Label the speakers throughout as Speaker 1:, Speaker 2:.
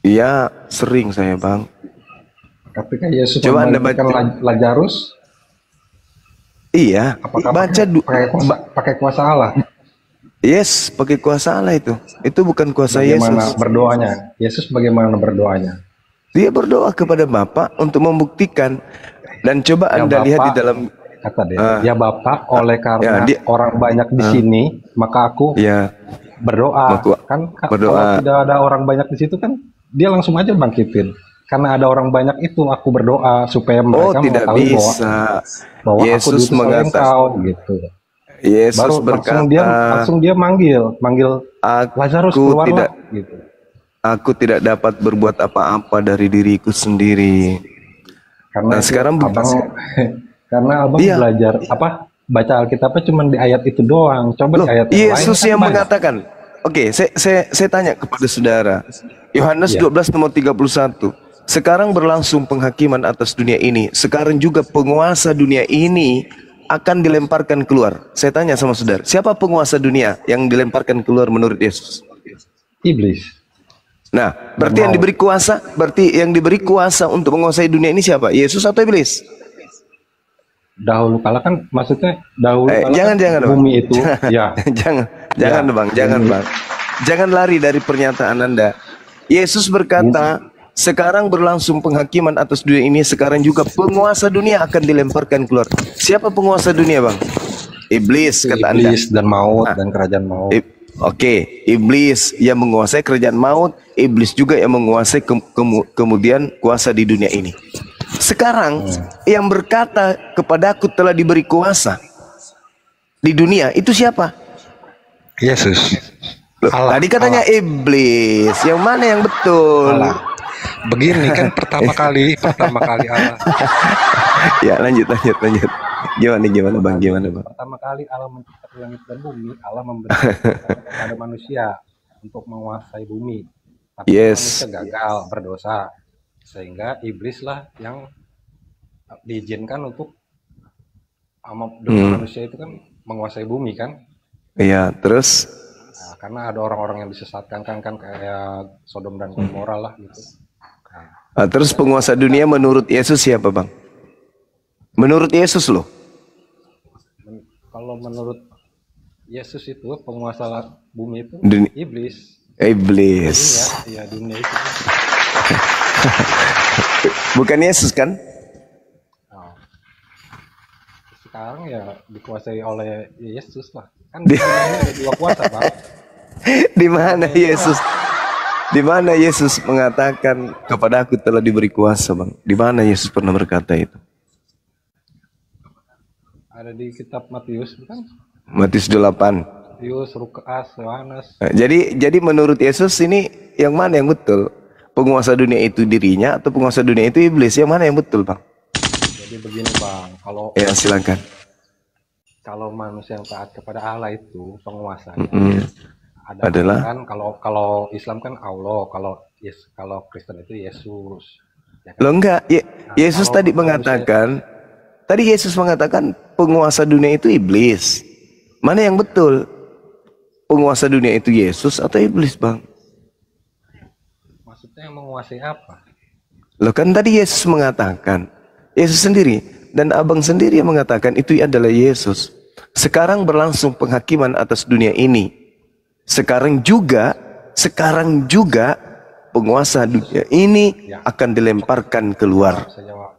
Speaker 1: Iya, sering saya Bang.
Speaker 2: Ketika Yesus
Speaker 1: Coba Anda
Speaker 2: membangkitkan
Speaker 1: baca.
Speaker 2: Lazarus,
Speaker 1: Iya,
Speaker 2: apakah
Speaker 1: baca
Speaker 2: pakai kuasa Allah?
Speaker 1: yes, pakai kuasa Allah itu. Itu bukan kuasa
Speaker 2: Bagaimana
Speaker 1: Yesus.
Speaker 2: berdoanya? Yesus bagaimana berdoanya?
Speaker 1: Dia berdoa kepada Bapa untuk membuktikan, dan coba
Speaker 2: Ya
Speaker 1: Anda lihat di
Speaker 2: Bapak,
Speaker 1: dalam
Speaker 2: kata dia,
Speaker 1: ah,
Speaker 2: ya Bapak, oleh
Speaker 1: ya
Speaker 2: karena
Speaker 1: dia
Speaker 2: orang banyak di
Speaker 1: ah,
Speaker 2: sini, maka aku
Speaker 1: ya
Speaker 2: berdoa.
Speaker 1: maku
Speaker 2: Kan kalau
Speaker 1: berdoa.
Speaker 2: tidak ada orang banyak di situ kan dia langsung aja bangkitin. Karena ada orang banyak itu aku berdoa supaya
Speaker 1: Oh,
Speaker 2: mereka
Speaker 1: tidak
Speaker 2: mengetahui bahwa
Speaker 1: bisa.
Speaker 2: bahwa aku
Speaker 1: Yesus
Speaker 2: diutus oleh
Speaker 1: mengata
Speaker 2: engkau gitu.
Speaker 1: Yesus
Speaker 2: Baru
Speaker 1: berkata,
Speaker 2: langsung dia manggil Lazarus
Speaker 1: Aku tidak
Speaker 2: keluarlah gitu.
Speaker 1: aku tidak dapat berbuat apa-apa dari diriku sendiri.
Speaker 2: Karena
Speaker 1: Nah,
Speaker 2: itu
Speaker 1: sekarang
Speaker 2: abang karena abang
Speaker 1: iya,
Speaker 2: belajar apa baca Alkitabnya cuma di ayat itu doang. Coba di
Speaker 1: loh,
Speaker 2: ayat yang lain
Speaker 1: Yesus
Speaker 2: kan
Speaker 1: yang
Speaker 2: banyak.
Speaker 1: mengatakan. Oke, saya tanya kepada saudara. Yohanes
Speaker 2: Iya.
Speaker 1: 12 nomor 31. Sekarang berlangsung penghakiman atas dunia ini. Sekarang juga penguasa dunia ini akan dilemparkan keluar. Saya tanya sama saudara, siapa penguasa dunia yang dilemparkan keluar menurut Yesus?
Speaker 2: Iblis
Speaker 1: Nah,
Speaker 2: dan
Speaker 1: berarti
Speaker 2: maut.
Speaker 1: yang diberi kuasa untuk menguasai dunia ini siapa? Yesus atau iblis?
Speaker 2: Dahulu kala kan maksudnya dahulu kala kan
Speaker 1: Jangan Bang.
Speaker 2: bumi itu
Speaker 1: Jangan,
Speaker 2: ya
Speaker 1: jangan,
Speaker 2: ya
Speaker 1: jangan Bang, jangan
Speaker 2: bumi
Speaker 1: Bang. Jangan lari dari pernyataan Anda. Yesus berkata,
Speaker 2: bumi
Speaker 1: sekarang berlangsung penghakiman atas dunia ini, sekarang juga penguasa dunia akan dilemparkan keluar. Siapa penguasa dunia, Bang? Iblis,
Speaker 2: itu
Speaker 1: kata Anda.
Speaker 2: iblis dan maut
Speaker 1: Nah,
Speaker 2: dan kerajaan maut.
Speaker 1: Oke, iblis yang menguasai kerajaan maut, iblis juga yang menguasai kemudian kuasa di dunia ini. Sekarang
Speaker 2: Hmm.
Speaker 1: yang berkata kepadaku telah diberi kuasa di dunia itu siapa?
Speaker 2: Yesus.
Speaker 1: Loh,
Speaker 2: Allah,
Speaker 1: tadi katanya
Speaker 2: Allah,
Speaker 1: iblis. Yang mana yang betul?
Speaker 2: Allah. Begini kan pertama kali Allah.
Speaker 1: Ya, lanjut. Gimana Bang? Gimana Bang?
Speaker 2: Pertama kali Allah menciptakan langit dan bumi, Allah memberikan kuasa kepada manusia untuk menguasai bumi. Tapi kan manusia
Speaker 1: Yes.
Speaker 2: gagal berdosa, sehingga iblislah yang diizinkan untuk dengan
Speaker 1: Hmm.
Speaker 2: manusia itu kan menguasai bumi kan.
Speaker 1: Iya, terus
Speaker 2: Nah, karena ada orang-orang yang disesatkan kan kayak Sodom dan Gomora lah gitu. Nah,
Speaker 1: terus penguasa dunia menurut Yesus siapa, Bang? Menurut Yesus loh.
Speaker 2: kalau menurut Yesus itu penguasa bumi itu
Speaker 1: Dunia,
Speaker 2: iblis.
Speaker 1: iblis.
Speaker 2: Dunia, ya dunia itu.
Speaker 1: Bukan Yesus kan?
Speaker 2: Nah, sekarang ya dikuasai oleh Yesus lah. Kan
Speaker 1: Di,
Speaker 2: di dunia ini ada dua kuasa, Pak.
Speaker 1: di mana
Speaker 2: Dunia ini
Speaker 1: Yesus? Di mana Yesus mengatakan kepada aku telah diberi kuasa, Bang? Di mana Yesus pernah berkata itu?
Speaker 2: ada di kitab Matius, bukan?
Speaker 1: Matius 8.
Speaker 2: Matius, Lukas, Yohanes.
Speaker 1: Jadi menurut Yesus ini yang mana yang betul? Penguasa dunia itu dirinya atau penguasa dunia itu iblis? Yang mana yang betul, Bang?
Speaker 2: Jadi begini, Bang. Kalau
Speaker 1: Ya, silakan.
Speaker 2: kalau manusia yang taat kepada Allah itu penguasanya ada
Speaker 1: Adalah
Speaker 2: kan kalau Islam kan Allah, kalau Kristen itu Yesus, ya
Speaker 1: lo
Speaker 2: kan?
Speaker 1: enggak,
Speaker 2: Nah,
Speaker 1: Yesus
Speaker 2: kalau
Speaker 1: tadi
Speaker 2: manusia
Speaker 1: mengatakan, penguasa dunia itu iblis. Mana yang betul? Penguasa dunia itu Yesus atau iblis, Bang?
Speaker 2: maksudnya yang menguasai apa?
Speaker 1: Lo kan tadi Yesus mengatakan, Yesus sendiri dan abang sendiri yang mengatakan itu adalah Yesus. Sekarang berlangsung penghakiman atas dunia ini. Sekarang juga penguasa dunia ini
Speaker 2: Ya,
Speaker 1: akan dilemparkan
Speaker 2: jawab,
Speaker 1: keluar.
Speaker 2: saya jawab.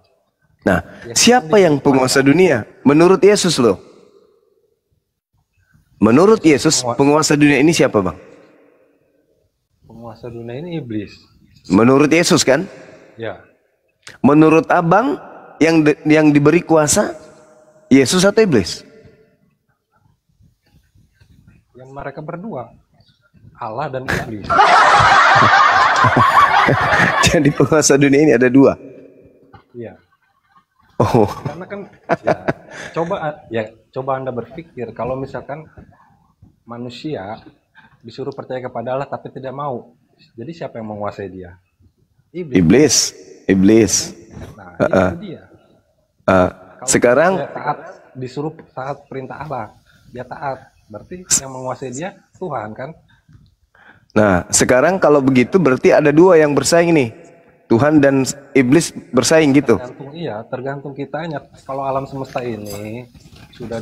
Speaker 1: Nah,
Speaker 2: Yesus kan
Speaker 1: siapa
Speaker 2: diberi
Speaker 1: yang penguasa
Speaker 2: kuasa.
Speaker 1: dunia? Menurut Yesus loh. Menurut
Speaker 2: Yesus
Speaker 1: Yesus, penguasa dunia ini siapa, Bang?
Speaker 2: penguasa dunia ini iblis.
Speaker 1: Menurut Yesus kan?
Speaker 2: Ya,
Speaker 1: Menurut abang yang diberi kuasa Yesus atau iblis?
Speaker 2: yang mereka berdua, Allah dan iblis.
Speaker 1: Jadi penguasa dunia ini ada dua.
Speaker 2: Iya,
Speaker 1: Oh,
Speaker 2: karena kan coba Anda berpikir kalau misalkan manusia disuruh percaya kepada Allah tapi tidak mau. Jadi siapa yang menguasai dia? Iblis.
Speaker 1: iblis, iblis.
Speaker 2: Nah,
Speaker 1: Uh-uh.
Speaker 2: itu dia.
Speaker 1: Uh,
Speaker 2: Kalau
Speaker 1: sekarang
Speaker 2: dia taat disuruh taat perintah Allah, dia taat. Berarti yang menguasai dia Tuhan kan?
Speaker 1: Nah, sekarang kalau begitu berarti ada dua yang bersaing nih. Tuhan dan iblis bersaing gitu.
Speaker 2: Tergantung kitanya. Kalau alam semesta ini sudah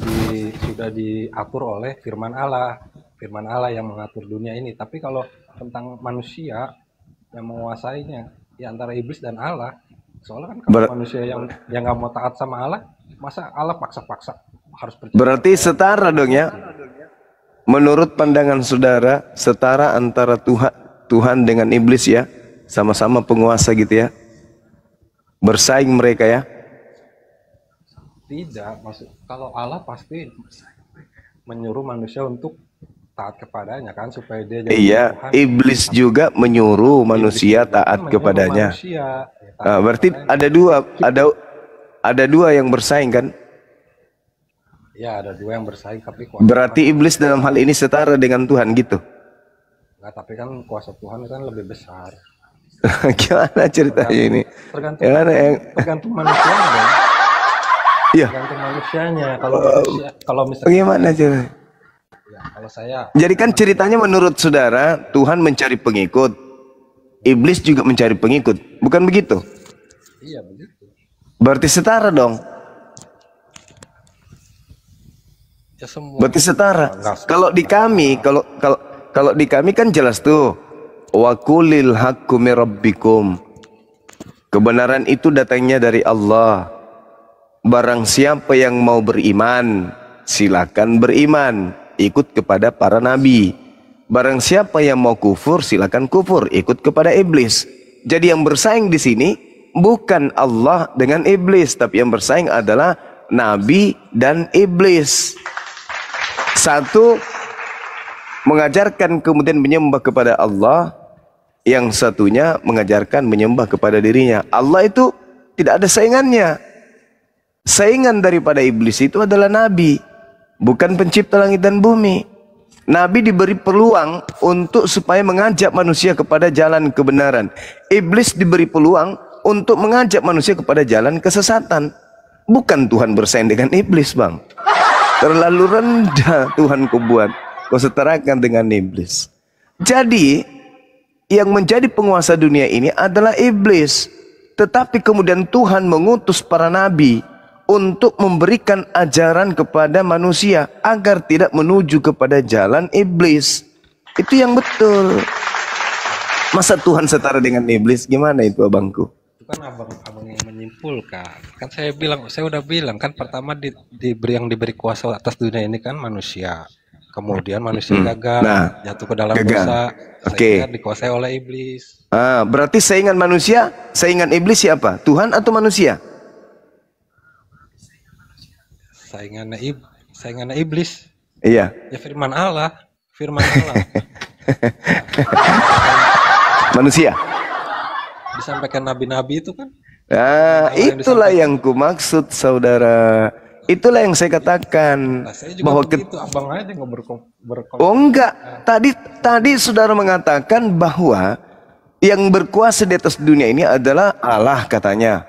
Speaker 2: diatur oleh firman Allah. Firman Allah yang mengatur dunia ini. Tapi kalau tentang manusia yang menguasainya, ya antara iblis dan Allah. Soalnya kan kalau manusia yang nggak mau taat sama Allah, masa Allah paksa-paksa harus percaya.
Speaker 1: Berarti setara dong ya. Menurut pandangan saudara, setara antara Tuhan dengan iblis ya. Sama-sama penguasa gitu ya. Bersaing mereka ya.
Speaker 2: Tidak, maksud kalau Allah pasti menyuruh manusia untuk taat kepadanya kan, supaya dia jadi
Speaker 1: Tuhan. Iblis juga menyuruh manusia taat kepadanya. Nah, berarti ada dua yang bersaing kan?
Speaker 2: Ya, ada dua yang bersaing, tapi
Speaker 1: berarti iblis dalam hal ini setara dengan Tuhan gitu.
Speaker 2: Nah, tapi kan kuasa Tuhan kan lebih besar.
Speaker 1: Gimana ceritanya ini?
Speaker 2: Tergantung manusianya dong.
Speaker 1: Iya.
Speaker 2: Tergantung manusianya. Kalau misalnya
Speaker 1: gimana ceritanya?
Speaker 2: Ya, kalau saya.
Speaker 1: Jadi kan ceritanya menurut saudara, Tuhan mencari pengikut, iblis juga mencari pengikut, bukan begitu?
Speaker 2: Iya begitu.
Speaker 1: Berarti setara dong.
Speaker 2: Ya, semua.
Speaker 1: Berarti setara. Kalau di kami, kalau di kami kan jelas tuh. Wa qulil haqqu mir rabbikum. Kebenaran itu datangnya dari Allah. Barang siapa yang mau beriman, silakan beriman, ikut kepada para nabi. Barang siapa yang mau kufur, silakan kufur, ikut kepada iblis. Jadi yang bersaing di sini bukan Allah dengan iblis, tapi yang bersaing adalah nabi dan iblis. Satu mengajarkan kemudian menyembah kepada Allah, yang satunya mengajarkan menyembah kepada dirinya. Allah itu tidak ada saingannya. Saingan daripada iblis itu adalah nabi, bukan pencipta langit dan bumi. Nabi diberi peluang untuk supaya mengajak manusia kepada jalan kebenaran. Iblis diberi peluang untuk mengajak manusia kepada jalan kesesatan. Bukan Tuhan bersaing dengan iblis, Bang. Terlalu rendah Tuhan kau buat. Kau setarakan dengan iblis. Jadi yang menjadi penguasa dunia ini adalah iblis. Tetapi kemudian Tuhan mengutus para nabi untuk memberikan ajaran kepada manusia agar tidak menuju kepada jalan iblis. Itu yang betul. Masa Tuhan setara dengan iblis? Gimana itu abangku?
Speaker 2: Itu kan abang yang menyimpulkan. Kan saya udah bilang kan, pertama yang diberi kuasa atas dunia ini kan manusia. Kemudian manusia gagal, jatuh ke dalam dosa, sehingga dikuasai oleh iblis.
Speaker 1: Berarti saingan manusia, saingan iblis siapa? Tuhan atau manusia?
Speaker 2: Saingannya iblis.
Speaker 1: Iya.
Speaker 2: Ya firman Allah.
Speaker 1: Manusia.
Speaker 2: Disampaikan nabi-nabi itu kan.
Speaker 1: Itulah yang ku maksud, saudara. Itulah yang saya katakan.
Speaker 2: Saya juga bahwa begitu, abang aja nggak
Speaker 1: Oh enggak. Tadi saudara mengatakan bahwa yang berkuasa di atas dunia ini adalah Allah katanya.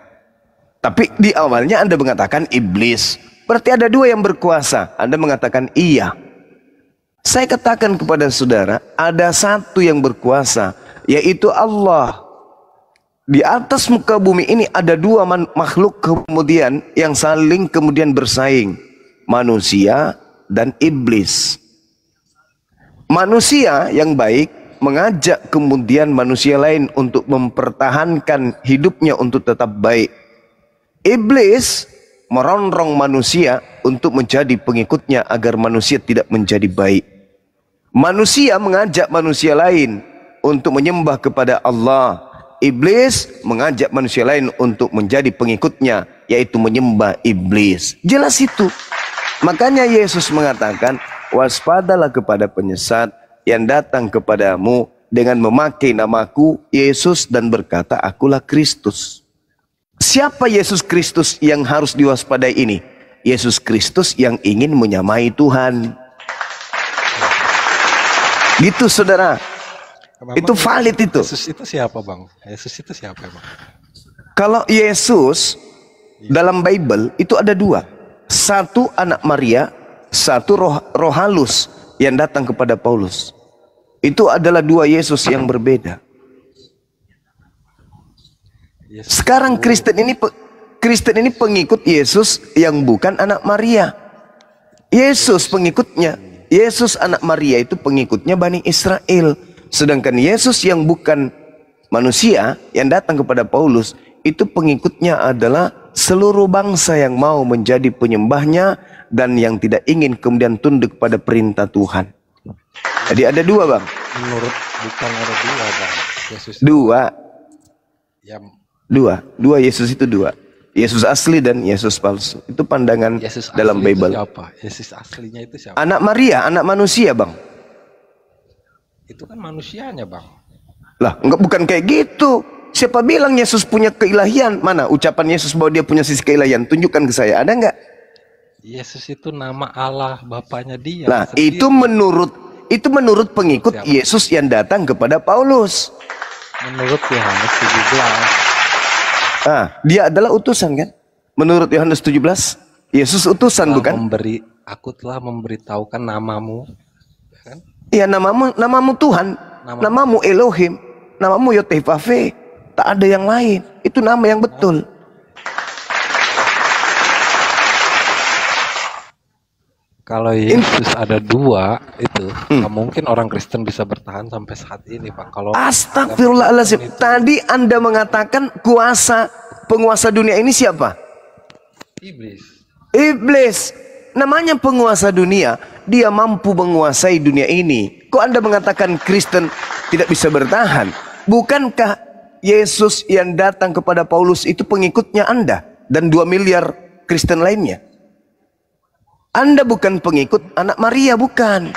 Speaker 1: Tapi di awalnya Anda mengatakan iblis. Berarti ada dua yang berkuasa. Anda mengatakan iya. Saya katakan kepada saudara, ada satu yang berkuasa, yaitu Allah. Di atas muka bumi ini ada dua makhluk kemudian yang saling kemudian bersaing. Manusia dan iblis. Manusia yang baik mengajak kemudian manusia lain untuk mempertahankan hidupnya untuk tetap baik. Iblis merongrong manusia untuk menjadi pengikutnya agar manusia tidak menjadi baik. Manusia mengajak manusia lain untuk menyembah kepada Allah. Iblis mengajak manusia lain untuk menjadi pengikutnya, yaitu menyembah iblis. Jelas itu. Makanya Yesus mengatakan, waspadalah kepada penyesat yang datang kepadamu dengan memakai namaku Yesus dan berkata, akulah Kristus. Siapa Yesus Kristus yang harus diwaspadai ini? Yesus Kristus yang ingin menyamai Tuhan. Gitu saudara. Itu valid itu.
Speaker 2: Yesus itu siapa, Bang? Yesus itu siapa, Bang?
Speaker 1: Kalau Yesus dalam Bible itu ada dua. Satu anak Maria, satu roh halus yang datang kepada Paulus. Itu adalah dua Yesus yang berbeda.
Speaker 2: Yesus
Speaker 1: Sekarang Kristen ini pengikut Yesus yang bukan anak Maria. Yesus pengikutnya, Yesus anak Maria itu pengikutnya Bani Israel. Sedangkan Yesus yang bukan manusia yang datang kepada Paulus itu pengikutnya adalah seluruh bangsa yang mau menjadi penyembahnya dan yang tidak ingin kemudian tunduk pada perintah Tuhan. Jadi ada dua, Bang.
Speaker 2: menurut bukan ada dua, Bang. Yesus
Speaker 1: Dua.
Speaker 2: ya
Speaker 1: Dua Yesus itu dua. Yesus asli dan Yesus palsu. Itu pandangan
Speaker 2: Yesus
Speaker 1: dalam
Speaker 2: asli itu
Speaker 1: Bible.
Speaker 2: siapa? Yesus aslinya itu siapa?
Speaker 1: Anak Maria, anak manusia, Bang.
Speaker 2: Itu kan manusianya, Bang.
Speaker 1: Lah, enggak, bukan kayak gitu. Siapa bilang Yesus punya keilahian? Mana ucapan Yesus bahwa dia punya sisi keilahian? Tunjukkan ke saya, ada enggak?
Speaker 2: Yesus itu nama Allah Bapaknya dia.
Speaker 1: Nah,
Speaker 2: sendiri.
Speaker 1: itu menurut pengikut
Speaker 2: Siapa?
Speaker 1: Yesus yang datang kepada Paulus.
Speaker 2: Menurut Yohanes 17.
Speaker 1: Dia adalah utusan kan? Menurut Yohanes 17, Yesus utusan bukan?
Speaker 2: Aku telah memberitahukan namamu, kan?
Speaker 1: Iya, namamu Tuhan, namamu Elohim, namamu Yotevave. Tak ada yang lain. Itu nama yang betul.
Speaker 2: Kalau Yesus ada dua itu, nggak mungkin orang Kristen bisa bertahan sampai saat ini, Pak. Kalau
Speaker 1: Astagfirullahaladzim. Tadi Anda mengatakan penguasa dunia ini siapa? Iblis. Namanya penguasa dunia. Dia mampu menguasai dunia ini. Kok Anda mengatakan Kristen tidak bisa bertahan? Bukankah Yesus yang datang kepada Paulus itu pengikutnya Anda dan 2 miliar Kristen lainnya? Anda bukan pengikut anak Maria, bukan.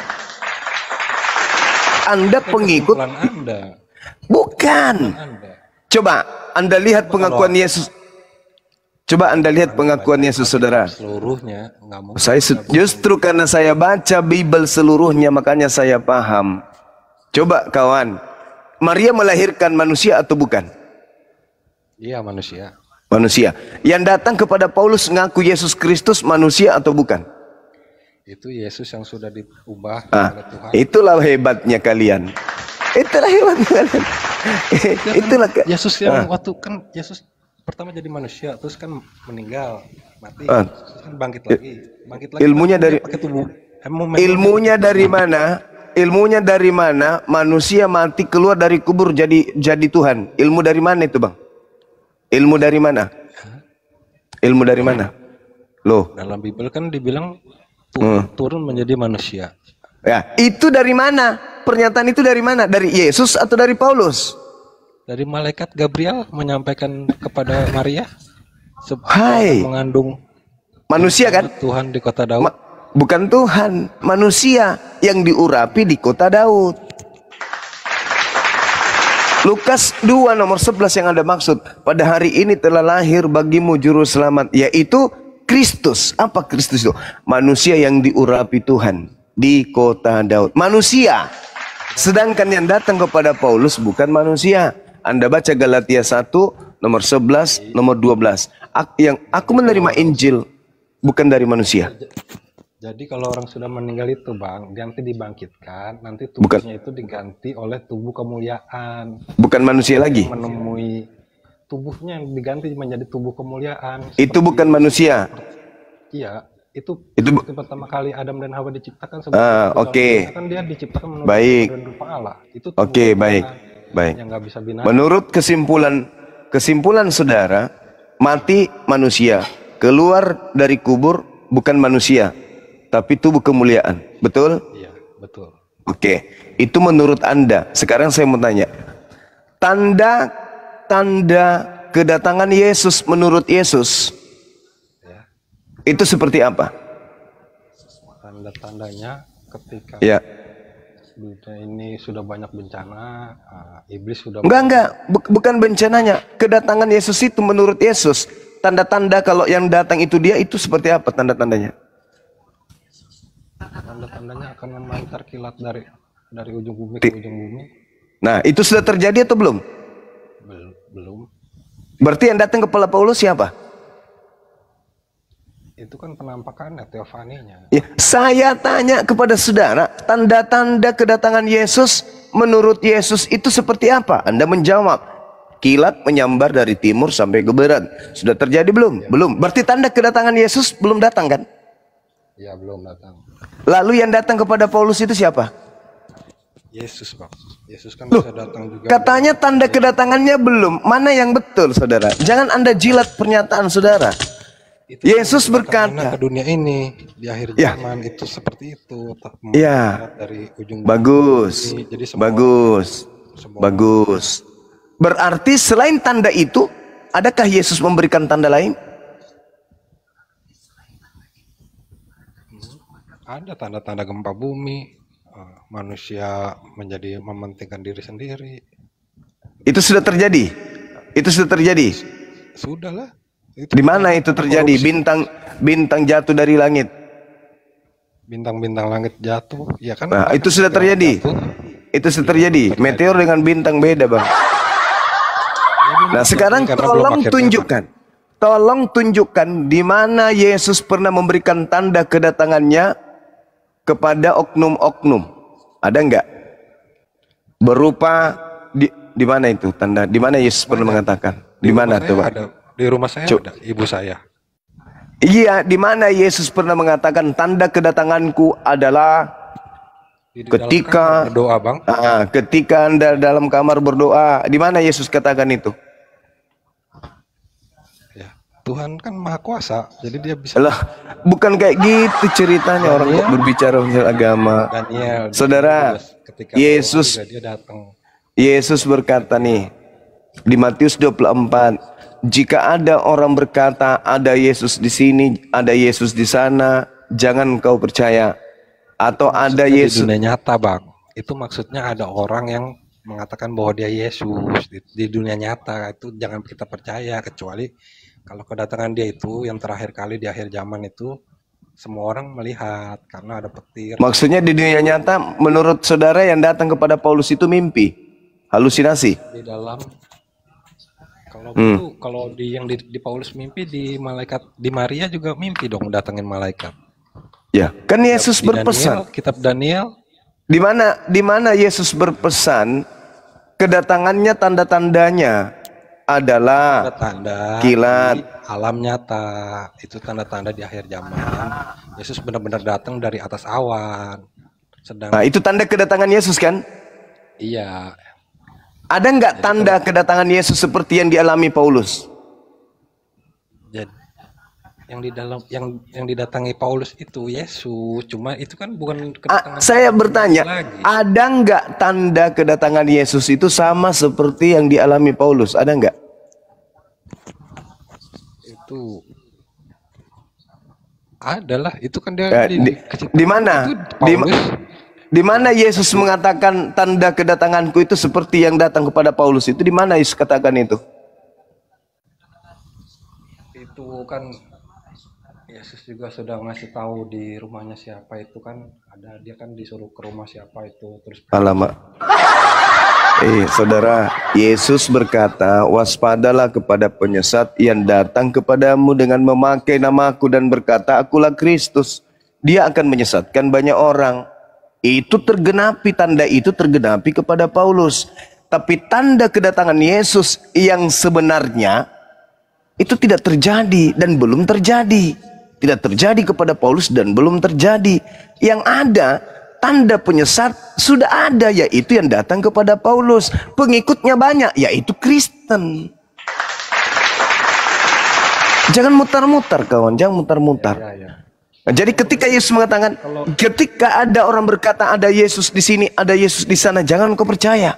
Speaker 1: Anda pengikut
Speaker 2: Anda.
Speaker 1: Bukan. Coba Anda lihat pengakuan Yesus. Coba Anda lihat pengakuan Yesus, saudara.
Speaker 2: Seluruhnya nggak mungkin.
Speaker 1: Justru karena saya baca Bible seluruhnya, makanya saya paham. Coba kawan, Maria melahirkan manusia atau bukan?
Speaker 2: Iya, manusia.
Speaker 1: Manusia. Yang datang kepada Paulus ngaku Yesus Kristus manusia atau bukan?
Speaker 2: Itu Yesus yang sudah diubah oleh Tuhan.
Speaker 1: Itulah hebatnya kalian. Itulah hebatnya kalian. Itulah
Speaker 2: Yesus yang waktu kan Yesus pertama jadi manusia, terus kan meninggal, mati, terus kan bangkit lagi.
Speaker 1: Ilmunya dari
Speaker 2: pakai tubuh.
Speaker 1: Ilmunya dari mana? Ilmunya dari mana? Manusia mati keluar dari kubur jadi Tuhan. Ilmu dari mana itu, Bang? Ilmu dari mana? Ilmu dari mana? Loh,
Speaker 2: dalam Bible kan dibilang turun menjadi manusia.
Speaker 1: Ya, itu dari mana? Pernyataan itu dari mana? Dari Yesus atau dari Paulus?
Speaker 2: Dari malaikat Gabriel menyampaikan kepada Maria.
Speaker 1: Hai,
Speaker 2: mengandung
Speaker 1: manusia kan?
Speaker 2: Tuhan di kota Daud.
Speaker 1: Bukan Tuhan, manusia yang diurapi di kota Daud. Lukas 2 nomor 11 yang Anda maksud. Pada hari ini telah lahir bagimu juru selamat, yaitu Kristus. Apa Kristus itu? Manusia yang diurapi Tuhan di kota Daud. Manusia. Sedangkan yang datang kepada Paulus bukan manusia. Anda baca Galatia 1 nomor 11 nomor 12. Aku menerima Injil bukan dari manusia.
Speaker 2: Jadi kalau orang sudah meninggal itu, Bang, nanti dibangkitkan, nanti tubuhnya itu diganti oleh tubuh kemuliaan.
Speaker 1: Bukan manusia lagi.
Speaker 2: Menemui tubuhnya yang diganti menjadi tubuh kemuliaan.
Speaker 1: Itu bukan manusia.
Speaker 2: Iya, itu pertama kali Adam dan Hawa diciptakan.
Speaker 1: Oke.
Speaker 2: Kan dia diciptakan menurut
Speaker 1: baik.
Speaker 2: rupa Allah. Itu
Speaker 1: Oke, baik.
Speaker 2: Yang nggak bisa binatang.
Speaker 1: Menurut kesimpulan saudara, mati manusia, keluar dari kubur bukan manusia, tapi tubuh kemuliaan. Betul?
Speaker 2: Iya, betul.
Speaker 1: Oke, itu menurut Anda. Sekarang saya mau tanya, tanda kedatangan Yesus menurut Yesus itu seperti apa?
Speaker 2: Tanda-tandanya ketika dunia ini sudah banyak bencana, iblis sudah
Speaker 1: bukan bencananya. Kedatangan Yesus itu menurut Yesus, tanda-tanda kalau yang datang itu dia, itu seperti apa tanda-tandanya?
Speaker 2: Tanda-tandanya akan memancar kilat dari ujung bumi ke ujung bumi.
Speaker 1: Nah, itu sudah terjadi atau belum?
Speaker 2: Belum.
Speaker 1: Berarti yang datang kepala Paulus siapa?
Speaker 2: Itu kan penampakannya, teofaninya.
Speaker 1: Ya, saya tanya kepada saudara, tanda-tanda kedatangan Yesus menurut Yesus itu seperti apa? Anda menjawab, kilat menyambar dari timur sampai ke barat. Sudah terjadi belum? Belum. Berarti tanda kedatangan Yesus belum datang kan?
Speaker 2: Ya, belum datang.
Speaker 1: Lalu yang datang kepada Paulus itu siapa?
Speaker 2: Yesus, Bang. Yesus kan
Speaker 1: Loh,
Speaker 2: bisa datang juga.
Speaker 1: katanya tanda kedatangannya belum. Mana yang betul, saudara? Jangan Anda jilat pernyataan saudara.
Speaker 2: Itu
Speaker 1: Yesus
Speaker 2: kedatangannya
Speaker 1: berkata,
Speaker 2: ke dunia ini di akhir
Speaker 1: Ya.
Speaker 2: zaman itu seperti itu.
Speaker 1: Ya.
Speaker 2: Dari ujung
Speaker 1: Bagus,
Speaker 2: ini. Jadi
Speaker 1: bagus, bagus. Berarti selain tanda itu, adakah Yesus memberikan tanda lain?
Speaker 2: ada tanda-tanda gempa bumi, manusia menjadi mementingkan diri sendiri.
Speaker 1: Itu sudah terjadi. Itu sudah terjadi.
Speaker 2: Sudahlah.
Speaker 1: Di mana itu terjadi? Bintang jatuh dari langit.
Speaker 2: Bintang-bintang langit jatuh, ya kan?
Speaker 1: Nah, itu sudah terjadi. Itu sudah terjadi. Meteor dengan bintang beda, Bang. Nah, sekarang tolong tunjukkan di mana Yesus pernah memberikan tanda kedatangannya kepada oknum-oknum. Ada enggak? Berupa di mana itu tanda? Di mana Yesus pernah mengatakan? Di mana tuh, Pak?
Speaker 2: Di rumah saya ada ibu saya.
Speaker 1: Iya, di mana Yesus pernah mengatakan tanda kedatanganku adalah ketika
Speaker 2: berdoa, Bang.
Speaker 1: Ketika Anda dalam kamar berdoa. Di mana Yesus katakan itu?
Speaker 2: Ya, Tuhan kan Maha Kuasa, jadi dia bisa.
Speaker 1: Lah, bukan kayak gitu ceritanya orang kok berbicara tentang agama.
Speaker 2: Daniel,
Speaker 1: saudara, Yesus berkata nih di Matius 24, jika ada orang berkata ada Yesus di sini, ada Yesus di sana, jangan kau percaya. Atau ada Yesus
Speaker 2: di dunia nyata, Bang. Itu maksudnya ada orang yang mengatakan bahwa dia Yesus di dunia nyata, itu jangan kita percaya, kecuali kalau kedatangan dia itu yang terakhir kali di akhir zaman itu semua orang melihat karena ada petir.
Speaker 1: Maksudnya di dunia nyata menurut saudara yang datang kepada Paulus itu mimpi, halusinasi.
Speaker 2: Di dalam kalau yang di Paulus mimpi, di malaikat, di Maria juga mimpi dong datangin malaikat.
Speaker 1: Ya, kan Yesus berpesan.
Speaker 2: Daniel, kitab Daniel.
Speaker 1: Di mana Yesus berpesan kedatangannya tanda-tandanya adalah
Speaker 2: tanda
Speaker 1: kilat,
Speaker 2: alam nyata. Itu tanda-tanda di akhir zaman. Yesus benar-benar datang dari atas awan.
Speaker 1: Nah, itu tanda kedatangan Yesus kan?
Speaker 2: Iya.
Speaker 1: Ada nggak tanda kedatangan Yesus seperti yang dialami Paulus?
Speaker 2: Jadi yang didatangi Paulus itu Yesus, cuma itu kan bukan kedatangan.
Speaker 1: Saya bertanya, lagi. Ada nggak tanda kedatangan Yesus itu sama seperti yang dialami Paulus? Ada nggak?
Speaker 2: Itu adalah itu kan dia
Speaker 1: di mana? Di mana Yesus mengatakan tanda kedatanganku itu seperti yang datang kepada Paulus itu? Di mana Yesus katakan itu?
Speaker 2: Itu kan Yesus juga sudah ngasih tahu di rumahnya siapa itu kan, ada dia kan disuruh ke rumah siapa itu terus.
Speaker 1: Alamak. Saudara, Yesus berkata, waspadalah kepada penyesat yang datang kepadamu dengan memakai namaku dan berkata, akulah Kristus. Dia akan menyesatkan banyak orang. Itu tergenapi, tanda itu tergenapi kepada Paulus. Tapi tanda kedatangan Yesus yang sebenarnya itu tidak terjadi dan belum terjadi. Tidak terjadi kepada Paulus dan belum terjadi. Yang ada tanda penyesat sudah ada, yaitu yang datang kepada Paulus. Pengikutnya banyak, yaitu Kristen. Jangan mutar-mutar kawan, jangan mutar-mutar. Nah, jadi ketika Yesus mengatakan, ketika ada orang berkata ada Yesus di sini, ada Yesus di sana, jangan kau percaya.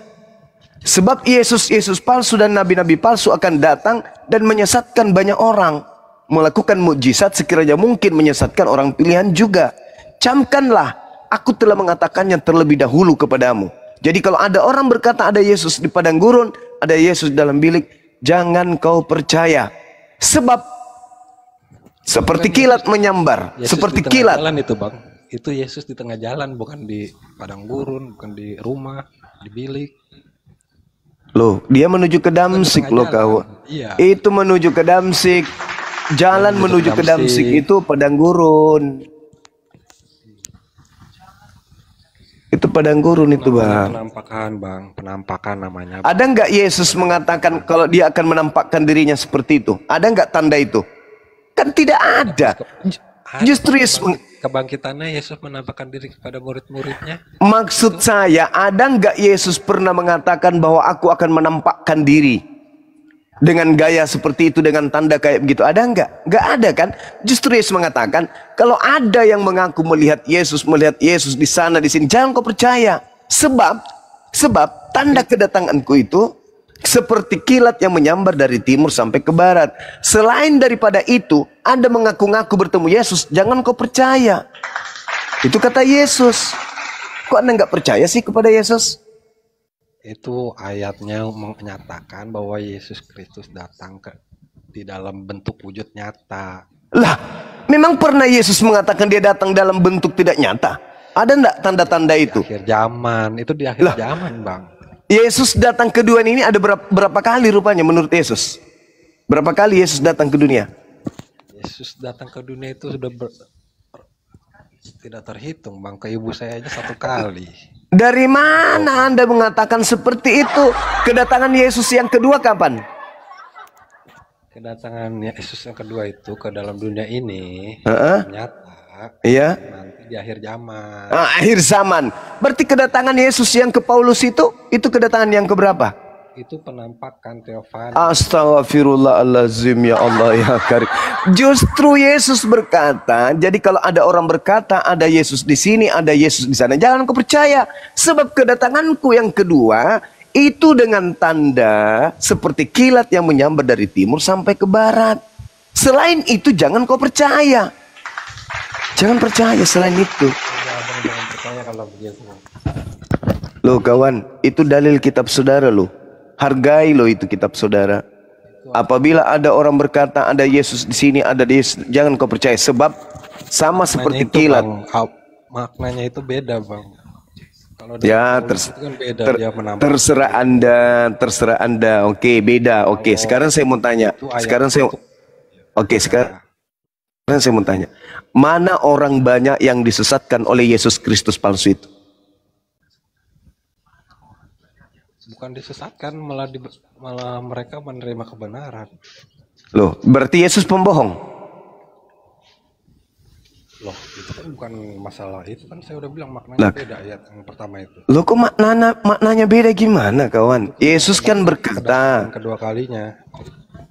Speaker 1: Sebab Yesus palsu dan nabi-nabi palsu akan datang dan menyesatkan banyak orang. Melakukan mukjizat sekiranya mungkin menyesatkan orang pilihan juga. Camkanlah, aku telah mengatakannya terlebih dahulu kepadamu. Jadi kalau ada orang berkata ada Yesus di padang gurun, ada Yesus dalam bilik, jangan kau percaya. Sebab seperti kilat menyambar,
Speaker 2: Yesus
Speaker 1: seperti
Speaker 2: di tengah
Speaker 1: kilat.
Speaker 2: Jalan itu, Bang. Itu Yesus di tengah jalan, bukan di padang gurun, bukan di rumah, di bilik.
Speaker 1: Loh, dia menuju ke Damsik loh kau.
Speaker 2: Iya.
Speaker 1: Itu menuju ke Damsik. Jalan menuju ke Damsik itu padang gurun. Itu padang gurun itu,
Speaker 2: Namanya
Speaker 1: Bang.
Speaker 2: penampakan, Bang. Penampakan namanya.
Speaker 1: Ada nggak Yesus mengatakan kalau dia akan menampakkan dirinya seperti itu? Ada nggak tanda itu? Kan tidak ada. Justru Yesus
Speaker 2: Kebangkitannya Yesus menampakkan diri kepada murid-muridnya.
Speaker 1: maksud saya, ada nggak Yesus pernah mengatakan bahwa aku akan menampakkan diri dengan gaya seperti itu, dengan tanda kayak begitu? Ada nggak? Nggak ada kan? Justru Yesus mengatakan, kalau ada yang mengaku melihat Yesus di sana di sini, jangan kau percaya. Sebab tanda kedatanganku itu seperti kilat yang menyambar dari timur sampai ke barat. Selain daripada itu, Anda mengaku-ngaku bertemu Yesus, jangan kau percaya. Itu kata Yesus. Kok Anda nggak percaya sih kepada Yesus?
Speaker 2: Itu ayatnya menyatakan bahwa Yesus Kristus datang di dalam bentuk wujud nyata.
Speaker 1: Lah, memang pernah Yesus mengatakan dia datang dalam bentuk tidak nyata? Ada enggak tanda-tanda itu?
Speaker 2: Akhir zaman, itu di akhir zaman, Bang.
Speaker 1: Yesus datang ke dunia ini ada berapa kali rupanya menurut Yesus? Berapa kali Yesus datang ke dunia?
Speaker 2: Yesus datang ke dunia itu sudah tidak terhitung, Bang. Ke ibu saya aja 1 kali.
Speaker 1: Dari mana Anda mengatakan seperti itu? Kedatangan Yesus yang kedua kapan?
Speaker 2: Kedatangan Yesus yang kedua itu ke dalam dunia ini nyata.
Speaker 1: Iya.
Speaker 2: Nanti di akhir zaman.
Speaker 1: Akhir zaman. Berarti kedatangan Yesus yang ke Paulus itu kedatangan yang keberapa?
Speaker 2: Itu penampakan teofani.
Speaker 1: Astaghfirullahaladzim, ya Allah ya Karim. Justru Yesus berkata, jadi kalau ada orang berkata ada Yesus di sini, ada Yesus di sana, jangan kau percaya. Sebab kedatanganku yang kedua itu dengan tanda seperti kilat yang menyambar dari timur sampai ke barat. Selain itu jangan kau percaya. Jangan percaya selain itu.
Speaker 2: Jangan percaya kalau begitu.
Speaker 1: Loh kawan, itu dalil kitab saudara loh. Hargai loh itu kitab saudara. Apabila ada orang berkata ada Yesus di sini, ada Yesus, jangan kau percaya. Sebab sama seperti kilat.
Speaker 2: Bang, maknanya itu beda, Bang. Kalau
Speaker 1: ya
Speaker 2: kan beda, dia
Speaker 1: terserah anda. Oke, beda. Oke, sekarang saya mau tanya. Sekarang saya mau tanya. Mana orang banyak yang disesatkan oleh Yesus Kristus palsu itu?
Speaker 2: Bukan disesatkan, malah mereka menerima kebenaran.
Speaker 1: Loh, berarti Yesus pembohong?
Speaker 2: Loh, itu kan bukan masalah. Itu kan saya udah bilang maknanya beda ayat yang pertama itu.
Speaker 1: Loh, kok maknanya beda gimana, kawan? Yesus kan berkata,
Speaker 2: kedua kalinya.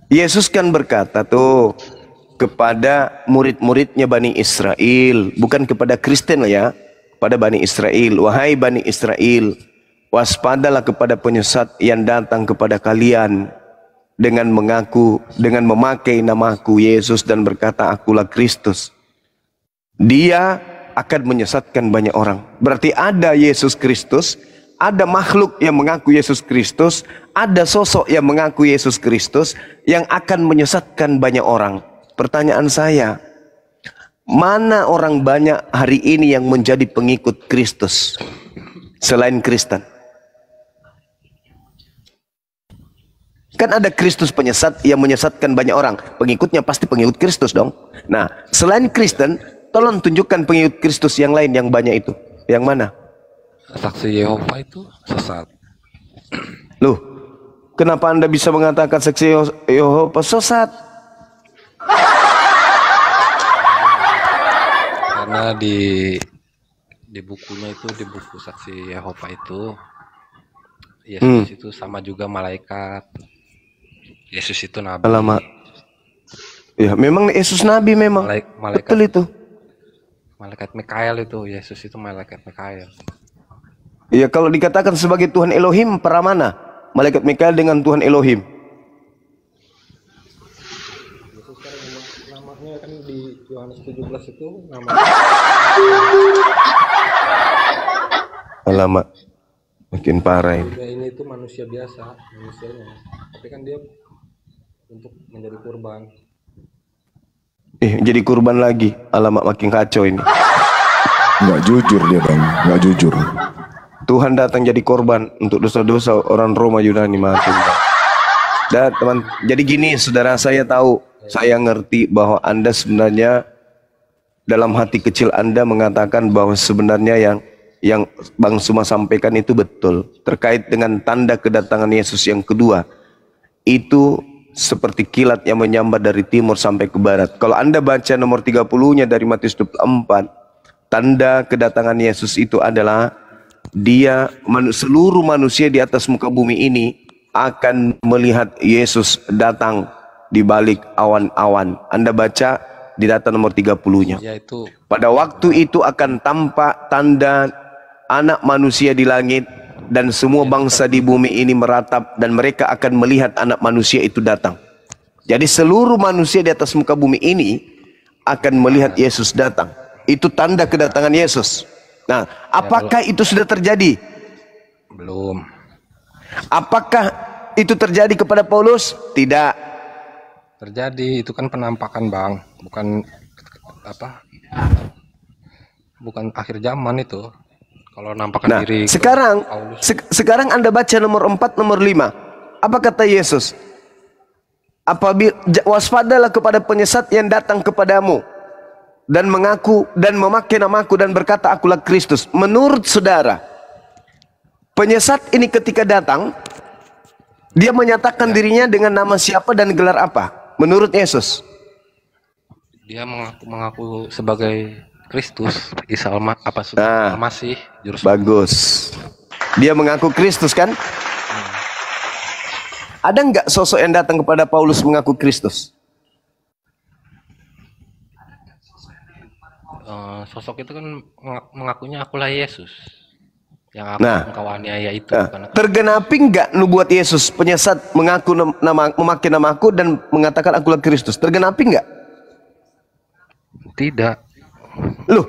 Speaker 1: Yesus kan berkata tuh kepada murid-muridnya Bani Israel, bukan kepada Kristen ya, pada Bani Israel. Wahai Bani Israel, waspadalah kepada penyesat yang datang kepada kalian dengan memakai namaku Yesus dan berkata akulah Kristus. Dia akan menyesatkan banyak orang. Berarti ada Yesus Kristus, ada makhluk yang mengaku Yesus Kristus, ada sosok yang mengaku Yesus Kristus yang akan menyesatkan banyak orang. Pertanyaan saya, mana orang banyak hari ini yang menjadi pengikut Kristus selain Kristen? Kan ada Kristus penyesat yang menyesatkan banyak orang. Pengikutnya pasti pengikut Kristus dong. Nah, selain Kristen, tolong tunjukkan pengikut Kristus yang lain yang banyak itu. Yang mana?
Speaker 2: Saksi Yehova itu sesat.
Speaker 1: Loh, kenapa Anda bisa mengatakan saksi Yehova sesat?
Speaker 2: Karena di bukunya itu, di buku saksi Yehova itu, Yesus itu sama juga malaikat. Yesus itu nabi.
Speaker 1: Alamak. Ya, memang Yesus nabi memang.
Speaker 2: Malaikat,
Speaker 1: betul itu.
Speaker 2: Malaikat Mikael itu, Yesus itu malaikat Mikael.
Speaker 1: Ya, kalau dikatakan sebagai Tuhan Elohim, para mana? Malaikat Mikael dengan Tuhan Elohim.
Speaker 2: Yesus sekarang namanya kan di Yohanes 17 itu nama.
Speaker 1: Alamak. Makin parah ini.
Speaker 2: Ini itu manusia biasa, manusianya. Tapi kan dia untuk menjadi kurban.
Speaker 1: Jadi kurban lagi. Alamak, makin kacau ini.
Speaker 3: Nggak jujur dia, Bang. Nggak jujur.
Speaker 1: Tuhan datang jadi korban untuk dosa-dosa orang Roma Yunani mati. Dan teman, jadi gini, saudara, saya tahu, saya ngerti bahwa Anda sebenarnya dalam hati kecil Anda mengatakan bahwa sebenarnya yang yang Bang Suma sampaikan itu betul. Terkait dengan tanda kedatangan Yesus yang kedua. Itu seperti kilat yang menyambar dari timur sampai ke barat. Kalau Anda baca nomor 30-nya dari Matius 24, tanda kedatangan Yesus itu adalah seluruh manusia di atas muka bumi ini akan melihat Yesus datang di balik awan-awan. Anda baca di data nomor 30-nya.
Speaker 2: Yaitu
Speaker 1: Pada waktu itu akan tampak tanda anak manusia di langit, dan semua bangsa di bumi ini meratap, dan mereka akan melihat anak manusia itu datang. Jadi seluruh manusia di atas muka bumi ini akan melihat Yesus datang. Itu tanda kedatangan Yesus. Nah, apakah itu sudah terjadi?
Speaker 2: belum.
Speaker 1: Apakah itu terjadi kepada Paulus? Tidak.
Speaker 2: Terjadi, itu kan penampakan Bang, bukan bukan akhir zaman itu. Kalau nampakkan
Speaker 1: Nah,
Speaker 2: diri
Speaker 1: sekarang
Speaker 2: Paulus.
Speaker 1: sekarang Anda baca nomor 4, nomor 5. Apa kata Yesus? Apabila waspadalah kepada penyesat yang datang kepadamu dan mengaku dan memakai namaku dan berkata akulah Kristus. Menurut saudara, penyesat ini ketika datang, dia menyatakan dirinya dengan nama siapa dan gelar apa? Menurut Yesus.
Speaker 2: Dia mengaku sebagai Kristus, Isa
Speaker 1: Nah,
Speaker 2: Masih, juru selamat.
Speaker 1: bagus. Dia mengaku Kristus kan? Ada nggak sosok yang datang kepada Paulus mengaku Kristus?
Speaker 2: Sosok itu kan mengakunya akulah Yesus. Yang engkau aniaya itu.
Speaker 1: Tergenapi nggak nubuat Yesus, penyesat mengaku memakai namaku dan mengatakan akulah Kristus? Tergenapi nggak?
Speaker 2: Tidak.
Speaker 1: Loh,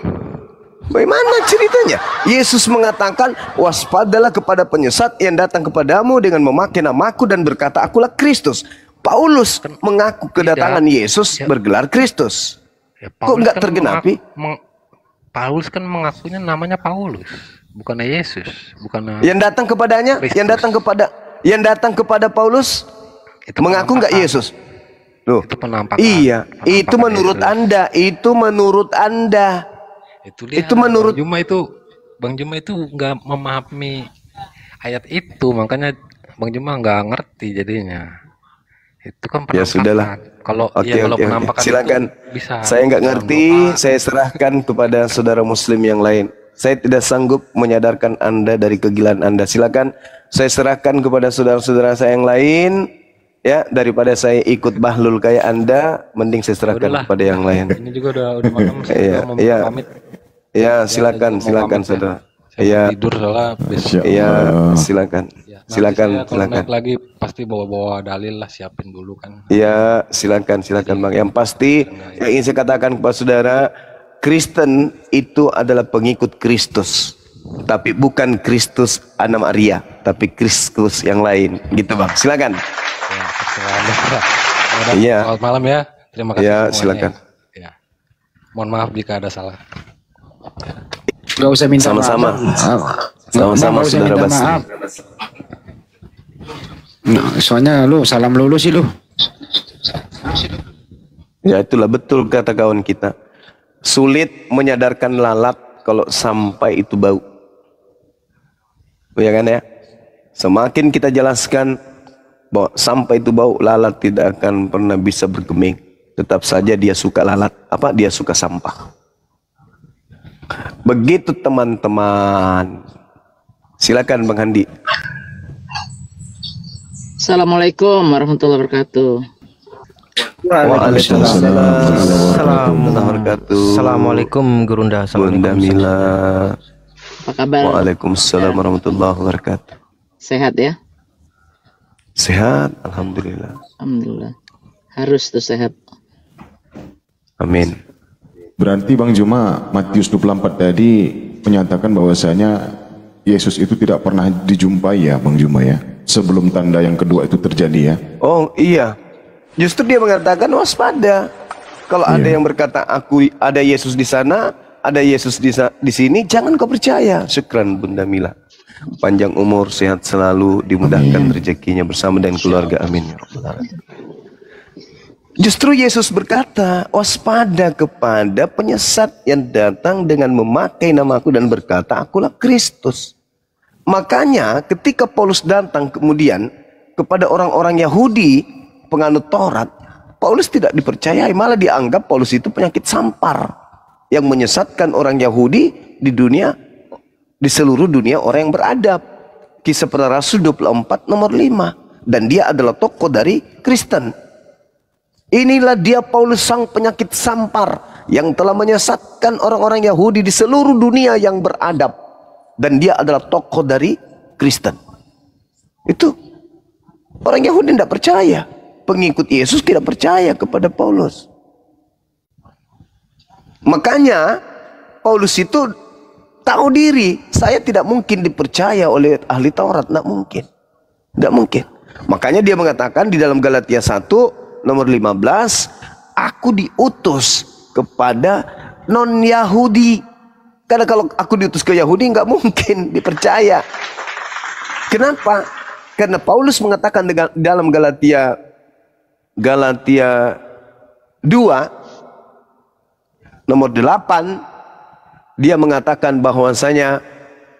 Speaker 1: bagaimana ceritanya? Yesus mengatakan, waspadalah kepada penyesat yang datang kepadamu dengan memakai namaku dan berkata akulah Kristus. Paulus mengaku kedatangan Yesus bergelar Kristus.
Speaker 2: Ya,
Speaker 1: kok nggak tergenapi?
Speaker 2: Paulus kan mengakunya namanya Paulus, bukan Yesus, bukan.
Speaker 1: Yang datang kepadanya,
Speaker 2: Kristus.
Speaker 1: yang datang kepada Paulus
Speaker 2: Itu
Speaker 1: mengaku nggak
Speaker 2: penampakan.
Speaker 1: Yesus? Loh,
Speaker 2: Itu penampakan.
Speaker 1: iya, itu
Speaker 2: Penampakan
Speaker 1: menurut
Speaker 2: Yesus.
Speaker 1: Anda, itu menurut Anda. Itu menurut
Speaker 2: Bang Juma itu nggak memahami ayat itu, makanya Bang Juma nggak ngerti jadinya. Itu kan penampakan.
Speaker 1: Ya sudahlah.
Speaker 2: Kalau
Speaker 1: Oke,
Speaker 2: kalau
Speaker 1: oke.
Speaker 2: penampakan
Speaker 1: Silakan.
Speaker 2: itu bisa.
Speaker 1: Saya nggak
Speaker 2: bisa
Speaker 1: ngerti,
Speaker 2: doa.
Speaker 1: saya serahkan kepada saudara Muslim yang lain. Saya tidak sanggup menyadarkan Anda dari kegilaan Anda. Silakan, saya serahkan kepada saudara-saudara saya yang lain. Ya, daripada saya ikut bahlul kayak Anda, mending saya serahkan
Speaker 2: Udahlah.
Speaker 1: kepada yang lain.
Speaker 2: Ini juga udah malam. Saya
Speaker 1: Iya,
Speaker 2: mau
Speaker 1: iya.
Speaker 2: pamit.
Speaker 1: Ya,
Speaker 2: Saya
Speaker 1: silakan,
Speaker 2: juga mau
Speaker 1: silakan
Speaker 2: pamit, ya.
Speaker 1: saudara.
Speaker 2: Saya
Speaker 1: Iya,
Speaker 2: mau tidur soalnya besok.
Speaker 1: iya, silakan.
Speaker 2: Ya, nanti
Speaker 1: Silakan,
Speaker 2: saya kalau
Speaker 1: silakan.
Speaker 2: naik lagi pasti bawa dalil lah, siapin dulu kan.
Speaker 1: Ya, silakan Bang. Yang pasti yang ingin saya katakan kepada saudara, Kristen itu adalah pengikut Kristus, tapi bukan Kristus Anna Maria, tapi Kristus yang lain, gitu Bang. Silakan.
Speaker 2: Ya, terserah Anda. Udah,
Speaker 1: Iya.
Speaker 2: Selamat malam ya. Terima kasih
Speaker 1: Ya,
Speaker 2: semuanya.
Speaker 1: silakan.
Speaker 2: Ya. Mohon maaf jika ada salah.
Speaker 4: Gak usah minta
Speaker 1: Sama-sama.
Speaker 4: maaf.
Speaker 1: Sama-sama
Speaker 4: Nggak usah
Speaker 1: saudara
Speaker 4: minta
Speaker 1: Basri.
Speaker 4: maaf. Nah, soalnya lu salam lulu sih lu.
Speaker 1: Ya, itulah betul kata kawan kita. Sulit menyadarkan lalat kalau sampai itu bau. Ya kan ya? Semakin kita jelaskan bahwa sampai itu bau, lalat tidak akan pernah bisa bergeming. Tetap saja dia suka lalat. Dia suka sampah. Begitu teman-teman. Silakan Bang Handi.
Speaker 5: Assalamualaikum warahmatullahi wabarakatuh.
Speaker 1: Waalaikumsalam warahmatullahi wabarakatuh.
Speaker 6: Assalamualaikum Gurunda.
Speaker 1: Bunda Mila.
Speaker 5: Apa kabar?
Speaker 1: Waalaikumsalam warahmatullahi wabarakatuh.
Speaker 5: Sehat ya?
Speaker 1: Sehat, alhamdulillah.
Speaker 5: Alhamdulillah. Harus tuh sehat.
Speaker 1: Amin.
Speaker 3: Berarti Bang Juma, Matius 24 tadi menyatakan bahwasanya Yesus itu tidak pernah dijumpai ya Bang Juma ya, sebelum tanda yang kedua itu terjadi ya.
Speaker 1: Oh iya, justru dia mengatakan waspada. Kalau ada yang berkata ada Yesus di sana, ada Yesus di sini, jangan kau percaya. Syukran Bunda Mila. Panjang umur, sehat selalu, dimudahkan rezekinya bersama dengan keluarga. Amin ya rabbal alamin. Justru Yesus berkata, waspada kepada penyesat yang datang dengan memakai namaku dan berkata, akulah Kristus. Makanya ketika Paulus datang kemudian kepada orang-orang Yahudi penganut Taurat, Paulus tidak dipercayai, malah dianggap Paulus itu penyakit sampar yang menyesatkan orang Yahudi di dunia, di seluruh dunia orang yang beradab. Kisah Para Rasul 24 nomor 5. Dan dia adalah tokoh dari Kristen. Inilah dia Paulus, sang penyakit sampar yang telah menyesatkan orang-orang Yahudi di seluruh dunia yang beradab. Dan dia adalah tokoh dari Kristen. Itu orang Yahudi tidak percaya. Pengikut Yesus tidak percaya kepada Paulus. Makanya Paulus itu tahu diri, saya tidak mungkin dipercaya oleh ahli Taurat, tidak mungkin. Tidak mungkin. Makanya dia mengatakan di dalam Galatia 1 nomor 15, aku diutus kepada non-Yahudi. Karena kalau aku diutus ke Yahudi nggak mungkin dipercaya. Kenapa? Karena Paulus mengatakan dalam Galatia 2 nomor 8, dia mengatakan bahwasanya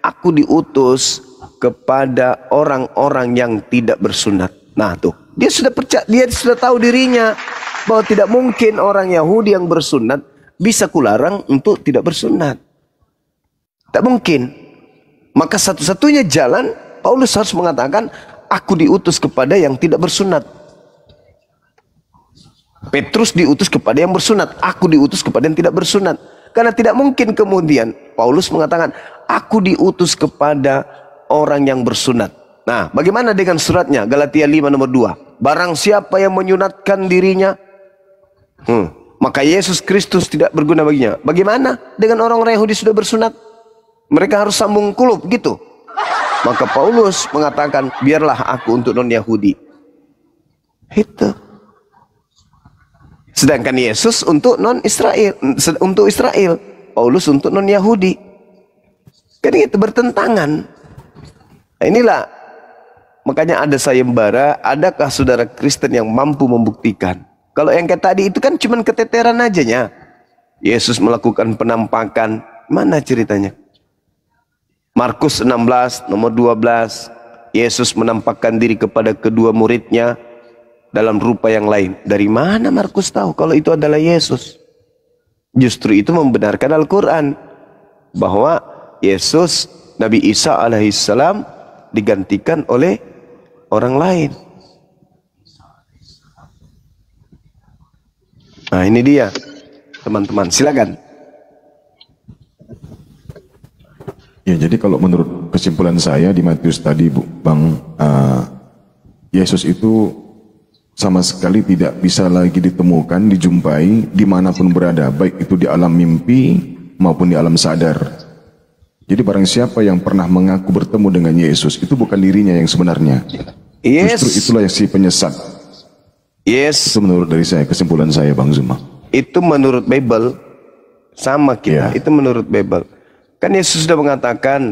Speaker 1: aku diutus kepada orang-orang yang tidak bersunat. Nah tuh, dia sudah percaya, dia sudah tahu dirinya bahwa tidak mungkin orang Yahudi yang bersunat bisa kularang untuk tidak bersunat. Tak mungkin. Maka satu-satunya jalan Paulus harus mengatakan, aku diutus kepada yang tidak bersunat. Petrus diutus kepada yang bersunat, aku diutus kepada yang tidak bersunat. Karena tidak mungkin kemudian Paulus mengatakan, aku diutus kepada orang yang bersunat. Nah, bagaimana dengan suratnya? Galatia 5 nomor 2. Barang siapa yang menyunatkan dirinya, maka Yesus Kristus tidak berguna baginya. Bagaimana dengan orang-orang Yahudi sudah bersunat? Mereka harus sambung kulup gitu. Maka Paulus mengatakan, biarlah aku untuk non-Yahudi. Itu. Sedangkan Yesus untuk non-Israel, untuk Israel. Paulus untuk non-Yahudi. Kan itu bertentangan. Nah, inilah makanya ada sayembara. Adakah saudara Kristen yang mampu membuktikan? Kalau yang kayak tadi itu kan cuman keteteran aja. Yesus melakukan penampakan. Mana ceritanya? Markus 16 nomor 12. Yesus menampakkan diri kepada kedua muridnya dalam rupa yang lain. Dari mana Markus tahu kalau itu adalah Yesus? Justru itu membenarkan Al-Quran bahwa Yesus, Nabi Isa alaihissalam digantikan oleh orang lain. Nah ini dia teman-teman, silakan.
Speaker 3: Ya, jadi kalau menurut kesimpulan saya di Matius tadi, Bang, Yesus itu sama sekali tidak bisa lagi ditemukan, dijumpai dimanapun berada, baik itu di alam mimpi maupun di alam sadar. Jadi barang siapa yang pernah mengaku bertemu dengan Yesus, itu bukan dirinya yang sebenarnya.
Speaker 1: Yes.
Speaker 3: Justru itulah yang si penyesat.
Speaker 1: Yes.
Speaker 3: Itu menurut dari saya, kesimpulan saya, Bang Zuma.
Speaker 1: Itu menurut Bible, sama kita.
Speaker 3: Ya.
Speaker 1: Itu menurut Bible. Kan Yesus sudah mengatakan,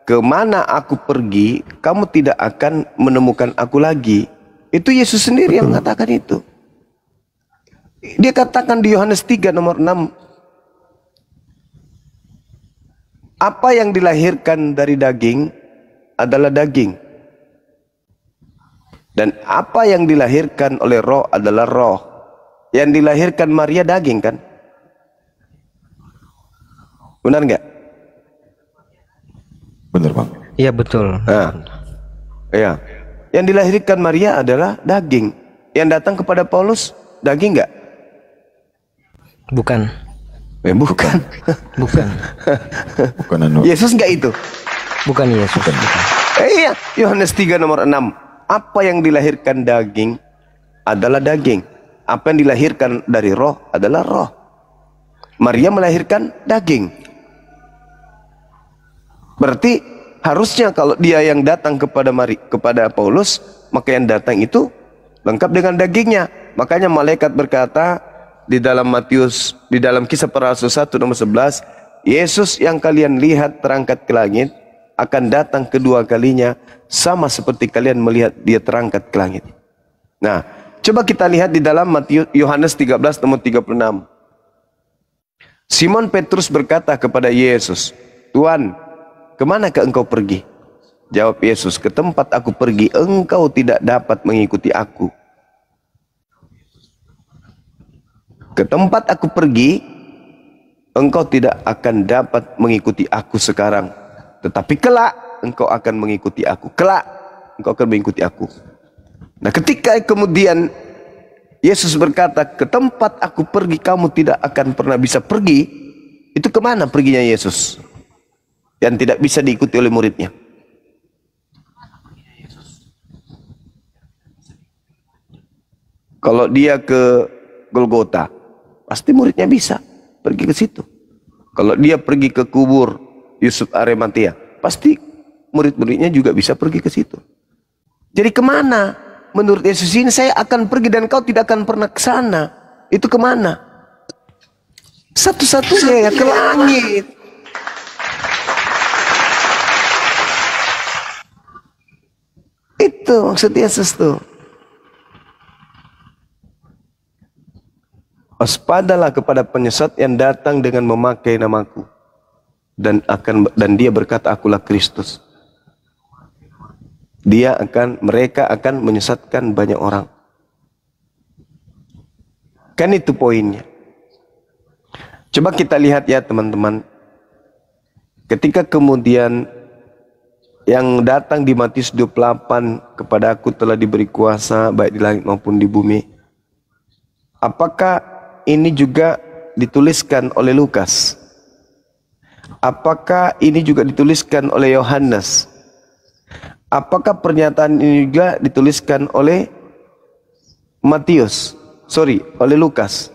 Speaker 1: kemana aku pergi, kamu tidak akan menemukan aku lagi. Itu Yesus sendiri yang mengatakan itu. Dia katakan di Yohanes 3 nomor 6. Apa yang dilahirkan dari daging adalah daging. Dan apa yang dilahirkan oleh roh adalah roh. Yang dilahirkan Maria daging kan? Benar nggak?
Speaker 3: Benar, Bang.
Speaker 6: Iya betul.
Speaker 1: Nah, ya. Yang dilahirkan Maria adalah daging. Yang datang kepada Paulus daging nggak?
Speaker 6: Bukan.
Speaker 1: Bukan.
Speaker 6: Bukan.
Speaker 3: Bukan anu.
Speaker 1: Yesus nggak itu?
Speaker 6: Bukan Yesus. Bukan.
Speaker 1: Iya. Yohanes 3 nomor 6. Apa yang dilahirkan daging adalah daging. Apa yang dilahirkan dari roh adalah roh. Maria melahirkan daging. Berarti harusnya kalau dia yang datang kepada Paulus, maka yang datang itu lengkap dengan dagingnya. Makanya malaikat berkata di dalam Matius, di dalam Kisah Para Rasul 1 nomor 11, Yesus yang kalian lihat terangkat ke langit akan datang kedua kalinya sama seperti kalian melihat dia terangkat ke langit. Nah, Coba kita lihat di dalam Yohanes 13 nomor 36. Simon Petrus berkata kepada Yesus, "Tuhan, kemanakah engkau pergi?" Jawab Yesus, "Ke tempat aku pergi, engkau tidak dapat mengikuti aku. Ke tempat aku pergi, engkau tidak akan dapat mengikuti aku sekarang. Tetapi kelak, engkau akan mengikuti aku. Kelak, engkau akan mengikuti aku." Nah, ketika kemudian Yesus berkata, "Ke tempat aku pergi, kamu tidak akan pernah bisa pergi." Itu kemana perginya Yesus? Yang tidak bisa diikuti oleh muridnya. Kalau dia ke Golgota, pasti muridnya bisa pergi ke situ. Kalau dia pergi ke kubur Yusuf Arimatea, pasti murid-muridnya juga bisa pergi ke situ. Jadi kemana? Menurut Yesus ini, saya akan pergi dan kau tidak akan pernah ke sana. Itu kemana? Satu-satunya ya ke langit. Itu maksud Yesus tuh. Waspadalah kepada penyesat yang datang dengan memakai namaku, dan dia berkata, "Akulah Kristus." Mereka akan menyesatkan banyak orang. Kan itu poinnya. Coba kita lihat ya teman-teman. Ketika kemudian yang datang di Matius 28, "Kepada aku telah diberi kuasa baik di langit maupun di bumi." Apakah ini juga dituliskan oleh Lukas? Apakah ini juga dituliskan oleh Yohanes? Apakah pernyataan ini juga dituliskan oleh oleh Lukas?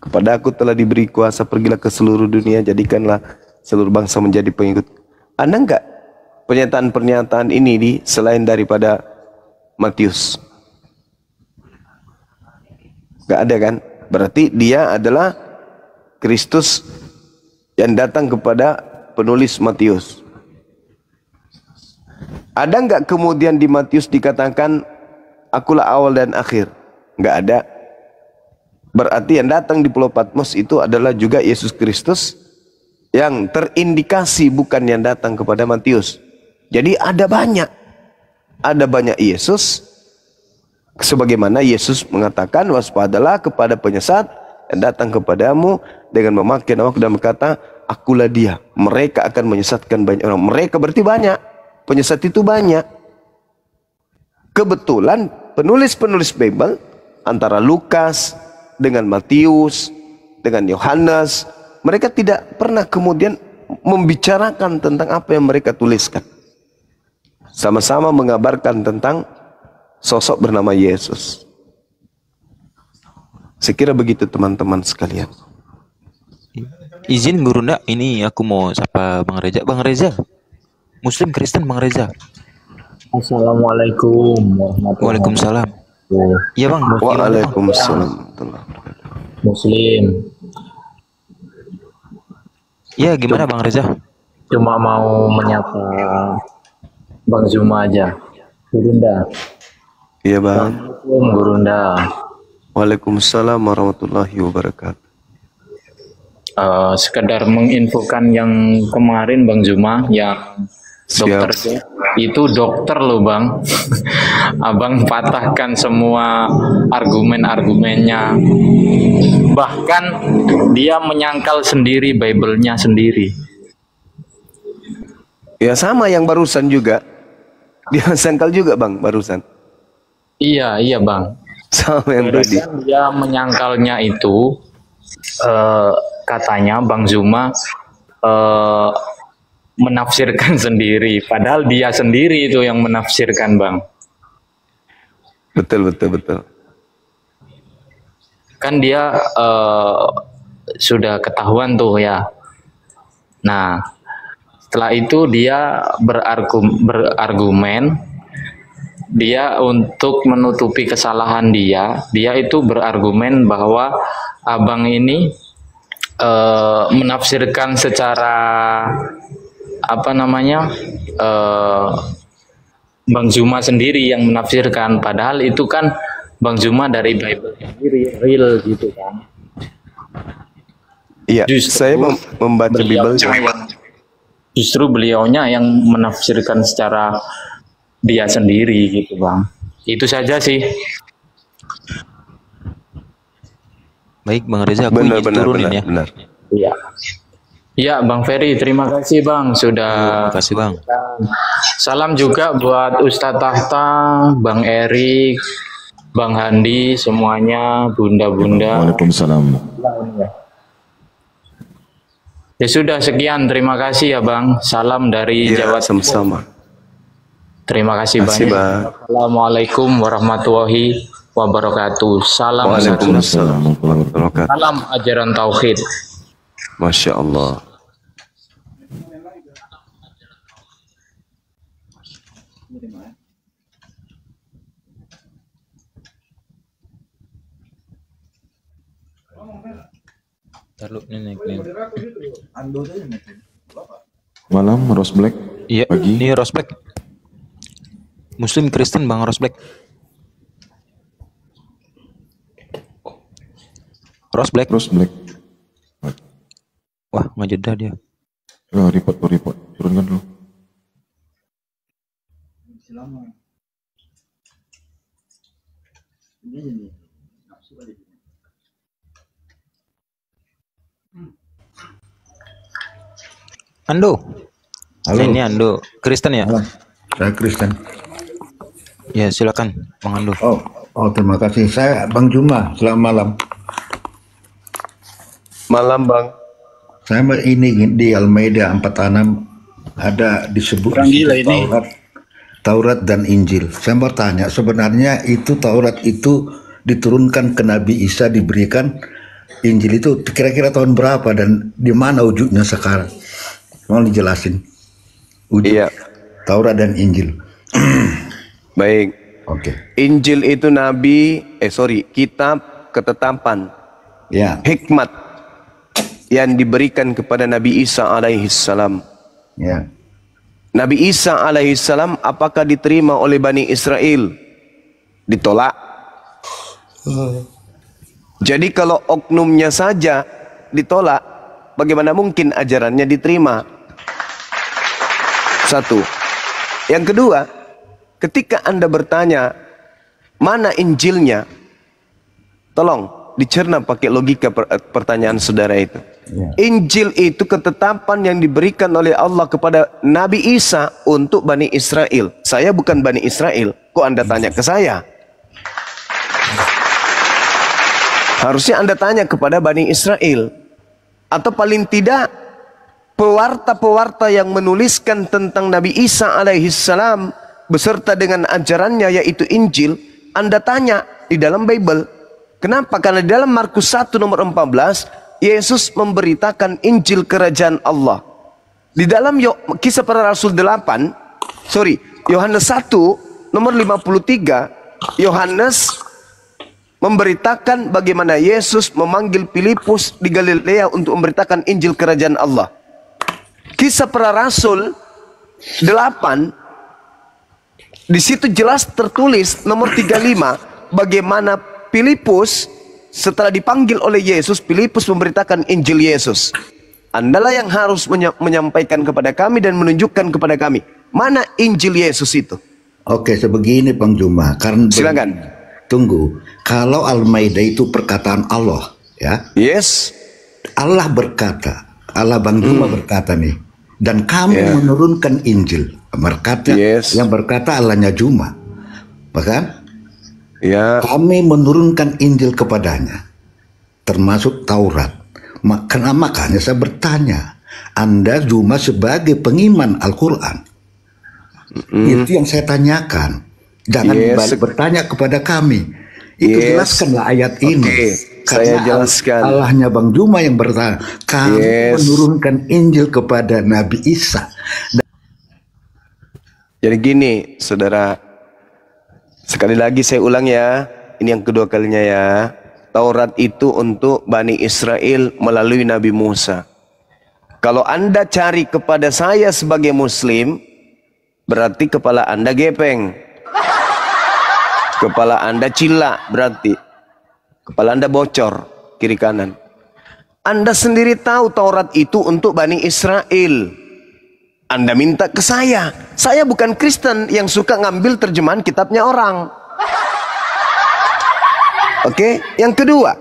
Speaker 1: "Kepada aku telah diberi kuasa, pergilah ke seluruh dunia, jadikanlah seluruh bangsa menjadi pengikut." Ada enggak pernyataan-pernyataan ini selain daripada Matius? Enggak ada kan? Berarti dia adalah Kristus yang datang kepada penulis Matius. Ada enggak kemudian di Matius dikatakan, "Akulah awal dan akhir"? Enggak ada. Berarti yang datang di Pulau Patmos itu adalah juga Yesus Kristus yang terindikasi, bukan yang datang kepada Matius. Jadi ada banyak Yesus, sebagaimana Yesus mengatakan, "Waspadalah kepada penyesat yang datang kepadamu dengan memakai namaku dan berkata, akulah dia." Mereka akan menyesatkan banyak orang. Mereka berarti banyak. Penyesat itu banyak. Kebetulan penulis-penulis Bible antara Lukas dengan Matius dengan Yohanes, mereka tidak pernah kemudian membicarakan tentang apa yang mereka tuliskan. Sama-sama mengabarkan tentang sosok bernama Yesus. Sekira begitu teman-teman sekalian.
Speaker 7: Izin Guru Ndak, ini aku mau sapa Bang Reza. Bang Reza, Muslim Kristen Bang Reza.
Speaker 8: Assalamualaikum warahmatullahi
Speaker 7: Waalaikumsalam. Iya Bang.
Speaker 1: Waalaikumsalam.
Speaker 8: Muslim.
Speaker 7: Iya, gimana Bang Reza?
Speaker 8: Cuma mau menyapa Bang Zuma aja. Gurunda.
Speaker 1: Iya Bang.
Speaker 8: Assalamualaikum Gurunda.
Speaker 1: Waalaikumsalam warahmatullahi wabarakatuh.
Speaker 8: Sekedar menginfokan yang kemarin Bang Zuma yang dokter itu dokter loh Bang. Abang patahkan semua argumen-argumennya. Bahkan dia menyangkal sendiri Bible-nya sendiri.
Speaker 1: Ya sama yang barusan juga. Dia sangkal juga Bang barusan.
Speaker 8: Iya Bang.
Speaker 1: Sama yang tadi.
Speaker 8: Dia menyangkalnya itu katanya Bang Zuma menafsirkan sendiri, padahal dia sendiri itu yang menafsirkan Bang.
Speaker 1: Betul.
Speaker 8: Kan dia sudah ketahuan tuh ya. Nah, setelah itu dia berargumen, dia untuk menutupi kesalahan dia itu berargumen bahwa abang ini menafsirkan secara Bang Zuma sendiri yang menafsirkan, padahal itu kan Bang Zuma dari Bible sendiri real gitu kan.
Speaker 1: Iya,
Speaker 8: Justru
Speaker 1: saya membaca Bible.
Speaker 8: Justru beliaunya yang menafsirkan secara dia sendiri gitu Bang. Itu saja sih.
Speaker 7: Baik Bang Reza, aku izin turunin ya.
Speaker 1: Benar.
Speaker 8: Iya. Iya Bang Ferry, terima kasih Bang sudah.
Speaker 7: Terima kasih Bang.
Speaker 8: Salam juga buat Ustadz Tahta, Bang Erik, Bang Handi, semuanya, bunda-bunda.
Speaker 3: Waalaikumsalam.
Speaker 8: Ya sudah sekian, terima kasih ya Bang. Salam dari Jawa Timur.
Speaker 1: Sama-sama.
Speaker 8: Terima kasih banyak.
Speaker 1: Bang.
Speaker 8: Assalamualaikum warahmatullahi wabarakatuh. Salam.
Speaker 1: Waalaikumsalam warahmatullahi wabarakatuh.
Speaker 8: Salam ajaran tauhid.
Speaker 1: Masya Allah.
Speaker 7: Taruh nenek nih.
Speaker 3: Malam, Rose Black.
Speaker 7: Iya,
Speaker 3: Pagi.
Speaker 7: ini Rosbek. Muslim Kristen Bang Rosbek. Rosbek.
Speaker 3: Rose Black.
Speaker 7: Wah, nggak jeda dia.
Speaker 3: Oh, report. Turunkan dulu.
Speaker 7: Ando.
Speaker 9: Halo.
Speaker 7: Ini Ando. Kristen ya?
Speaker 9: Saya Kristen.
Speaker 7: Ya, silakan Bang Ando.
Speaker 9: Oh, terima kasih. Saya Bang Juma. Selamat malam.
Speaker 1: Malam Bang.
Speaker 9: Saya ini di Al-Maidah 46 ada disebut di situ Taurat dan Injil. Saya bertanya, sebenarnya itu Taurat itu diturunkan ke Nabi Isa, diberikan. Injil itu kira-kira tahun berapa dan di mana wujudnya sekarang? Mau dijelasin wujud Taurat dan Injil.
Speaker 1: Baik.
Speaker 9: Oke.
Speaker 1: Injil itu kitab ketetapan.
Speaker 9: Ya.
Speaker 1: Hikmat yang diberikan kepada Nabi Isa alaihissalam.
Speaker 9: Ya.
Speaker 1: Nabi Isa alaihissalam apakah diterima oleh Bani Israel? Ditolak. Jadi kalau oknumnya saja ditolak, bagaimana mungkin ajarannya diterima? Satu. Yang kedua, ketika Anda bertanya, mana Injilnya? Tolong dicerna pakai logika pertanyaan saudara itu. Injil itu ketetapan yang diberikan oleh Allah kepada Nabi Isa untuk Bani Israel. Saya bukan Bani Israel. Kok Anda tanya ke saya? Harusnya Anda tanya kepada Bani Israel. Atau paling tidak pewarta-pewarta yang menuliskan tentang Nabi Isa alaihissalam beserta dengan ajarannya yaitu Injil. Anda tanya di dalam Bible. Kenapa? Karena di dalam Markus 1 nomor 14 Yesus memberitakan Injil Kerajaan Allah. Di dalam Kisah Para Rasul 8, Yohanes 1 nomor 53, Yohanes memberitakan bagaimana Yesus memanggil Filipus di Galilea untuk memberitakan Injil Kerajaan Allah. Kisah Para Rasul 8, di situ jelas tertulis nomor 35 bagaimana Filipus setelah dipanggil oleh Yesus, Filipus memberitakan Injil Yesus. Andalah yang harus menyampaikan kepada kami dan menunjukkan kepada kami mana Injil Yesus itu.
Speaker 9: Oke, sebegini Bang Juma. Karena
Speaker 1: silakan.
Speaker 9: Tunggu. Kalau Al-Maidah itu perkataan Allah, ya.
Speaker 1: Yes.
Speaker 9: Allah berkata, Allah Bang Juma berkata nih, dan kami menurunkan Injil. Berkata yang berkata Allahnya Juma. Bahkan kami menurunkan Injil kepadanya, termasuk Taurat. Makanya saya bertanya, Anda Juma sebagai pengiman Al-Quran, itu yang saya tanyakan. Jangan balik bertanya kepada kami. Itu jelaskanlah ayat ini.
Speaker 1: Saya jelaskan.
Speaker 9: Allahnya Bang Juma yang bertanya, kami menurunkan Injil kepada Nabi Isa.
Speaker 1: Jadi gini, saudara. Sekali lagi saya ulang ya, ini yang kedua kalinya ya. Taurat itu untuk Bani Israel melalui Nabi Musa. Kalau Anda cari kepada saya sebagai Muslim, berarti kepala Anda gepeng. Kepala Anda cila berarti. Kepala Anda bocor kiri kanan. Anda sendiri tahu Taurat itu untuk Bani Israel. Anda minta ke saya. Saya bukan Kristen yang suka ngambil terjemahan kitabnya orang. Oke, yang kedua,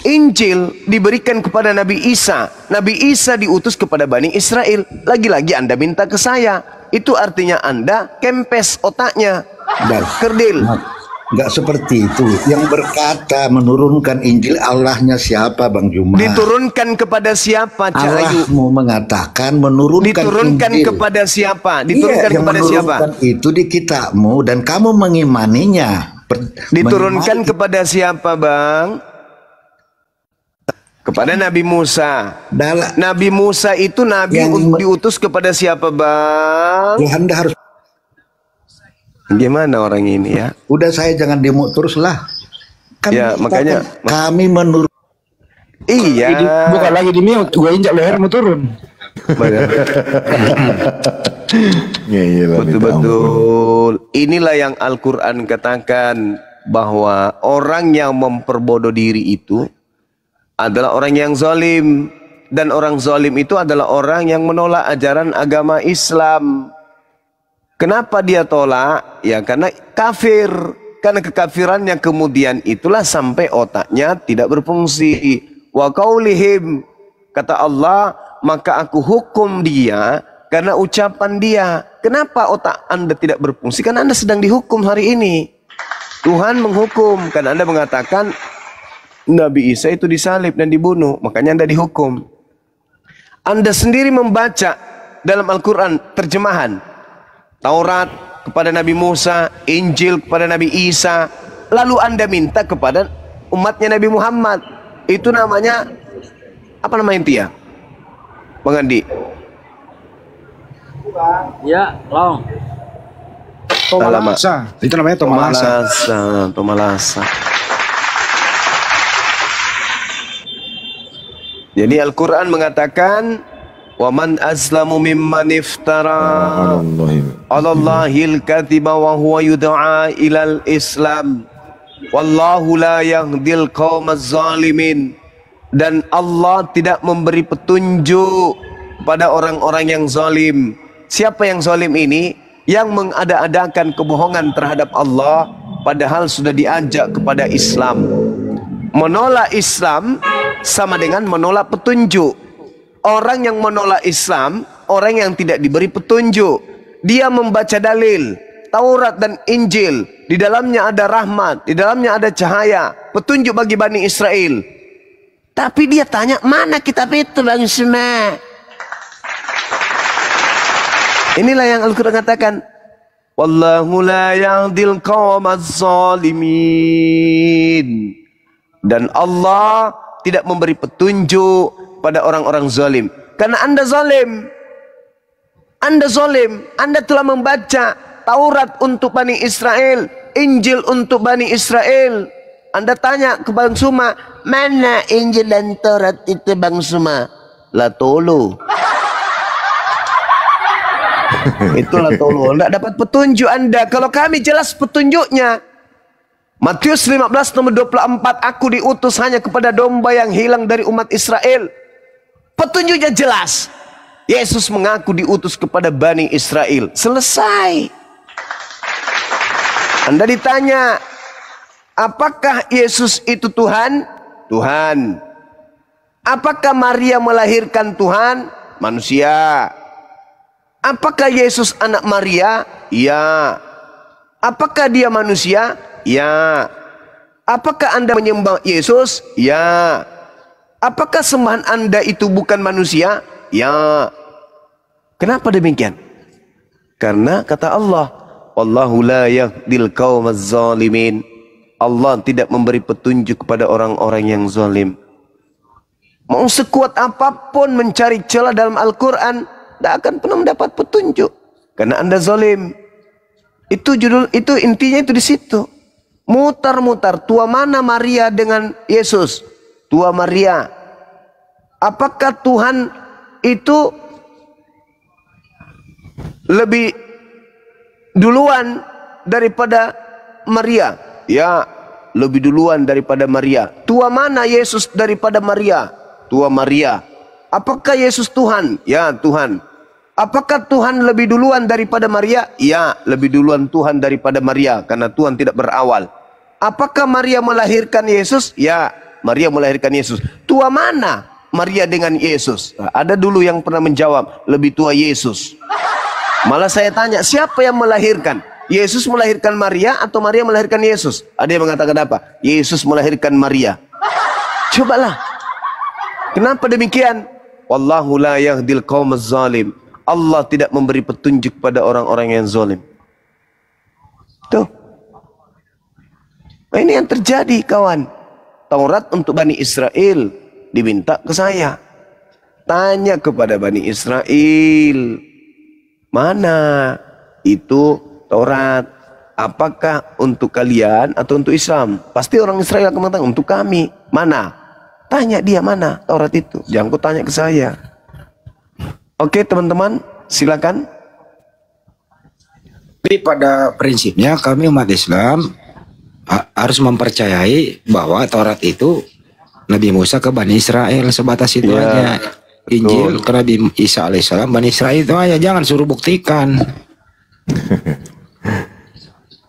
Speaker 1: Injil diberikan kepada Nabi Isa. Nabi Isa diutus kepada Bani Israel. Lagi-lagi Anda minta ke saya. Itu artinya Anda kempes otaknya. Kerdil.
Speaker 9: Enggak seperti itu. Yang berkata menurunkan Injil Allahnya siapa, Bang Juma?
Speaker 1: Diturunkan kepada siapa, Cahayu?
Speaker 9: Allahmu mengatakan menurunkan
Speaker 1: diturunkan
Speaker 9: Injil
Speaker 1: kepada siapa? Diturunkan
Speaker 9: iya,
Speaker 1: kepada siapa?
Speaker 9: Itu di kitabmu dan kamu mengimaninya.
Speaker 1: Diturunkan kepada siapa, Bang? Kepada Nabi Musa. Nabi Musa itu nabi diutus kepada siapa, Bang?
Speaker 9: Ya, Anda harus.
Speaker 1: Gimana orang ini ya?
Speaker 9: Udah saya jangan demo terus lah. Kan
Speaker 1: ya makanya
Speaker 9: kami menurut.
Speaker 1: Iya.
Speaker 4: Bukan lagi di mute, gue injak lehermu turun.
Speaker 1: Betul-betul. Inilah yang Al-Quran katakan, bahwa orang yang memperbodoh diri itu adalah orang yang zalim, dan orang zalim itu adalah orang yang menolak ajaran agama Islam. Kenapa dia tolak? Ya karena kafir. Karena kekafirannya kemudian itulah sampai otaknya tidak berfungsi. Wa qaulihim, kata Allah, maka aku hukum dia karena ucapan dia. Kenapa otak Anda tidak berfungsi? Karena Anda sedang dihukum hari ini. Tuhan menghukum karena Anda mengatakan Nabi Isa itu disalib dan dibunuh, makanya Anda dihukum. Anda sendiri membaca dalam Al-Quran terjemahan Taurat kepada Nabi Musa, Injil kepada Nabi Isa, lalu Anda minta kepada umatnya Nabi Muhammad. Itu namanya apa namanya itu ya, Bang Andi?
Speaker 4: Ya, Long.
Speaker 1: Tomalasa.
Speaker 4: Itu namanya tomalasa.
Speaker 1: Tomalasa. Jadi Al-Quran mengatakan, "Waman azlamu mimman iftara 'alallahil kadhiba wa huwa yud'a ilal Islam. Wallahu la yahdil qaumaz zalimin." Dan Allah tidak memberi petunjuk pada orang-orang yang zalim. Siapa yang zalim ini? Yang mengada-adakan kebohongan terhadap Allah padahal sudah diajak kepada Islam. Menolak Islam sama dengan menolak petunjuk. Orang yang menolak Islam, orang yang tidak diberi petunjuk. Dia membaca dalil Taurat dan Injil, di dalamnya ada rahmat, di dalamnya ada cahaya, petunjuk bagi Bani Israel. Tapi dia tanya, mana kitab itu, Bang Suma? Inilah yang Al-Quran katakan, wallahu la yahdil qaumaz zalimin. Dan Allah tidak memberi petunjuk pada orang-orang zalim. Karena Anda zalim. Anda zalim. Anda telah membaca Taurat untuk Bani Israel, Injil untuk Bani Israel. Anda tanya ke Bang Suma, mana Injil dan Taurat itu, Bang Suma? Lah tolo. Itulah tolo. Tidak dapat petunjuk Anda. Kalau kami jelas petunjuknya. Matius 15 nomor 24, aku diutus hanya kepada domba yang hilang dari umat Israel. Petunjuknya jelas. Yesus mengaku diutus kepada Bani Israel. Selesai. Anda ditanya, apakah Yesus itu Tuhan? Tuhan. Apakah Maria melahirkan Tuhan? Manusia. Apakah Yesus anak Maria? Ya. Apakah dia manusia? Ya. Apakah Anda menyembah Yesus? Ya. Apakah sembahan Anda itu bukan manusia? Ya. Kenapa demikian? Karena kata Allah, wallahu la yahdil qaumaz zalimin. Allah tidak memberi petunjuk kepada orang-orang yang zalim. Mau sekuat apapun mencari celah dalam Al-Quran, tidak akan pernah mendapat petunjuk. Karena Anda zalim. Itu judul, itu intinya itu di situ. Mutar-mutar, tua mana Maria dengan Yesus? Tua Maria. Apakah Tuhan itu lebih duluan daripada Maria? Ya, lebih duluan daripada Maria. Tua mana Yesus daripada Maria? Tua Maria. Apakah Yesus Tuhan? Ya, Tuhan. Apakah Tuhan lebih duluan daripada Maria? Ya, lebih duluan Tuhan daripada Maria, karena Tuhan tidak berawal. Apakah Maria melahirkan Yesus? Ya, Maria melahirkan Yesus. Tua mana Maria dengan Yesus? Ada dulu yang pernah menjawab, lebih tua Yesus. Malah saya tanya, siapa yang melahirkan? Yesus melahirkan Maria atau Maria melahirkan Yesus? Ada yang mengatakan apa? Yesus melahirkan Maria. Cobalah. Kenapa demikian? Wallahu la yahdil qaumaz zalim. Allah tidak memberi petunjuk pada orang-orang yang zalim. Tuh. Nah, ini yang terjadi, kawan. Taurat untuk Bani Israel diminta ke saya. Tanya kepada Bani Israel, mana itu Taurat? Apakah untuk kalian atau untuk Islam? Pasti orang Israel akan mengatakan untuk kami. Mana? Tanya dia mana Taurat itu. Jangan kau tanya ke saya. Oke teman-teman, silakan.
Speaker 4: Tapi pada prinsipnya kami umat Islam harus mempercayai bahwa Taurat itu Nabi Musa ke Bani Israel, sebatas itu aja. Injil ke Nabi Isa alaihissalam, Bani Israel itu aja. Jangan suruh buktikan.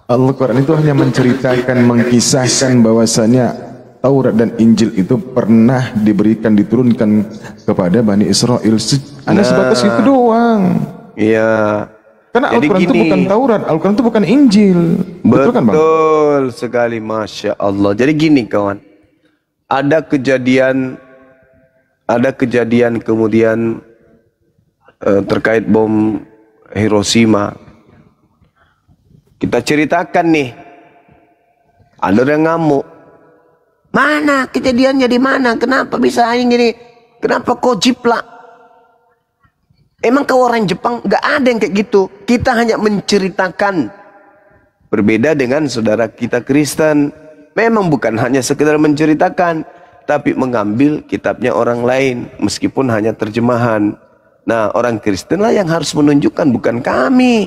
Speaker 3: Al-Quran itu hanya menceritakan, mengkisahkan bahwasanya Taurat dan Injil itu pernah diberikan, diturunkan kepada Bani Israel. Hanya sebatas itu doang.
Speaker 1: Iya.
Speaker 3: Karena Al-Quran itu bukan Taurat, Al-Quran itu bukan Injil. Betul kan, Bang?
Speaker 1: Betul sekali, Masya Allah. Jadi gini kawan, ada kejadian kemudian terkait bom Hiroshima. Kita ceritakan nih, ada yang ngamuk. Mana kejadiannya, di mana? Kenapa bisa ini? Kenapa kau jiplak? Emang kau orang Jepang? Gak ada yang kayak gitu. Kita hanya menceritakan. Berbeda dengan saudara kita Kristen. Memang bukan hanya sekedar menceritakan, tapi mengambil kitabnya orang lain, meskipun hanya terjemahan. Nah, orang Kristen lah yang harus menunjukkan, bukan kami.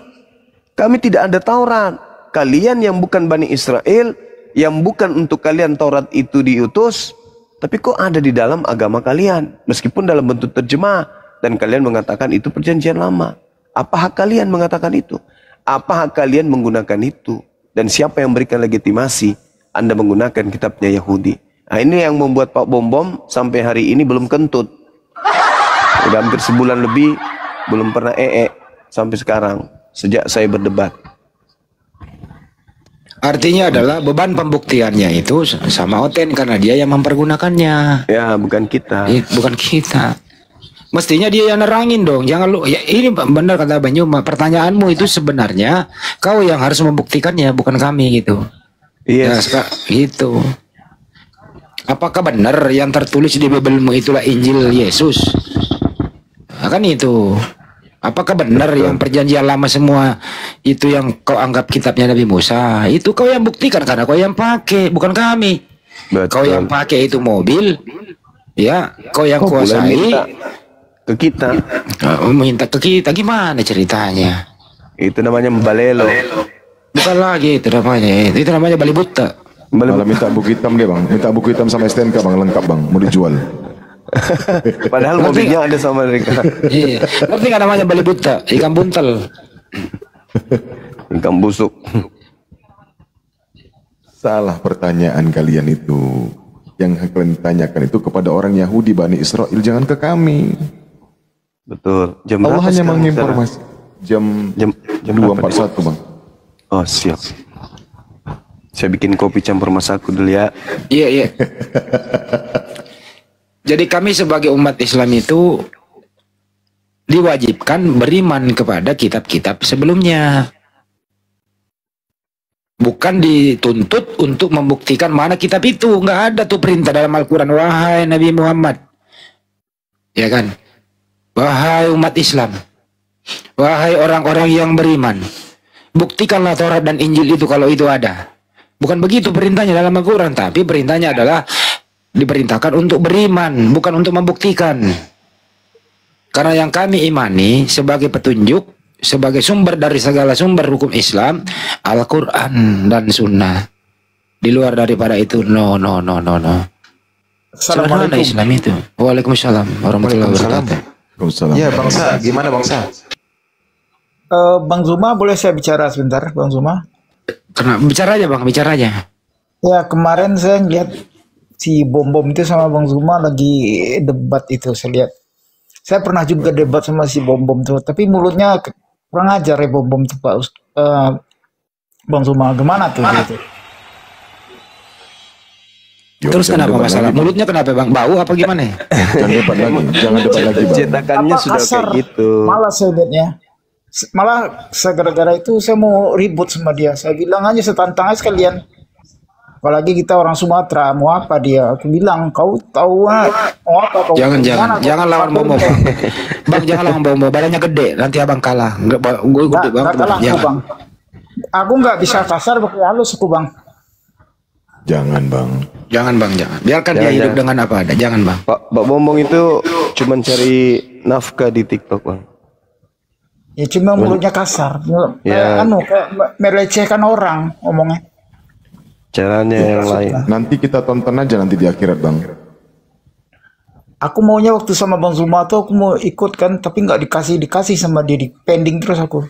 Speaker 1: Kami tidak ada Taurat. Kalian yang bukan Bani Israel, yang bukan untuk kalian Taurat itu diutus, tapi kok ada di dalam agama kalian, meskipun dalam bentuk terjemah, dan kalian mengatakan itu perjanjian lama. Apa hak kalian mengatakan itu? Apa hak kalian menggunakan itu? Dan siapa yang memberikan legitimasi Anda menggunakan kitabnya Yahudi? Nah, ini yang membuat Pak Bom sampai hari ini belum kentut. Udah hampir sebulan lebih belum pernah sampai sekarang, sejak saya berdebat.
Speaker 4: Artinya adalah beban pembuktiannya itu sama Oten karena dia yang mempergunakannya.
Speaker 1: Ya, bukan kita.
Speaker 4: Bukan kita. Mestinya dia yang nerangin dong. Jangan lu. Ya, ini benar kata Bang Yuma. Pertanyaanmu itu sebenarnya kau yang harus membuktikannya, bukan kami gitu. Iya. Yes. Ya, gitu. Apakah benar yang tertulis di Bibelmu itulah Injil Yesus? Nah, kan itu. Apakah benar yang perjanjian lama semua itu yang kau anggap kitabnya Nabi Musa? Itu kau yang buktikan karena kau yang pakai, bukan kami. Betul. Kau yang pakai itu mobil, ya, kau yang kuasai.
Speaker 1: Ke kita.
Speaker 4: Minta ke kita, gimana ceritanya?
Speaker 1: Itu namanya membalelo.
Speaker 4: Bukan lagi itu namanya. Itu namanya bali buta.
Speaker 3: Malah minta buku hitam dia, Bang. Minta buku hitam sama STNK, Bang, lengkap, Bang. Mau dijual.
Speaker 1: Padahal mobilnya ada sama mereka.
Speaker 4: Iya. Ngerti nggak namanya bali buta? Ikan buntel.
Speaker 1: Ikan busuk.
Speaker 3: Salah pertanyaan kalian itu. Yang kalian tanyakan itu kepada orang Yahudi Bani Israel, jangan ke kami.
Speaker 1: Betul. Jam
Speaker 3: Allah hanya menginformasi. Jam 2.41, Bang.
Speaker 1: Oh, siap. Saya bikin kopi campur masaku dulu ya.
Speaker 4: Iya, iya. Jadi kami sebagai umat Islam itu diwajibkan beriman kepada kitab-kitab sebelumnya. Bukan dituntut untuk membuktikan mana kitab itu. Nggak ada tuh perintah dalam Al-Quran. Wahai Nabi Muhammad. Ya kan? Wahai umat Islam. Wahai orang-orang yang beriman. Buktikanlah Taurat dan Injil itu kalau itu ada. Bukan begitu perintahnya dalam Al-Quran. Tapi perintahnya adalah diperintahkan untuk beriman, bukan untuk membuktikan. Karena yang kami imani sebagai petunjuk sebagai sumber dari segala sumber hukum Islam, Al-Quran dan Sunnah. Di luar daripada itu, no. Sederhana Islam itu. Waalaikumsalam warahmatullahi wabarakatuh.
Speaker 3: Ya
Speaker 10: bangsa, gimana bangsa?
Speaker 11: Bang Zuma, boleh saya bicara sebentar, Bang Zuma?
Speaker 4: Kena bicara aja Bang, bicara aja.
Speaker 11: Ya, kemarin saya lihat si Bom itu sama Bang Zuma lagi debat itu, saya lihat. Saya pernah juga debat sama si Bom tuh, tapi mulutnya kurang ajar ya Bom tuh Pak Bang Zuma. Gimana tuh gitu?
Speaker 4: Terus kenapa masalah? Mulutnya kenapa Bang? Bau apa gimana?
Speaker 3: Jangan debat lagi, jangan debat lagi Bang.
Speaker 1: Cetakannya sudah
Speaker 11: kasar,
Speaker 1: kayak gitu.
Speaker 11: Malah saya lihatnya. Malah gara-gara itu saya mau ribut sama dia. Saya bilang aja, setantang aja sekalian. Apalagi kita orang Sumatera, mau apa dia? Aku bilang, kau tahu mau apa kau?
Speaker 4: Jangan lawan Bom. Bang, jangan lawan Bom. Badannya gede, nanti abang kalah. Gue gede Bang.
Speaker 11: Kalah aku Bang. Aku nggak bisa kasar pakai halus aku Bang.
Speaker 3: Jangan Bang.
Speaker 4: Jangan. Biarkan dia hidup dengan apa ada. Jangan Bang.
Speaker 1: Pak Bombong itu cuma cari nafkah di TikTok Bang.
Speaker 11: Ya cuma mulutnya kasar.
Speaker 1: Ya.
Speaker 11: Kayak melecehkan orang ngomongnya.
Speaker 1: Caranya yang lain.
Speaker 3: Nanti kita tonton aja nanti di akhirat Bang.
Speaker 11: Aku maunya waktu sama Bang Zuma tuh aku mau ikut kan, tapi nggak dikasih sama dia, di pending terus aku.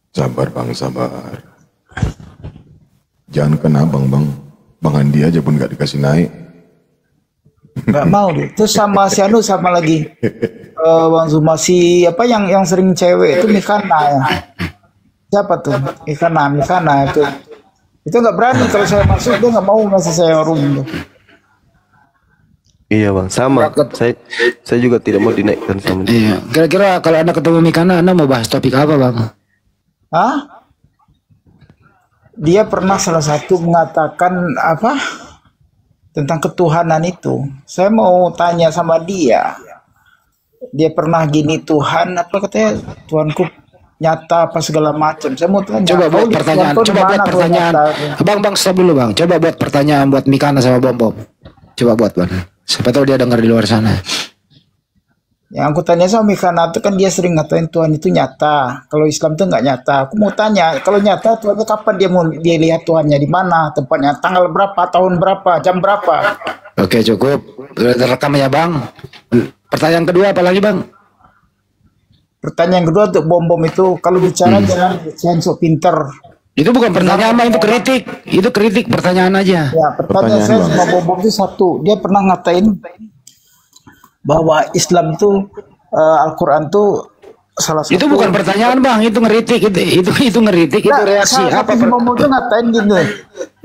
Speaker 3: Sabar Bang, sabar. Jangan kena Bang. Bang Andi aja pun nggak dikasih naik.
Speaker 11: Nggak mau dia. Terus sama si Anu sama lagi. Bang Zuma si apa yang sering cewek itu Mikana ya. Siapa tuh? Mikana itu. Itu nggak berani kalau saya masuk, dia nggak mau ngasih saya room.
Speaker 1: Iya Bang, sama. Saya juga tidak mau dinaikkan sama dia.
Speaker 4: Iya. Kira-kira kalau Anda ketemu Mikana, Anda mau bahas topik apa Bang?
Speaker 11: Hah? Dia pernah salah satu mengatakan apa? Tentang ketuhanan itu. Saya mau tanya sama dia. Dia pernah gini, Tuhan apa katanya? Tuhanku nyata apa segala macam. Saya mau tanya.
Speaker 4: Coba buat pertanyaan. Bang, stop dulu Bang. Coba buat pertanyaan buat Mikana sama Bom. Coba buat Bang. Siapa tahu dia dengar di luar sana.
Speaker 11: Yang aku tanya sama Mikana itu kan dia sering ngatain Tuhan itu nyata. Kalau Islam itu nggak nyata. Aku mau tanya, kalau nyata Tuhannya kapan dia lihat Tuhannya, di mana tempatnya, tanggal berapa, tahun berapa, jam berapa?
Speaker 4: Oke, cukup. Sudah terekam ya Bang. Pertanyaan kedua apa lagi Bang?
Speaker 11: Pertanyaan kedua untuk Bom itu, kalau bicara jangan sok pinter.
Speaker 4: Itu bukan pertanyaan Bang, itu kritik. Itu kritik, pertanyaan aja.
Speaker 11: Ya, pertanyaan saya sama Bom itu satu. Dia pernah ngatain bahwa Islam tuh Al-Quran tuh salah satu.
Speaker 4: Itu bukan pertanyaan Bang, itu ngeritik. Itu ngeritik, itu reaksi. Apa
Speaker 11: Bom itu ngatain gini.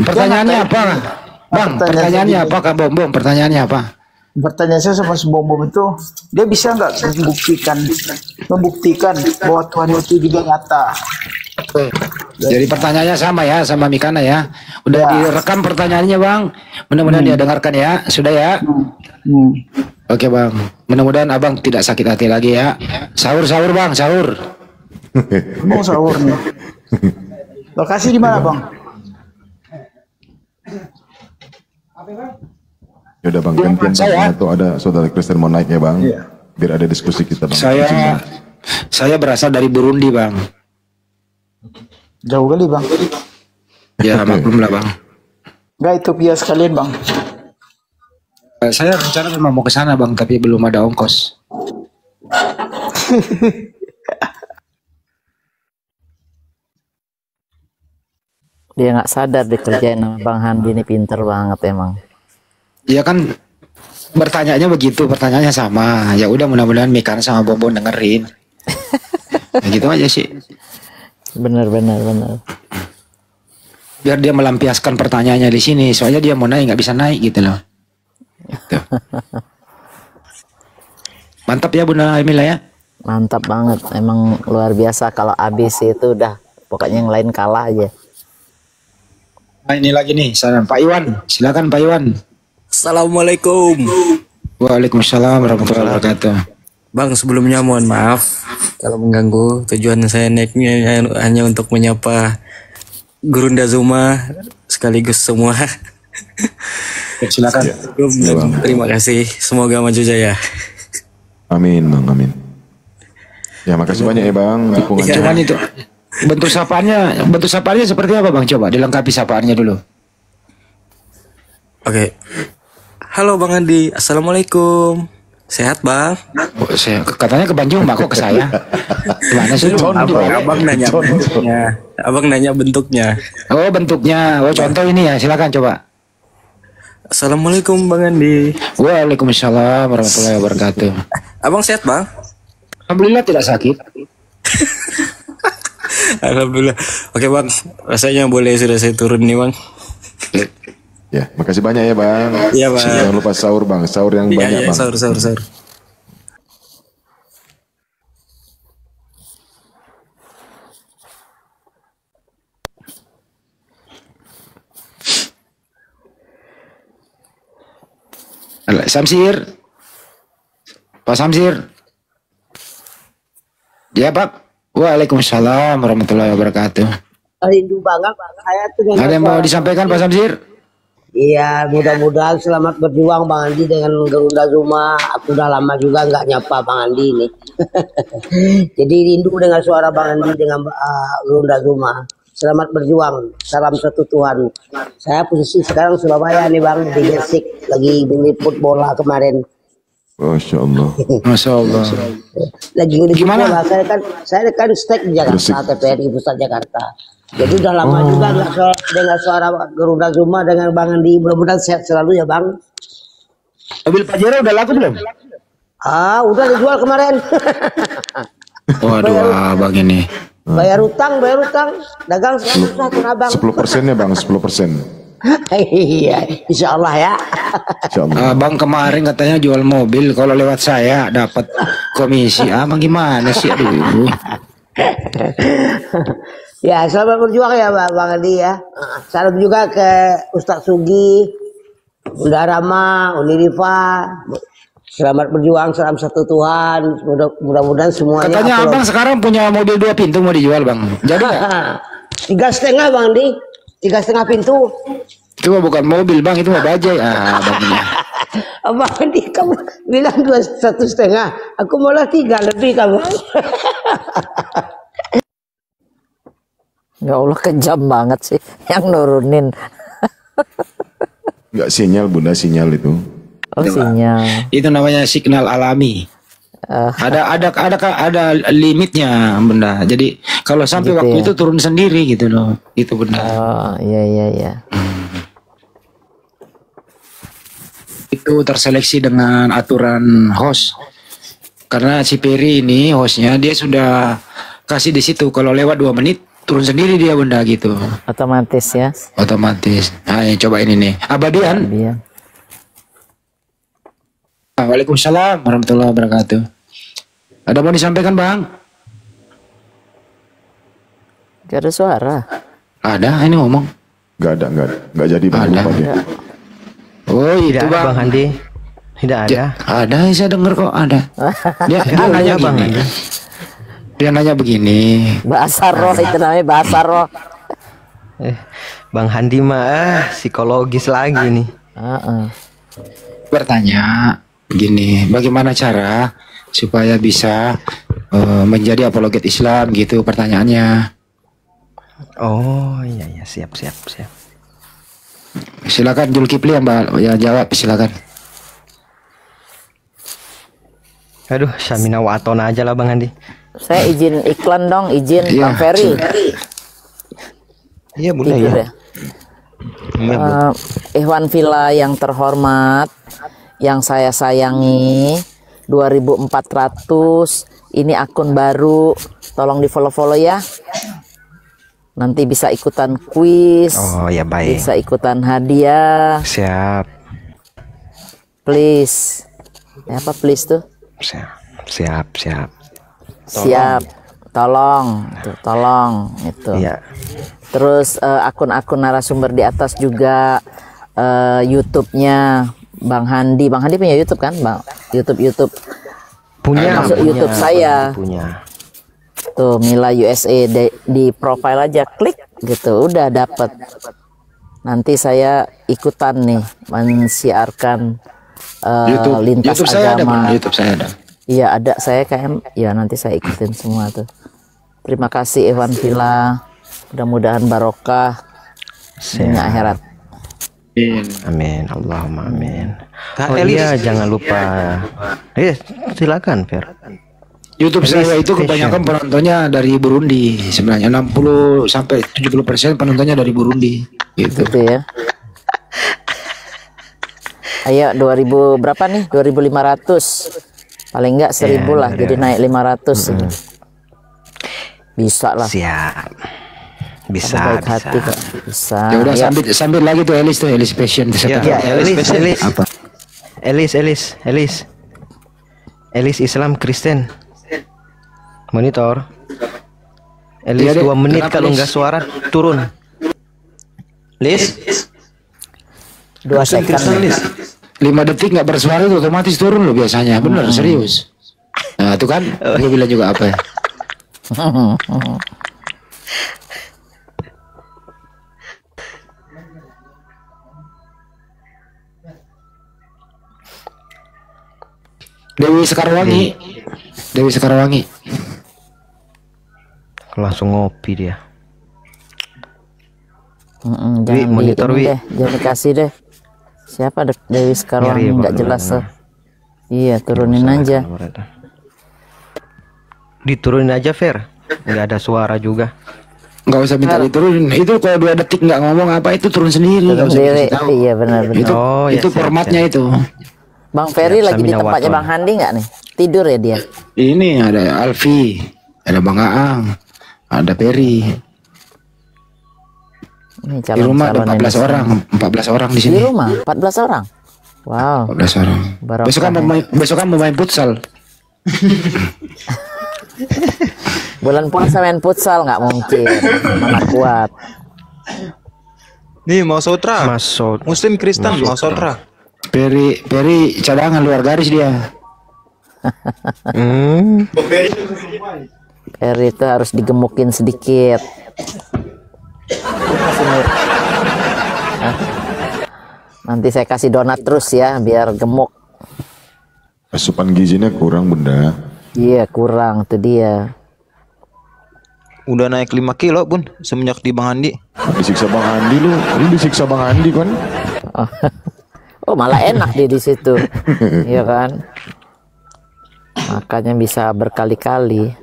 Speaker 4: Pertanyaannya apa? Bang, pertanyaannya apa Kak Bom? Pertanyaannya apa?
Speaker 11: Pertanyaan saya sama si Bom itu, dia bisa nggak membuktikan bahwa Tuhan itu juga nyata?
Speaker 4: Jadi pertanyaannya sama ya, sama Mikana ya. Udah direkam pertanyaannya Bang. Mudah-mudahan dia dengarkan ya. Sudah ya. Oke Bang. Mudah-mudahan Abang tidak sakit hati lagi ya. Sahur Bang, sahur.
Speaker 11: Mau sahur nih. Lokasi di mana Bang?
Speaker 3: Ya udah Bang, gantian atau ada saudara Kristen mau naik ya Bang. Biar ada diskusi kita Bang.
Speaker 4: Saya berasal dari Burundi Bang.
Speaker 11: Jauh kali Bang.
Speaker 4: Ya maklum lah Bang.
Speaker 11: Enggak, Ethiopia sekalian Bang.
Speaker 4: Saya rencana memang mau ke sana Bang, tapi belum ada ongkos.
Speaker 12: Dia nggak sadar dikerjain sama Bang Handi, ini pinter banget emang.
Speaker 4: Ya kan bertanyanya begitu, pertanyaannya sama. Ya udah, mudah-mudahan Mikana sama Bom dengerin. Ya gitu aja sih.
Speaker 12: Bener.
Speaker 4: Biar dia melampiaskan pertanyaannya di sini. Soalnya dia mau naik nggak bisa naik gitu loh. Gitu. Mantap ya Bunda Emila ya.
Speaker 12: Mantap banget, emang luar biasa. Kalau abis itu udah pokoknya yang lain kalah aja.
Speaker 4: Nah, ini lagi nih, salam Pak Iwan. Silakan Pak Iwan.
Speaker 13: Assalamualaikum.
Speaker 4: Waalaikumsalam warahmatullahi wabarakatuh.
Speaker 13: Bang, sebelumnya mohon maaf kalau mengganggu. Tujuan saya naiknya hanya untuk menyapa Gurunda Zuma sekaligus semua.
Speaker 4: Silakan.
Speaker 13: Terima kasih. Semoga maju jaya.
Speaker 3: Amin Bang, amin. Ya, makasih banyak ya Bang dukungannya.
Speaker 4: Cuman itu bentuk sapaannya seperti apa Bang? Coba dilengkapi sapaannya dulu.
Speaker 13: Oke. Halo Bang Andi, assalamualaikum. Sehat Bang?
Speaker 4: Katanya ke Banjung Mbak, kok ke saya? Gimana sih lu?
Speaker 13: Abang nanya bentuknya. Abang nanya bentuknya.
Speaker 4: Oh bentuknya. Oh contoh ini ya, silakan coba.
Speaker 13: Assalamualaikum Bang Andi.
Speaker 4: Waalaikumsalam warahmatullahi wabarakatuh.
Speaker 13: Abang sehat Bang?
Speaker 4: Alhamdulillah tidak sakit.
Speaker 13: Alhamdulillah. Oke Bang, rasanya boleh sudah saya turun nih Bang.
Speaker 3: Ya, makasih banyak ya Bang.
Speaker 13: Iya Bang.
Speaker 3: Jangan lupa sahur Bang, sahur yang banyak Bang.
Speaker 13: Sahur.
Speaker 4: Samsir. Pak Samsir. Ya Pak. Waalaikumsalam warahmatullahi wabarakatuh.
Speaker 10: Rindu banget saya tuh.
Speaker 4: Ada yang mau disampaikan Pak Samsir?
Speaker 10: Iya, mudah-mudahan selamat berjuang Bang Andi dengan Gerunda Zuma. Aku udah lama juga nggak nyapa Bang Andi ini. Jadi rindu dengan suara Bang Andi dengan Gerunda Zuma. Selamat berjuang, salam satu Tuhan. Saya posisi sekarang Surabaya nih Bang, di Gersik, lagi meliput bola kemarin.
Speaker 3: Masya Allah.
Speaker 4: Masya Allah.
Speaker 10: Lagi meliput bola, saya kan stake di Jakarta, TPRI Pusat Jakarta. Jadi udah lama juga nggak dengar suara Gerunda Zuma dengan Bang Andi. Mudah-mudahan sehat selalu ya Bang.
Speaker 4: Mobil Pajero udah laku belum?
Speaker 10: Udah dijual kemarin.
Speaker 4: Waduh Bang ini.
Speaker 10: Bayar utang, dagang susah tuh Abang.
Speaker 3: 10% ya Bang, 10%.
Speaker 10: Iya, insya Allah ya.
Speaker 4: Bang kemarin katanya jual mobil, kalau lewat saya dapat komisi. Abang gimana sih? Aduh.
Speaker 10: Ya, selamat berjuang ya Bang Andi ya. Salam juga ke Ustadz Sugi, Bunda Rama, Unirifa. Selamat berjuang, salam satu Tuhan. Mudah-mudahan semuanya.
Speaker 4: Katanya Abang sekarang punya mobil 2 pintu mau dijual Bang. Jadi
Speaker 10: 3,5 Bang Andi, 3,5 pintu.
Speaker 4: Itu bukan mobil Bang, itu mah bajai. Bang.
Speaker 10: Bang Andi kamu bilang 1,5, aku malah 3 lebih kamu.
Speaker 12: Ya Allah kejam banget sih yang nurunin.
Speaker 3: Enggak sinyal Bunda, sinyal itu.
Speaker 12: Oh sinyal.
Speaker 4: Itu namanya signal alami. Ada limitnya Bunda. Jadi kalau sampai
Speaker 12: gitu
Speaker 4: waktu
Speaker 12: ya?
Speaker 4: itu turun sendiri gitu loh. Itu Bunda.
Speaker 12: Oh iya.
Speaker 4: Itu terseleksi dengan aturan host. Karena si Peri ini hostnya dia sudah kasih di situ kalau lewat 2 menit turun sendiri dia Bunda gitu.
Speaker 12: Otomatis ya.
Speaker 4: Otomatis. Nah, coba ini nih. Abadian. Waalaikumsalam warahmatullahi wabarakatuh. Ada mau disampaikan Bang?
Speaker 12: Gak ada suara.
Speaker 4: Ada, ini ngomong.
Speaker 3: Gak jadi Bang.
Speaker 4: Ada. Oh itu
Speaker 6: Tidak, Bang Andi. Tidak ada.
Speaker 4: Ada, saya dengar kok ada. Dia nanya
Speaker 6: Bang
Speaker 4: begini.
Speaker 6: Andi.
Speaker 4: Dia nanya begini.
Speaker 12: Bahasa roh itu namanya bahasa roh.
Speaker 6: Bang Handi mah psikologis lagi nih.
Speaker 4: Bertanya begini, bagaimana cara supaya bisa menjadi apologet Islam gitu pertanyaannya.
Speaker 6: Oh iya siap.
Speaker 4: Silakan Zulkifli yang jawab, silakan.
Speaker 6: Aduh, Samina Watona aja lah Bang Andi.
Speaker 12: Saya izin iklan dong, izin Bang Ferry.
Speaker 6: Iya Bunda ya.
Speaker 12: Ikhwan Villa yang terhormat, yang saya sayangi, 2400 ini akun baru, tolong di follow ya. Nanti bisa ikutan kuis.
Speaker 6: Oh ya baik.
Speaker 12: Bisa ikutan hadiah.
Speaker 6: Siap.
Speaker 12: Please. Apa please tuh?
Speaker 6: Siap.
Speaker 12: Siap. Tolong itu.
Speaker 6: Iya.
Speaker 12: Terus akun-akun narasumber di atas juga YouTube-nya Bang Handi. Bang Handi punya YouTube kan, Bang? YouTube.
Speaker 6: Punya.
Speaker 12: Masuk YouTube saya.
Speaker 6: Punya.
Speaker 12: Tuh Mila USA di profile aja, klik gitu, udah dapet. Nanti saya ikutan nih mensiarkan lintas
Speaker 4: YouTube saya
Speaker 12: agama.
Speaker 4: ada, YouTube saya ada.
Speaker 12: Iya ada saya KM, ya nanti saya ikutin semua tuh. Terima kasih Evan Villa, mudah-mudahan barokah dunia akhirat.
Speaker 6: Amin, Allahumma amin.
Speaker 7: Kak
Speaker 6: Oh
Speaker 7: Elis.
Speaker 6: iya, jangan lupa. Silakan Fer.
Speaker 4: YouTube
Speaker 6: Elis
Speaker 4: saya itu
Speaker 6: Fashion.
Speaker 4: kebanyakan penontonnya dari Burundi sebenarnya 60 sampai 70% penontonnya dari Burundi gitu.
Speaker 12: Gitu ya. Ayo 2000 berapa nih? 2500. Paling enggak 1000 lah, jadi naik 500 ini. Bisa lah.
Speaker 6: Siap. Bisa,
Speaker 12: Kamu baik
Speaker 6: bisa.
Speaker 12: hati kok. Bisa.
Speaker 4: Ya udah
Speaker 12: Ya.
Speaker 4: sambil lagi tuh Elis Passion tuh
Speaker 6: Ya,
Speaker 4: saya tahu.
Speaker 6: Elis.
Speaker 4: Apa?
Speaker 6: Elis Islam Kristen. Monitor. Elis
Speaker 4: Iya, Dek.
Speaker 6: 2 menit
Speaker 4: Kenapa,
Speaker 6: kalau
Speaker 4: Lis?
Speaker 6: nggak suara turun.
Speaker 7: Lis.
Speaker 12: 2 second.
Speaker 4: 5 detik nggak bersuara itu otomatis turun loh biasanya. Bener serius. Nah itu kan gue bilang juga apa ya? Dewi Sekarwangi.
Speaker 6: Langsung ngopi dia. Wi,
Speaker 12: Jangan
Speaker 6: monitor, Wi.
Speaker 12: deh, jangan dikasih deh. Siapa Dewi sekarang
Speaker 6: Ngeri,
Speaker 12: nggak
Speaker 6: Pak,
Speaker 12: jelas
Speaker 6: bener.
Speaker 12: tuh. Iya turunin aja.
Speaker 6: Diturunin aja Fer. Nggak ada suara juga.
Speaker 4: Nggak usah minta diturunin. Itu kalau 2 detik nggak ngomong apa itu turun sendiri. Nggak usah
Speaker 12: Sendiri.
Speaker 4: dikasih tahu.
Speaker 12: Iya benar-benar.
Speaker 4: Itu
Speaker 6: Oh, ya,
Speaker 4: itu
Speaker 6: siap,
Speaker 4: formatnya itu.
Speaker 12: Bang Ferry
Speaker 6: Siap,
Speaker 12: lagi di
Speaker 6: Samina
Speaker 12: tempatnya
Speaker 6: Waton.
Speaker 12: Bang Handi nggak nih? Tidur ya dia?
Speaker 4: Ini ada Alfi, ada Bang Aang, ada Peri.
Speaker 12: Ini
Speaker 4: Di rumah ada 14 orang, 14 orang di
Speaker 12: Di
Speaker 4: sini.
Speaker 12: rumah 14 orang. Wow.
Speaker 4: 14 orang.
Speaker 12: Barokah
Speaker 4: Besok kan mau main futsal.
Speaker 12: Bulan puasa main futsal nggak mungkin. Mana kuat.
Speaker 7: Nih mau Sotra. Muslim Kristen mau Sotra.
Speaker 4: Peri cadangan luar garis dia.
Speaker 12: Ferry itu harus digemukin sedikit. Nanti saya kasih donat terus ya biar gemuk.
Speaker 3: Asupan gizinya kurang bunda.
Speaker 12: Iya kurang tuh dia.
Speaker 7: Udah naik 5 kilo Bun semenjak di Bang Andi.
Speaker 3: Disiksa Bang Andi lu disiksa Bang Andi kan?
Speaker 12: Oh malah enak dia di situ, iya kan? Makanya bisa berkali-kali.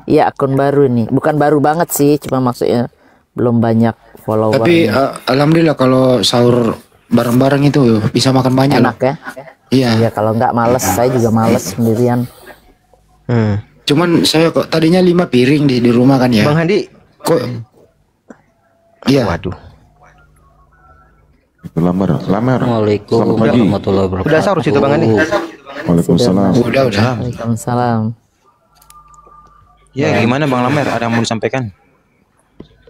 Speaker 12: Iya akun baru nih, bukan baru banget sih, cuma maksudnya belum banyak follower.
Speaker 4: Tapi alhamdulillah kalau sahur bareng-bareng itu bisa makan banyak.
Speaker 12: Enak ya?
Speaker 4: Iya.
Speaker 12: Iya kalau nggak males, saya juga males sendirian.
Speaker 4: Cuman saya kok tadinya 5 piring di rumah kan ya.
Speaker 6: Bang Handi.
Speaker 4: Kok? Iya.
Speaker 6: Waduh.
Speaker 3: Lamar.
Speaker 14: Assalamualaikum
Speaker 3: Selamat pagi.
Speaker 14: warahmatullahi wabarakatuh.
Speaker 6: Udah sahur situ Bang Handi.
Speaker 3: Waalaikumsalam.
Speaker 4: Udah.
Speaker 12: Waalaikumsalam.
Speaker 7: Ya gimana Bang Lamer ada yang mau disampaikan?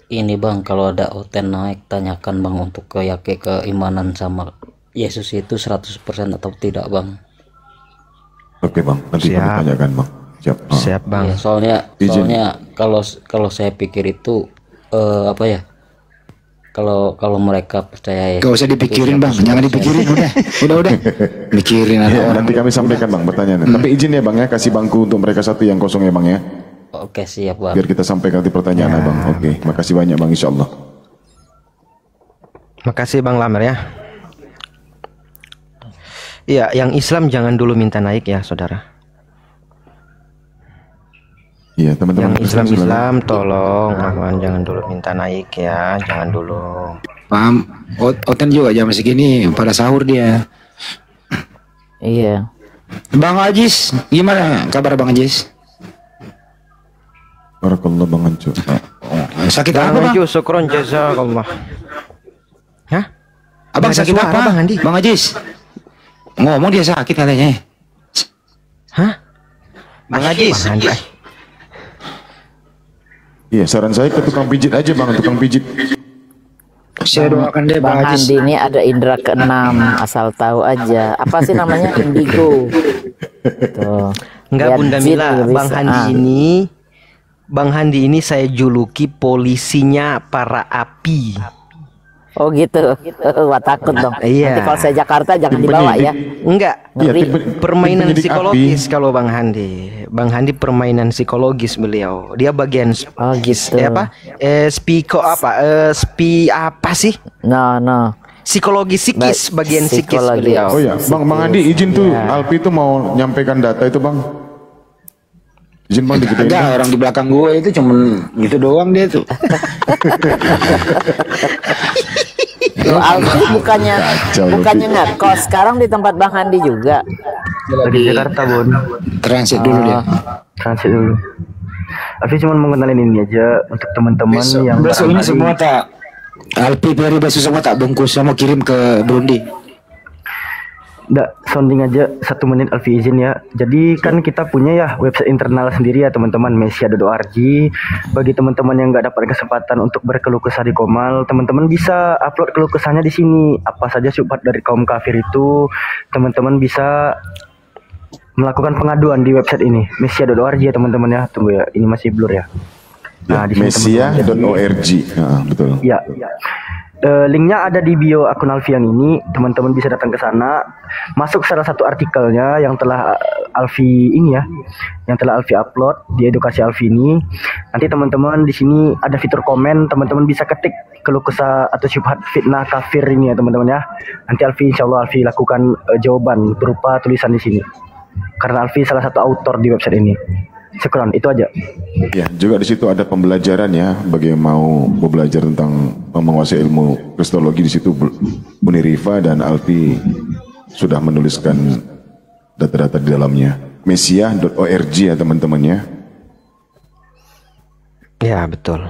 Speaker 14: Ini Bang, kalau ada Oten naik tanyakan Bang untuk keimanan sama Yesus itu 100% atau tidak Bang.
Speaker 3: Oke Bang, nanti kami tanyakan Bang. Siap.
Speaker 6: Siap Bang.
Speaker 14: Ya, soalnya kalau saya pikir itu apa ya? Kalau mereka percaya ya.
Speaker 4: Gak usah dipikirin Bang, jangan dipikirin udah. Mikirin
Speaker 3: Ya, nanti kami sampaikan Bang pertanyaannya. Tapi izin ya Bang ya, kasih bangku untuk mereka satu yang kosong ya Bang ya.
Speaker 14: Oke siap Bang.
Speaker 3: Biar kita sampaikan nanti pertanyaan Bang. Oke, makasih banyak Bang insyaallah.
Speaker 6: Makasih Bang Lamer ya. Iya, yang Islam jangan dulu minta naik ya, saudara.
Speaker 3: Iya, teman-teman
Speaker 6: Yang Islam tolong, jangan dulu minta naik ya, jangan dulu.
Speaker 4: Paham? Oten juga jam segini pada sahur dia.
Speaker 12: Iya.
Speaker 4: Bang Ajis, gimana kabar Bang Ajis?
Speaker 3: Barakallah Bang Ancu.
Speaker 4: Sakit
Speaker 6: Bang
Speaker 4: apa Bang?
Speaker 6: Ancu, syukron jazakallah. Hah?
Speaker 4: Abang
Speaker 6: Nggak ada
Speaker 4: sakit
Speaker 6: suara,
Speaker 4: apa?
Speaker 6: Bang Andi?
Speaker 4: Bang Ajis. Ngomong dia sakit katanya.
Speaker 6: Hah?
Speaker 7: Bang Ajis.
Speaker 6: Bang Andi.
Speaker 3: Iya, saran saya ke tukang pijit aja Bang, tukang pijit.
Speaker 4: Saya doakan deh
Speaker 12: Bang
Speaker 4: Bang Ajis.
Speaker 12: Handi ini ada indera keenam, asal tahu aja. Apa sih namanya? Indigo. Tuh.
Speaker 6: Enggak
Speaker 12: Lihat
Speaker 6: Bunda
Speaker 12: jin
Speaker 6: Mila,
Speaker 12: juga
Speaker 6: Bang
Speaker 12: bisa.
Speaker 6: Handi ini saya juluki polisinya para api.
Speaker 12: Oh gitu. Wah takut dong.
Speaker 6: Iya.
Speaker 12: Nanti kalau saya Jakarta jangan dibawa ya.
Speaker 6: Enggak,
Speaker 12: Ngeri.
Speaker 6: permainan
Speaker 3: penyidik
Speaker 6: psikologis kalau Bang Handi. Bang Handi permainan psikologis beliau. Dia bagian
Speaker 12: gitu.
Speaker 6: apa sih?
Speaker 12: No.
Speaker 6: Psikologi psikis, bagian psikis
Speaker 12: psikologi.
Speaker 6: beliau.
Speaker 3: Oh ya, Bang Andi izin tuh Alpi tuh mau nyampaikan data itu Bang. Izin Bang digedein.
Speaker 4: Ada orang di belakang gue itu cuman gitu doang dia tuh.
Speaker 12: Loh, Alfi bukannya ngekos sekarang di tempat Bang Handi juga.
Speaker 15: Di Jakarta Bun.
Speaker 4: Transit dulu dia.
Speaker 15: Transit dulu. Alfi cuma mau kenalin ini aja untuk teman-teman yang
Speaker 4: besok ini semua tak Alpi Peri besok semua tak bungkus sama kirim ke Burundi.
Speaker 15: Nggak, sounding aja 1 menit Alfi izin ya. Jadi kan kita punya ya website internal sendiri ya teman-teman, mesia.org. Bagi teman-teman yang nggak dapat kesempatan untuk berkeluh kesah di Komal, teman-teman bisa upload keluh kesahnya di sini. Apa saja syubhat dari kaum kafir itu, teman-teman bisa melakukan pengaduan di website ini, mesia.org ya teman-teman ya. Tunggu ya, ini masih blur ya. Nah, di
Speaker 3: mesia.org. Betul.
Speaker 15: Ya. Linknya ada di bio akun Alfian ini, teman-teman bisa datang ke sana, masuk salah satu artikelnya yang telah Alfi ini ya, yang telah Alfi upload di edukasi Alfi ini. Nanti teman-teman di sini ada fitur komen, teman-teman bisa ketik keluh kesah atau syubhat fitnah kafir ini ya teman-teman ya. Nanti insyaallah Alfi lakukan jawaban berupa tulisan di sini. Karena Alfi salah satu autor di website ini. Syukran, itu aja.
Speaker 3: Ya, juga di situ ada pembelajaran ya, bagi yang mau belajar tentang menguasai ilmu kristologi. Di situ Buni Rifa dan Alfi sudah menuliskan data-data di dalamnya. Mesia.org ya teman-teman ya.
Speaker 6: Ya, betul.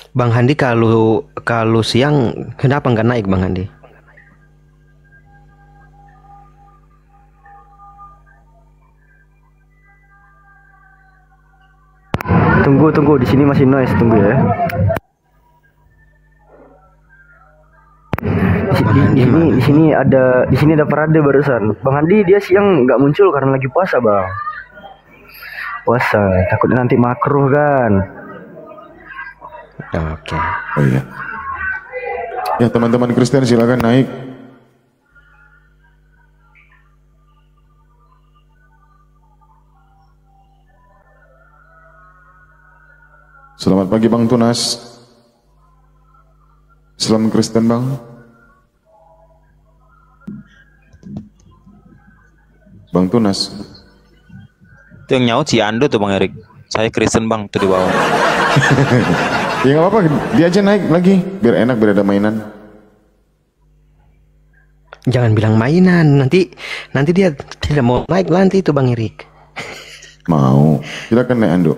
Speaker 6: Bang Handi kalau siang kenapa nggak naik Bang Handi?
Speaker 15: Tunggu di sini masih noise, tunggu ya. Di sini ada parade barusan. Bang Handi dia siang nggak muncul karena lagi puasa Bang. Puasa, takutnya nanti makruh kan.
Speaker 6: Oke.
Speaker 3: Oh iya. Ya teman-teman Kristen silakan naik. Selamat pagi Bang Tunas. Salam Kristen Bang. Bang Tunas.
Speaker 7: Itu yang nyaut si Ando tuh Bang Erik. Saya Kristen Bang tuh di bawah.
Speaker 3: Ya nggak apa-apa, dia aja naik lagi biar enak, biar ada mainan.
Speaker 6: Jangan bilang mainan, nanti dia tidak mau naik nanti itu Bang Erik.
Speaker 3: Mau, silakan naik Ando.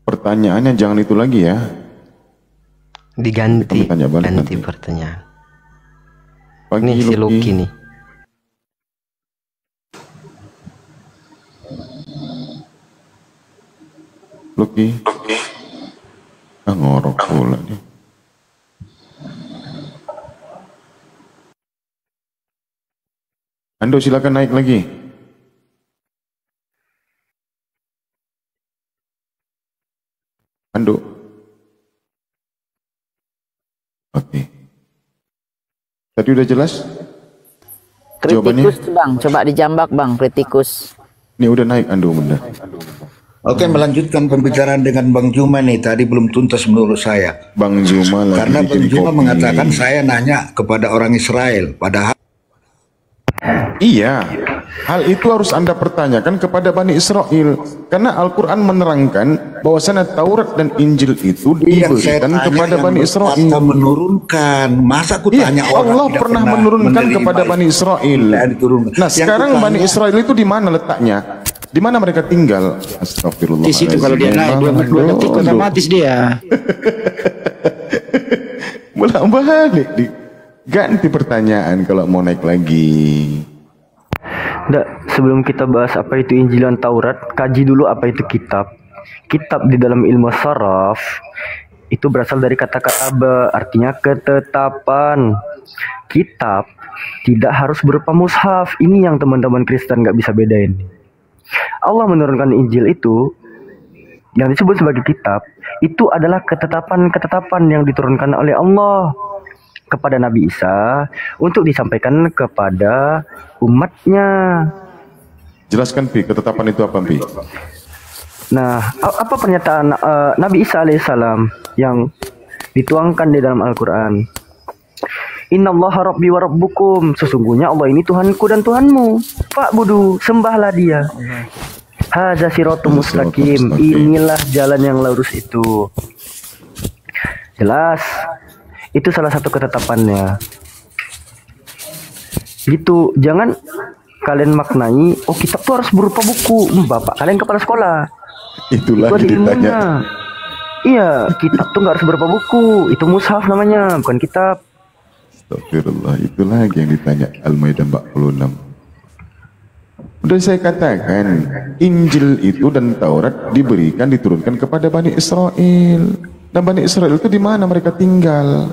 Speaker 3: Pertanyaannya jangan itu lagi ya.
Speaker 6: Diganti.
Speaker 3: Ganti
Speaker 6: pertanyaan.
Speaker 3: Pagi,
Speaker 6: nih si Lucky nih.
Speaker 3: Lucky. Ngorok pula dia. Ando silakan naik lagi. Ando. Oke. Tadi udah jelas?
Speaker 12: Kritikus Bang, coba dijambak Bang, kritikus.
Speaker 3: Ini udah naik Ando bener.
Speaker 9: Oke, melanjutkan pembicaraan dengan Bang Juma nih. Tadi belum tuntas menurut saya.
Speaker 3: Bang Juma lagi
Speaker 9: karena Bang
Speaker 3: bikin
Speaker 9: Juma
Speaker 3: kopi.
Speaker 9: mengatakan saya nanya kepada orang Israel, padahal
Speaker 3: iya, hal itu harus Anda pertanyakan kepada Bani Israel, karena Al-Quran menerangkan bahwasanya Taurat dan Injil itu diberikan kepada Bani Israel.
Speaker 9: Menurunkan, masa aku tanya orang
Speaker 3: Allah
Speaker 9: tidak
Speaker 3: pernah menurunkan kepada Bani Israel. Nah, sekarang Bani Israel itu di mana letaknya? Di mana mereka tinggal? Astagfirullah.
Speaker 4: Di situ kalau dia naik 2 detik otomatis dia.
Speaker 3: Bolak-balik ganti pertanyaan kalau mau naik lagi.
Speaker 15: Nggak, sebelum kita bahas apa itu Injil dan Taurat, kaji dulu apa itu kitab. Kitab di dalam ilmu saraf itu berasal dari kata kataba, artinya ketetapan. Kitab tidak harus berupa mushaf. Ini yang teman-teman Kristen nggak bisa bedain. Allah menurunkan Injil itu yang disebut sebagai kitab, itu adalah ketetapan-ketetapan yang diturunkan oleh Allah kepada Nabi Isa untuk disampaikan kepada umatnya.
Speaker 3: Jelaskan Pi, ketetapan itu apa Pi?
Speaker 15: Nah, apa pernyataan Nabi Isa alaihissalam yang dituangkan di dalam Al-Quran? Innallaha rabbi wa rabbukum, sesungguhnya Allah ini Tuhanku dan Tuhanmu. Fa'budu, sembahlah dia. Hadza siratum mustaqim, inilah jalan yang lurus itu. Jelas, itu salah satu ketetapannya. Gitu, jangan kalian maknai, oh kitab tuh harus berupa buku. Bapak kalian kepala sekolah.
Speaker 3: Itulah
Speaker 15: itu ditanya. Iya, kitab tuh nggak harus berupa buku. Itu mushaf namanya, bukan kitab.
Speaker 3: Astagfirullah, itu lagi yang ditanya Al-Maidah 46. Udah saya katakan, Injil itu dan Taurat diturunkan kepada Bani Israel. Dan Bani Israel itu di mana mereka tinggal?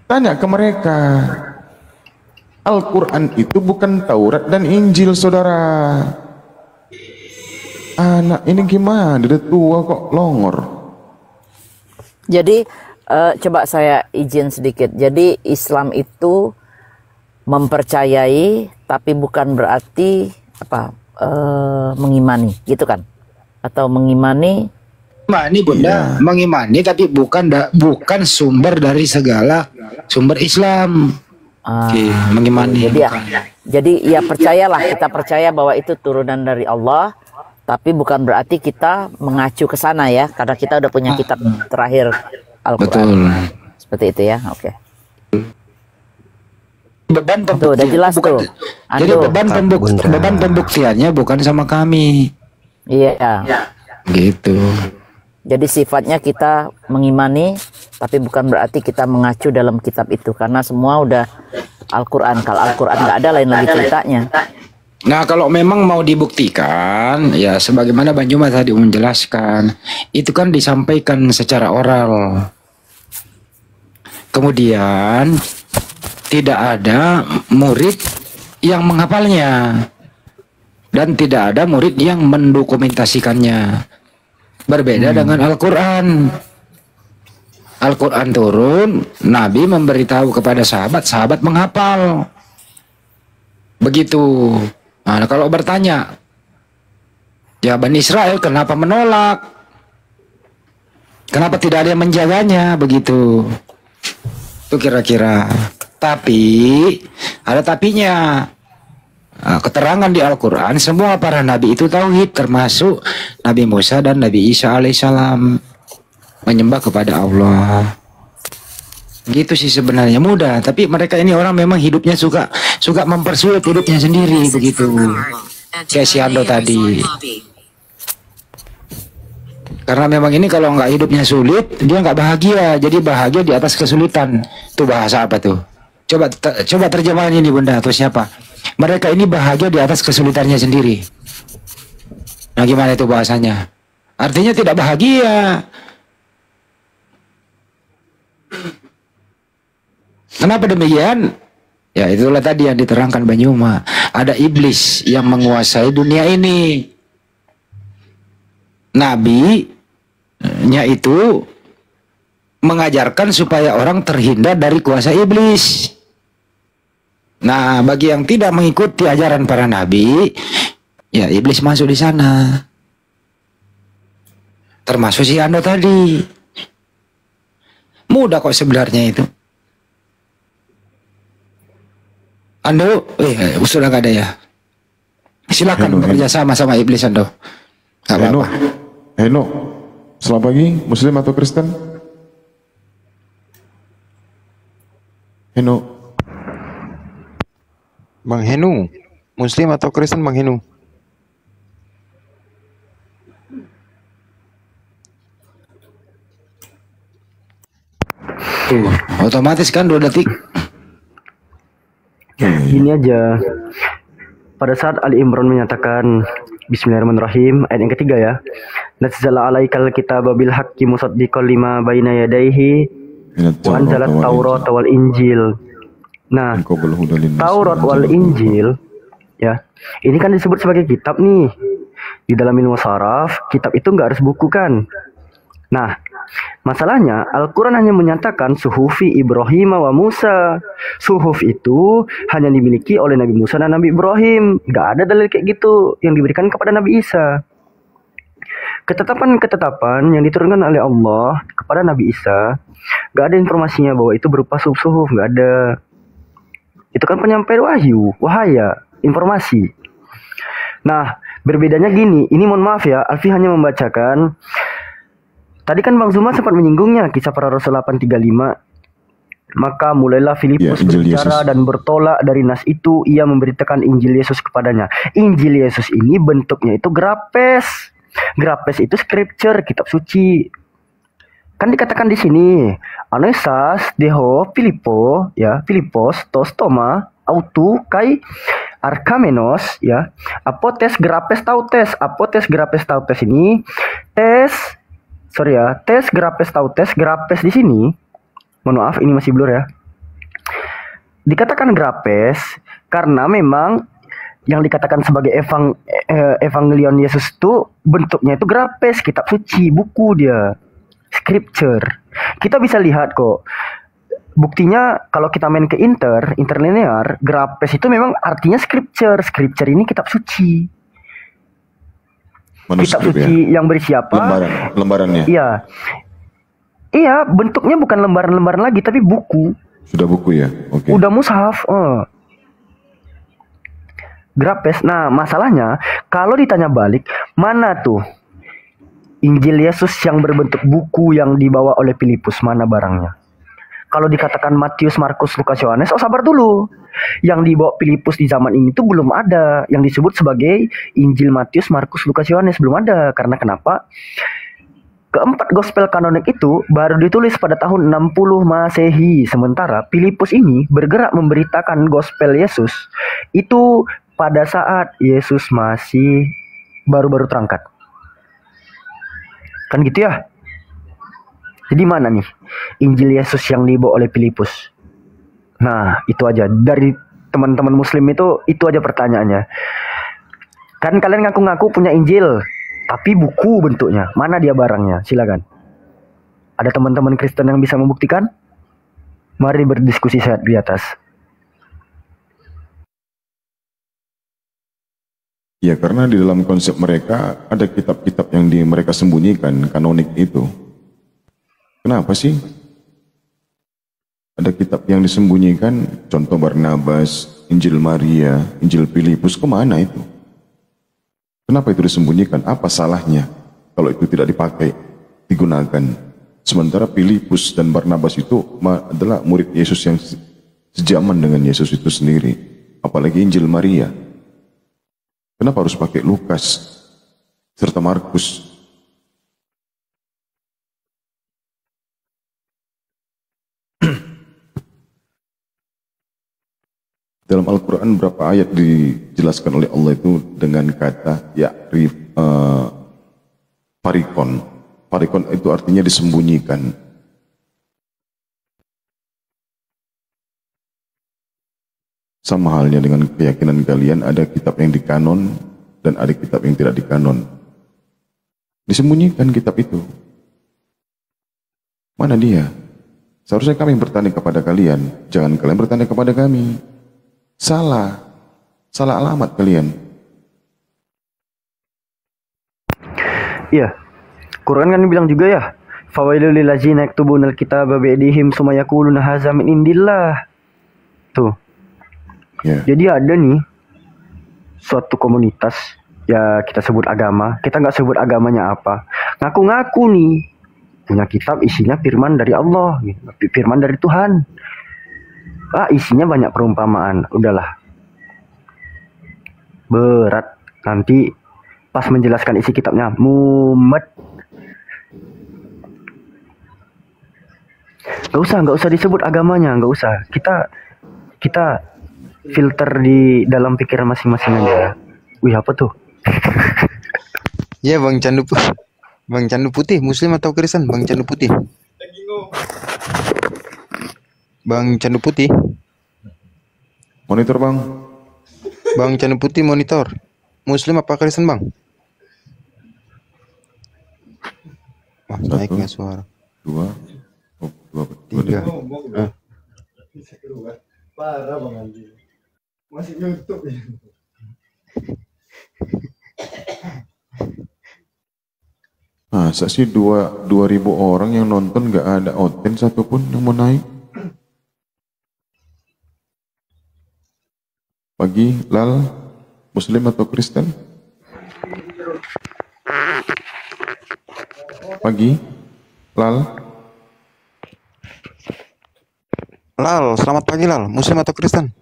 Speaker 3: Tanya ke mereka. Al-Quran itu bukan Taurat dan Injil, saudara. Anak ini gimana? Dia tua kok longor.
Speaker 12: Jadi coba saya izin sedikit. Jadi Islam itu mempercayai tapi bukan berarti mengimani, gitu kan? Atau mengimani?
Speaker 4: Mengimani Bunda, mengimani tapi bukan sumber dari segala sumber Islam. Mengimani.
Speaker 12: Jadi ya percayalah, kita percaya bahwa itu turunan dari Allah, tapi bukan berarti kita mengacu ke sana ya, karena kita udah punya kitab terakhir Al-Quran. Betul. Seperti itu ya, oke.
Speaker 4: Beban
Speaker 12: tuh udah jelas tuh.
Speaker 4: Jadi beban pembuktiannya bukan sama kami.
Speaker 12: Iya.
Speaker 4: Gitu.
Speaker 12: Jadi sifatnya kita mengimani, tapi bukan berarti kita mengacu dalam kitab itu, karena semua udah Al-Quran. Kalau Al-Quran nggak ada, lain lagi ceritanya.
Speaker 4: Nah, kalau memang mau dibuktikan, ya sebagaimana Bang Juma tadi menjelaskan, itu kan disampaikan secara oral. Kemudian tidak ada murid yang menghafalnya dan tidak ada murid yang mendokumentasikannya. Berbeda dengan Al-Quran. Al-Quran turun, Nabi memberitahu kepada sahabat, sahabat menghafal. Begitu. Nah, kalau bertanya, ya Bani Israel kenapa menolak? Kenapa tidak ada yang menjaganya? Begitu. Itu kira-kira. Tapi, ada tapinya. Nah, keterangan di Al-Quran, semua para nabi itu tauhid, termasuk Nabi Musa dan Nabi Isa alaihissalam. Menyembah kepada Allah. Gitu sih sebenarnya, mudah, tapi mereka ini orang memang hidupnya suka mempersulit hidupnya sendiri begitu. Kayak si Ando tadi. Karena memang ini kalau nggak hidupnya sulit, dia nggak bahagia. Jadi bahagia di atas kesulitan. Itu bahasa apa tuh? Coba terjemahan ini Bunda atau siapa? Mereka ini bahagia di atas kesulitannya sendiri. Nah gimana itu bahasanya? Artinya tidak bahagia. Kenapa demikian? Ya itulah tadi yang diterangkan Banyuma. Ada iblis yang menguasai dunia ini. Nabi-nya itu mengajarkan supaya orang terhindar dari kuasa iblis. Nah, bagi yang tidak mengikuti ajaran para nabi, ya iblis masuk di sana. Termasuk si Ando tadi. Mudah kok sebenarnya itu. Ando, sudah gak ada ya. Silakan bekerja sama iblis Ando.
Speaker 3: Heno, selamat pagi, Muslim atau Kristen? Heno.
Speaker 7: Bang Henu, Muslim atau Kristen Bang Henu?
Speaker 4: Tuh, otomatis kan 2 detik.
Speaker 15: Gini aja. Pada saat Ali Imran menyatakan Bismillahirrahmanirrahim, ayat yang ketiga ya. nazzala alaikal kitaba bil haqqi musaddiqan lima baina yadayhi wa anzalat Taurat wal Injil. Nah, Taurat wal Injil ya, ini kan disebut sebagai kitab nih. Di dalam ilmu saraf, kitab itu nggak harus buku kan. Nah, masalahnya Al-Quran hanya menyatakan suhufi Ibrahim wa Musa. Suhuf itu hanya dimiliki oleh Nabi Musa dan Nabi Ibrahim. Nggak ada dalil kayak gitu yang diberikan kepada Nabi Isa. Ketetapan-ketetapan yang diturunkan oleh Allah kepada Nabi Isa, nggak ada informasinya bahwa itu berupa suhuf, nggak ada. Itu kan penyampaian wahyu, wahaya, informasi. Nah, berbedanya gini, ini mohon maaf ya, Alfi hanya membacakan. Tadi kan Bang Zuma sempat menyinggungnya, kisah para Rasul 835. Maka mulailah Filipus berbicara dan bertolak dari nas itu, ia memberitakan Injil Yesus kepadanya. Injil Yesus ini bentuknya itu grapes. Grapes itu scripture, kitab suci. Kan dikatakan di sini, Anesas deho Filipo, ya, Filipos tos toma autu kai arkamenos, ya, apotes grapes tautes. Apotes grapes tautes ini tes grapes tautes. Grapes di sini, mohon maaf ini masih blur ya, dikatakan grapes karena memang yang dikatakan sebagai evangelion Yesus itu bentuknya itu grapes, kitab suci, buku dia, scripture. Kita bisa lihat kok. Buktinya kalau kita main ke interlinear, grapes itu memang artinya scripture. Scripture ini kitab suci. Kitab suci yang berisi apa?
Speaker 3: Lembarannya.
Speaker 15: Iya. Iya, bentuknya bukan lembaran-lembaran lagi tapi buku.
Speaker 3: Sudah buku ya? Oke.
Speaker 15: Udah mushaf. Grapes. Nah, masalahnya kalau ditanya balik, mana tuh Injil Yesus yang berbentuk buku yang dibawa oleh Filipus, mana barangnya? Kalau dikatakan Matius, Markus, Lukas, Yohanes, sabar dulu. Yang dibawa Filipus di zaman ini tuh belum ada. Yang disebut sebagai Injil Matius, Markus, Lukas, Yohanes belum ada. Karena kenapa? Keempat gospel kanonik itu baru ditulis pada tahun 60 Masehi. Sementara Filipus ini bergerak memberitakan gospel Yesus itu pada saat Yesus masih baru-baru terangkat. Kan gitu ya? Jadi mana nih Injil Yesus yang dibawa oleh Filipus? Nah, itu aja. Dari teman-teman muslim itu aja pertanyaannya. Kan kalian ngaku-ngaku punya Injil, tapi buku bentuknya. Mana dia barangnya? Silakan. Ada teman-teman Kristen yang bisa membuktikan? Mari berdiskusi sehat di atas.
Speaker 3: Ya, karena di dalam konsep mereka ada kitab-kitab yang mereka sembunyikan, kanonik itu. Kenapa sih? Ada kitab yang disembunyikan, contoh Barnabas, Injil Maria, Injil Filipus, kemana itu? Kenapa itu disembunyikan? Apa salahnya kalau itu tidak dipakai, digunakan? Sementara Filipus dan Barnabas itu adalah murid Yesus yang sejaman dengan Yesus itu sendiri. Apalagi Injil Maria. Kenapa harus pakai Lukas serta Markus? Dalam Al-Quran berapa ayat dijelaskan oleh Allah itu dengan kata farikon. Farikon itu artinya disembunyikan. Sama halnya dengan keyakinan kalian, ada kitab yang dikanon dan ada kitab yang tidak dikanon. Disembunyikan kitab itu. Mana dia? Seharusnya kami bertanya kepada kalian, jangan kalian bertanya kepada kami. Salah alamat kalian.
Speaker 15: Iya, Quran kan bilang juga ya, fawailul lil ladzina yaktubunal kitaba bi'aydihim tsumma yaquluna hadza min indillah. Tuh. Yeah. Jadi ada nih suatu komunitas, ya kita sebut agama, kita nggak sebut agamanya apa, ngaku-ngaku nih punya kitab isinya firman dari Allah, firman dari Tuhan. Isinya banyak perumpamaan, udahlah. Berat nanti pas menjelaskan isi kitabnya, mumet. Nggak usah disebut agamanya, nggak usah. Kita filter di dalam pikiran masing-masing aja. Wih, apa tuh?
Speaker 6: Ya Bang Candup.
Speaker 16: Bang Candu Putih, Muslim atau Kristen? Bang Candu Putih. Bang Candu Putih.
Speaker 3: Monitor bang.
Speaker 16: Bang Candu Putih monitor. Muslim apa Kristen bang? Wah, naik nggak suara?
Speaker 3: 2,
Speaker 16: 3.
Speaker 17: Parah Bang Andi. Masih YouTube ya.
Speaker 3: Masa sih 2.000 orang yang nonton nggak ada oten satupun yang mau naik? Pagi, Lal, Muslim atau Kristen? Pagi, Lal.
Speaker 16: Lal, selamat pagi Lal. Muslim atau Kristen?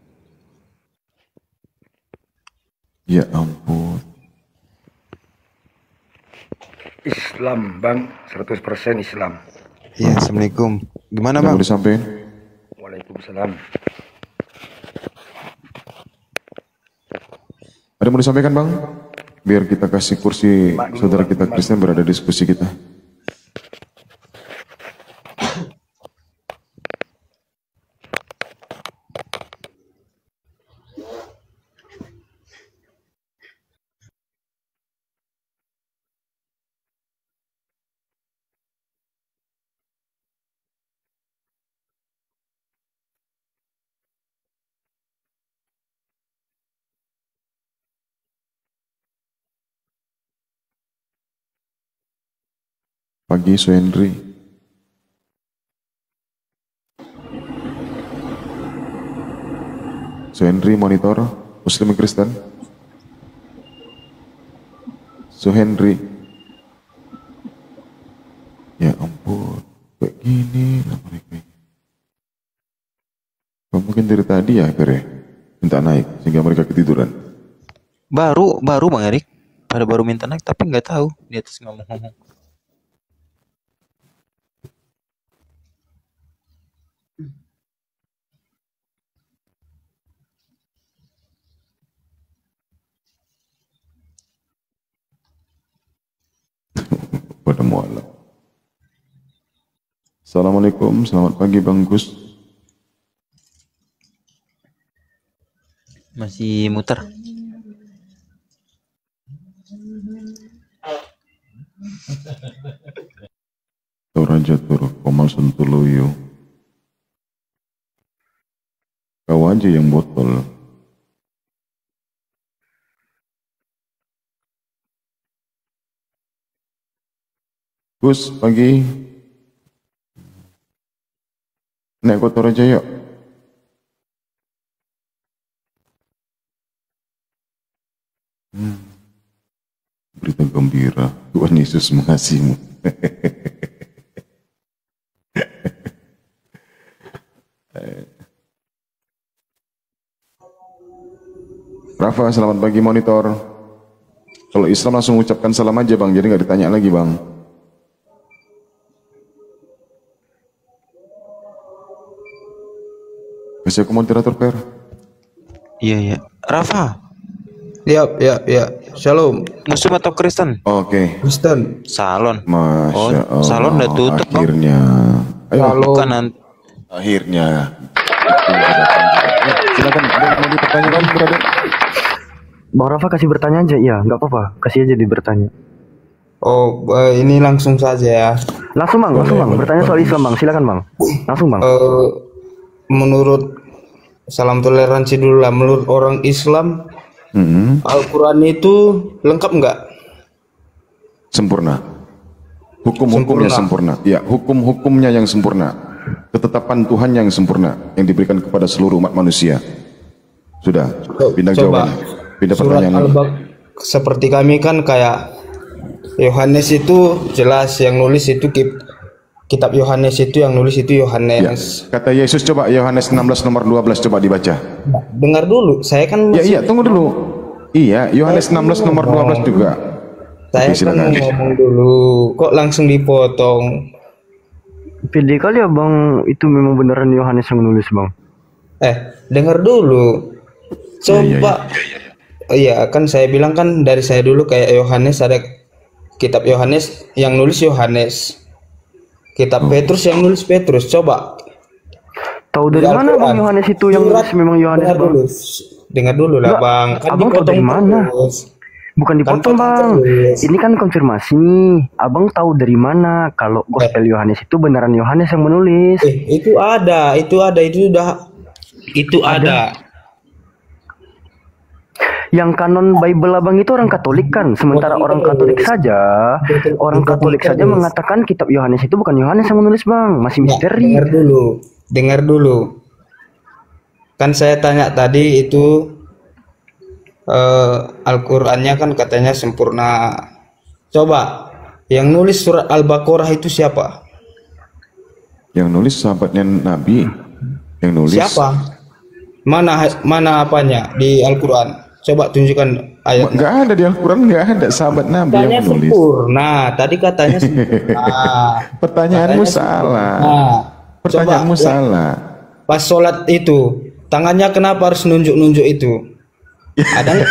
Speaker 3: Ya ampun.
Speaker 18: Islam bang, 100% Islam.
Speaker 16: Iya, assalamualaikum. Gimana
Speaker 3: Ada
Speaker 16: bang?
Speaker 3: mau disampaikan?
Speaker 18: Waalaikumsalam.
Speaker 3: Ada mau disampaikan bang? Biar kita kasih kursi saudara kita Kristen berada di diskusi kita. Pagi, Suhendri. Suhendri monitor, Muslim Kristen. Suhendri. Ya ampun, kayak gini lah mereka. Mungkin dari tadi ya akhirnya minta naik sehingga mereka ketiduran.
Speaker 7: Baru Bang Erik. Pada baru minta naik tapi nggak tahu di atas ngomong-ngomong.
Speaker 3: Pada mualaf. Assalamualaikum, selamat pagi Bang Gus.
Speaker 7: Masih muter.
Speaker 3: Toraja Tur, Komal Sentuluyo. Kau aja yang botol. Gus, pagi. Naik ke Toraja yuk. Berita gembira, Tuhan Yesus mengasihimu. Rafa, selamat pagi monitor. Kalau Islam langsung ucapkan salam aja bang, jadi nggak ditanya lagi bang. Kasih aku moderator Per.
Speaker 7: Iya. Rafa.
Speaker 16: Ya. Shalom.
Speaker 7: Muslim atau Kristen?
Speaker 3: Oke.
Speaker 16: Kristen.
Speaker 7: Salon.
Speaker 3: Masya Allah.
Speaker 7: Salon udah tutup.
Speaker 3: Akhirnya. Ayo.
Speaker 7: Bukan nanti.
Speaker 3: Akhirnya. Silakan. Ada yang mau dipertanyakan, brother?
Speaker 15: Bang Rafa kasih bertanya aja, iya, nggak apa-apa. Kasih aja bertanya.
Speaker 16: Oh, ini langsung saja ya.
Speaker 15: Langsung bang. Bertanya soal Islam bang, silakan bang. Langsung bang.
Speaker 16: Menurut salam toleransi dulu lah. Menurut orang Islam, Al-Quran itu lengkap nggak?
Speaker 3: Sempurna. Hukum-hukumnya sempurna. Ya, hukum-hukumnya yang sempurna. Ketetapan Tuhan yang sempurna yang diberikan kepada seluruh umat manusia. Sudah. Pindah jawabannya. Pindah pertanyaan.
Speaker 16: Seperti kami kan kayak Yohanes itu jelas yang nulis itu kitab Yohanes itu yang nulis itu Yohanes.
Speaker 3: Ya. Kata Yesus coba Yohanes 16 nomor 12 coba dibaca.
Speaker 16: Dengar dulu, saya kan
Speaker 3: Iya, tunggu dulu. Iya, Yohanes 16 nomor 12 juga.
Speaker 16: Saya kan ngomong dulu, kok langsung dipotong.
Speaker 15: Pede kali ya bang, itu memang beneran Yohanes yang nulis bang.
Speaker 16: Dengar dulu. Coba. Iya, kan saya bilang kan dari saya dulu kayak Yohanes ada kitab Yohanes yang nulis Yohanes, kitab Petrus yang nulis Petrus. Coba
Speaker 15: tahu dari mana Bang Yohanes itu yang nulis memang Yohanes?
Speaker 16: Dengar dulu lah Bang. Kan
Speaker 15: Abang tahu dari mana? Bukan dipotong Bang. Ini kan konfirmasi nih. Abang tahu dari mana kalau Gospel Yohanes itu beneran Yohanes yang menulis?
Speaker 16: Itu ada, itu ada.
Speaker 15: Yang kanon Bible Abang itu orang Katolik kan. Sementara orang Katolik saja mengatakan kitab Yohanes itu bukan Yohanes yang menulis Bang. Masih misteri.
Speaker 16: Dengar dulu. Kan saya tanya tadi itu Al-Qur'annya kan katanya sempurna. Coba yang nulis surat Al-Baqarah itu siapa?
Speaker 3: Yang nulis sahabatnya Nabi. Yang nulis
Speaker 16: siapa? Mana apanya di Al-Qur'an? Coba tunjukkan ayatnya.
Speaker 3: Enggak ada di Al-Qur'an, enggak ada sahabat Nabi
Speaker 16: katanya
Speaker 3: yang nulis.
Speaker 16: Sempurna. Tadi katanya sempurna.
Speaker 3: Pertanyaanmu salah. Pertanyaanmu salah.
Speaker 16: Pas sholat itu tangannya kenapa harus nunjuk-nunjuk itu? Ada nggak?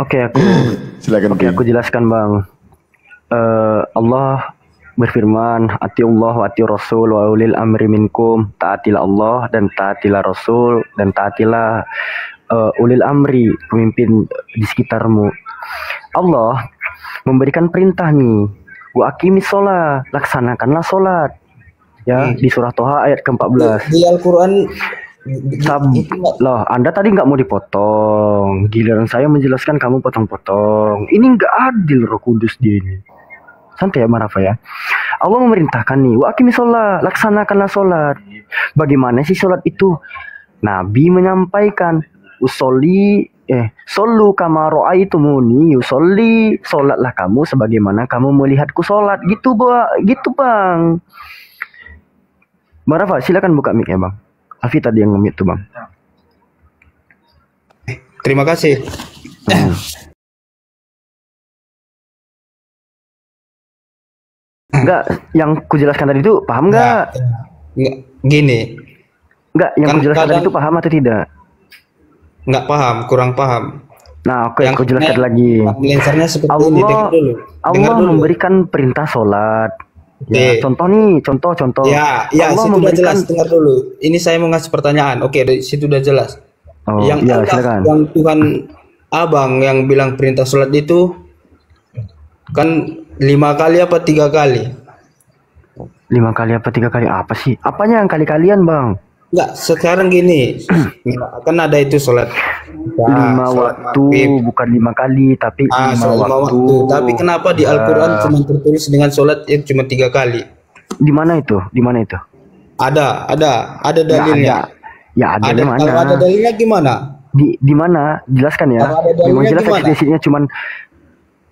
Speaker 15: Oke, aku jelaskan Bang. Allah berfirman, atiullah wa atiur rasul wa ulil amri minkum. Taatilah Allah dan taatilah Rasul dan taatilah ulil amri, pemimpin di sekitarmu. Allah memberikan perintah nih, wa aqimis sholat, laksanakanlah sholat. Ya, di surah Toha ayat ke-14.
Speaker 16: Di Al-Qur'an
Speaker 15: loh, Anda tadi nggak mau dipotong. Giliran saya menjelaskan kamu potong-potong. Ini nggak adil Roh Kudus dia ini. Santai ya Marafa ya. Allah memerintahkan nih, wa aqimis sholat, laksanakanlah sholat. Bagaimana sih sholat itu? Nabi menyampaikan, Solu kama ro'aitumuni yusolli, sholatlah kamu sebagaimana kamu melihatku sholat. Gitu Bang. Bang Rafa, silakan buka mic ya Bang. Alfi tadi yang nge-mute tuh Bang.
Speaker 16: Terima kasih.
Speaker 15: Enggak, yang kujelaskan tadi itu paham enggak?
Speaker 16: Gini.
Speaker 15: Enggak, yang kujelaskan tadi itu paham atau tidak?
Speaker 16: Enggak paham, kurang paham.
Speaker 15: Nah, oke, aku jelaskan lagi. Allah memberikan perintah sholat. Ya, contoh nih, contoh.
Speaker 16: Ya,
Speaker 15: Allah
Speaker 16: situ udah jelas. Dengar dulu. Ini saya mau ngasih pertanyaan. Oke, dari situ udah jelas. Yang Tuhan Abang yang bilang perintah sholat itu kan 5 kali apa 3 kali?
Speaker 15: 5 kali apa 3 kali apa sih? Apanya yang kali-kalian Bang?
Speaker 16: Enggak, sekarang gini. Kan ada itu sholat
Speaker 15: 5 waktu, bukan 5 kali, tapi 5 waktu.
Speaker 16: Tapi kenapa di Al-Quran cuma tertulis dengan sholat itu cuma 3 kali?
Speaker 15: Di mana itu?
Speaker 16: Ada dalilnya.
Speaker 15: Ya ada di mana?
Speaker 16: Kalau ada dalilnya gimana?
Speaker 15: Di mana? Jelaskan ya. Memang jelas eksplisitnya cuman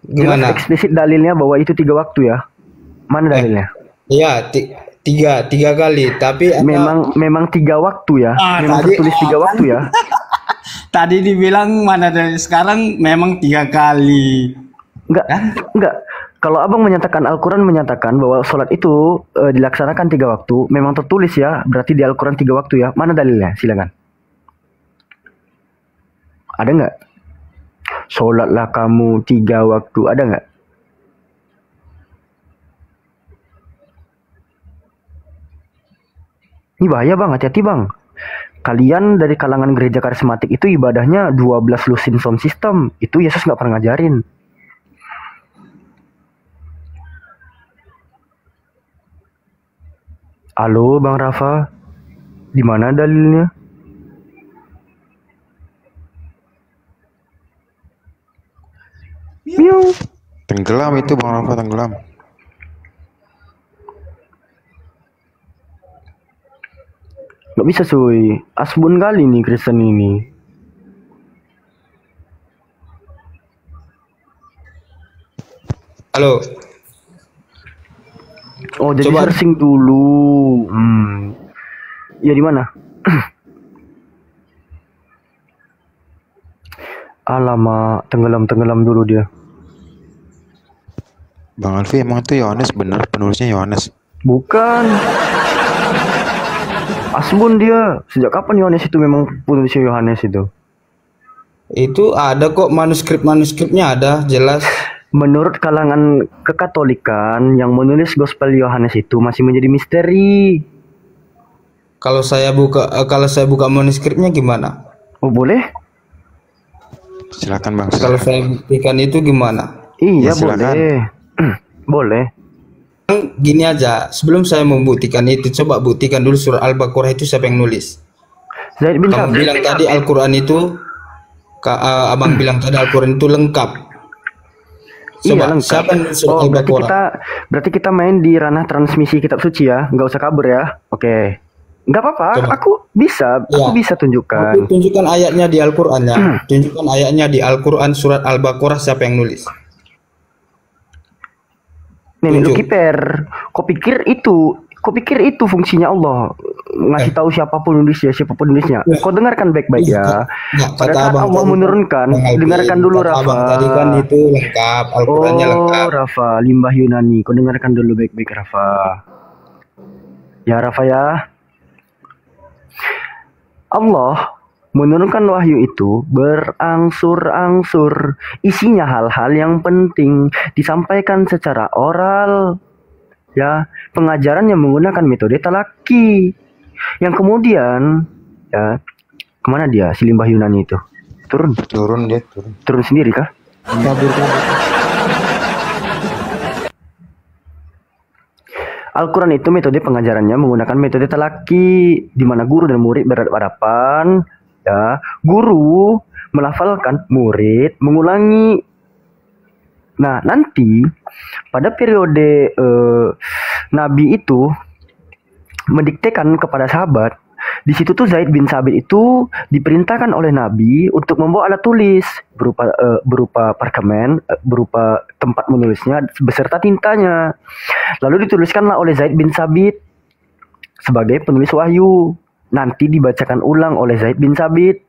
Speaker 16: gimana?
Speaker 15: Eksplisit dalilnya bahwa itu 3 waktu ya. Mana dalilnya?
Speaker 16: Iya, 3 kali, tapi
Speaker 15: memang 3 waktu ya. Memang tertulis 3 waktu ya.
Speaker 11: Tadi dibilang mana dari sekarang memang 3 kali.
Speaker 15: Enggak. Kalau Abang menyatakan Al-Quran menyatakan bahwa sholat itu dilaksanakan 3 waktu, memang tertulis ya, berarti di Al-Quran 3 waktu ya. Mana dalilnya? Silakan. Ada nggak? Sholatlah kamu 3 waktu, ada nggak? Ini bahaya Bang, hati-hati Bang. Kalian dari kalangan gereja karismatik itu ibadahnya 12 lusin sound system. Itu Yesus nggak pernah ngajarin. Halo Bang Rafa, di mana dalilnya? Miau.
Speaker 7: Tenggelam itu Bang Rafa, tenggelam.
Speaker 15: Gak bisa cuy, asbun kali nih Kristen ini.
Speaker 16: Halo.
Speaker 15: Oh jadi searching dulu. Ya di mana? Alamak, tenggelam dulu dia.
Speaker 7: Bang Alfi, emang itu Yohanes bener penulisnya Yohanes?
Speaker 15: Bukan. Asbun dia. Sejak kapan Yohanes itu memang penulisnya Yohanes itu?
Speaker 16: Itu ada kok manuskripnya ada jelas.
Speaker 15: menurut kalangan kekatolikan yang menulis Gospel Yohanes itu masih menjadi misteri.
Speaker 16: Kalau saya buka manuskripnya gimana?
Speaker 15: Oh, boleh?
Speaker 7: Silakan Bang.
Speaker 16: Kalau saya buktikan itu gimana?
Speaker 15: Iya,
Speaker 7: Ya, silakan.
Speaker 15: boleh. Boleh.
Speaker 16: Gini aja, sebelum saya membuktikan itu, coba buktikan dulu surat Al-Baqarah itu siapa yang nulis.
Speaker 15: Zaid bin
Speaker 16: Kamu
Speaker 15: Sabit.
Speaker 16: bilang tadi Al-Quran itu, abang bilang tadi Al-Quran itu lengkap.
Speaker 15: Iya,
Speaker 16: Coba,
Speaker 15: lengkap.
Speaker 16: siapa yang nulis surat
Speaker 15: Oh,
Speaker 16: Al-Baqarah?
Speaker 15: berarti kita main di ranah transmisi kitab suci ya, nggak usah kabur ya. Oke. Nggak apa-apa,
Speaker 16: Coba.
Speaker 15: aku bisa tunjukkan.
Speaker 16: Aku tunjukkan ayatnya di Al-Quran ya. Tunjukkan ayatnya di Al-Quran surat Al-Baqarah siapa yang nulis.
Speaker 15: Nenek lu kiper. Kau pikir itu fungsinya Allah ngasih tahu siapapun nulisnya. Kau dengarkan baik-baik ya. Pada saat Allah menurunkan, dengarkan dulu Rafa.
Speaker 16: Abang tadi kan itu lengkap, Al-Qurannya lengkap.
Speaker 15: Rafa, limbah Yunani. Kau dengarkan dulu baik-baik Rafa. Ya Rafa ya. Allah menurunkan wahyu itu berangsur-angsur. Isinya hal-hal yang penting disampaikan secara oral. Ya, pengajarannya menggunakan metode talaki. Yang kemudian, ya, kemana dia si limbah Yunani itu? Turun dia. Turun sendiri kah? Al-Quran itu metode pengajarannya menggunakan metode talaki, di mana guru dan murid berhadapan. Ya, guru melafalkan, murid mengulangi. Nah, nanti pada periode Nabi itu mendiktekan kepada sahabat. Di situ tuh Zaid bin Sabit itu diperintahkan oleh Nabi untuk membawa alat tulis berupa parkemen, berupa tempat menulisnya beserta tintanya. Lalu dituliskanlah oleh Zaid bin Sabit sebagai penulis wahyu. Nanti dibacakan ulang oleh Zaid bin Sabit.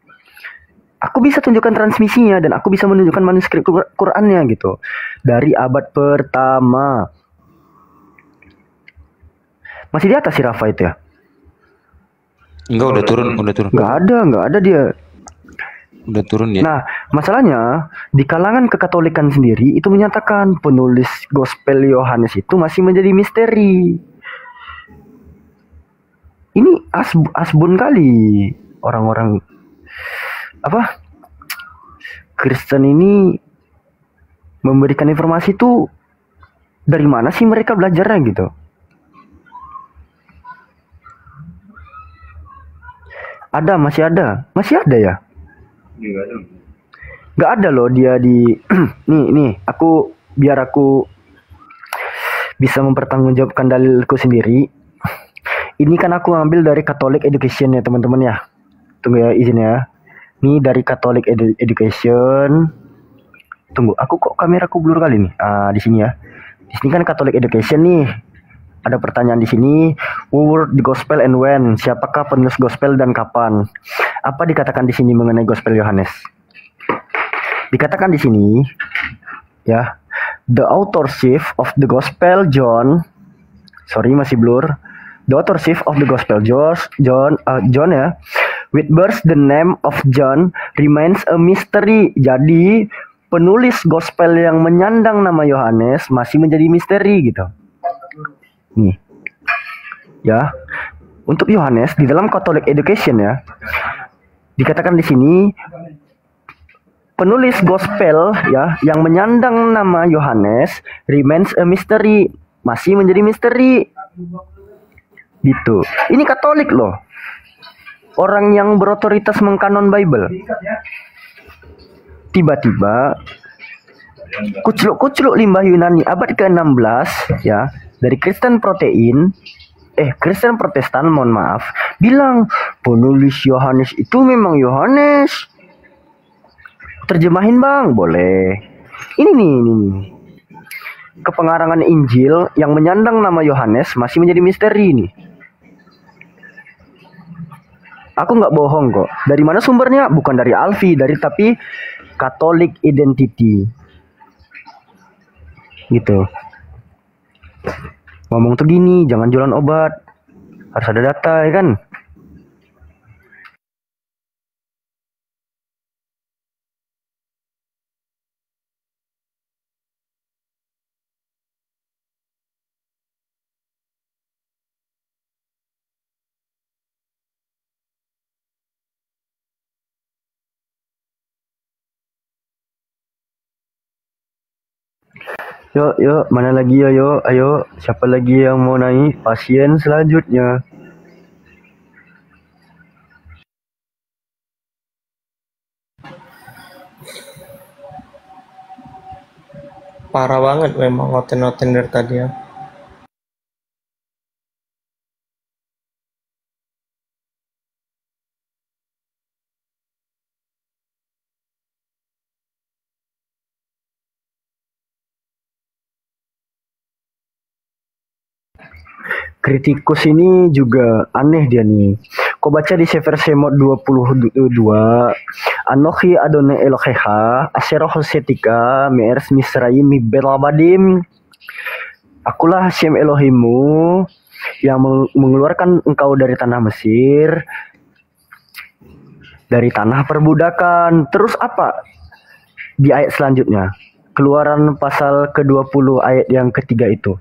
Speaker 15: Aku bisa tunjukkan transmisinya dan aku bisa menunjukkan manuskrip Qur'annya gitu. Dari abad pertama. Masih di atas si Rafa itu ya?
Speaker 7: Enggak, udah turun.
Speaker 15: Nggak ada dia.
Speaker 7: Udah turun ya.
Speaker 15: Nah, masalahnya di kalangan kekatolikan sendiri itu menyatakan penulis Gospel Yohanes itu masih menjadi misteri. Ini asbun kali orang-orang Kristen ini memberikan informasi itu dari mana sih mereka belajarnya gitu. Masih ada ya? Nggak ada loh dia di nih biar aku bisa mempertanggungjawabkan dalilku sendiri. Ini kan aku ambil dari Catholic Education ya teman-teman ya. Tunggu ya izin ya. Ini dari Catholic Education. Tunggu, kameraku blur kali nih. Di sini ya. Di sini kan Catholic Education nih. Ada pertanyaan di sini. Who wrote the Gospel and when? Siapakah penulis Gospel dan kapan? Apa dikatakan di sini mengenai Gospel Yohanes? Dikatakan di sini, ya, the authorship of the Gospel John. Sorry masih blur. The authorship of the Gospel John ya, with birth the name of John remains a mystery. Jadi penulis Gospel yang menyandang nama Yohanes masih menjadi misteri gitu. Nih, ya, untuk Yohanes di dalam Catholic Education ya, dikatakan di sini penulis Gospel ya yang menyandang nama Yohanes remains a mystery, masih menjadi misteri. Gitu. Ini Katolik loh. Orang yang berotoritas mengkanon Bible. Tiba-tiba kucluk-kucluk limbah Yunani abad ke-16 ya, dari Kristen Protestan mohon maaf, bilang penulis Yohanes itu memang Yohanes. Terjemahin Bang, boleh. Ini nih. Kepengarangan Injil yang menyandang nama Yohanes masih menjadi misteri nih. Aku nggak bohong kok. Dari mana sumbernya? Bukan dari Alfi, tapi Catholic Identity. Gitu. Ngomong tuh gini, jangan jualan obat. Harus ada data ya kan? Yuk, yuk, mana lagi ya, yuk, ayo. Siapa lagi yang mau naik? Pasien selanjutnya.
Speaker 13: Parah banget memang ngoten-ngoten dari tadi ya.
Speaker 15: Kritikus ini juga aneh dia nih. Kau baca di Sefer Shemot 22, Anochi Adonai Elohecha, Asher Hosetika, Me'eretz Misraim Mibelabadim. Akulah Hashem Elohimu yang mengeluarkan engkau dari tanah Mesir, dari tanah perbudakan. Terus apa? Di ayat selanjutnya, Keluaran pasal ke-20 ayat yang ketiga itu.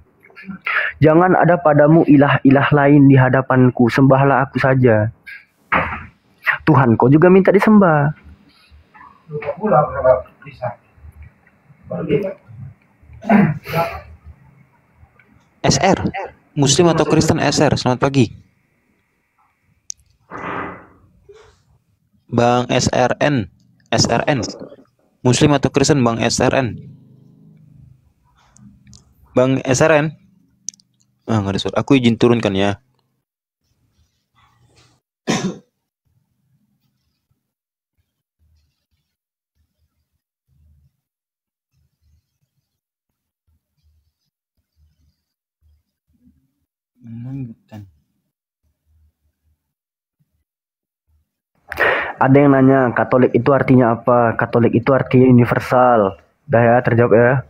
Speaker 15: Jangan ada padamu ilah-ilah lain di hadapanku, sembahlah aku saja. Tuhan kau juga minta disembah.
Speaker 7: SR, Muslim atau Kristen SR, selamat pagi. Bang SRN, Muslim atau Kristen Bang SRN? Bang SRN? Ah, nggak ada suara. Aku izin turunkan ya.
Speaker 15: Ada yang nanya, Katolik itu artinya apa? Katolik itu artinya universal. Dah ya, terjawab ya.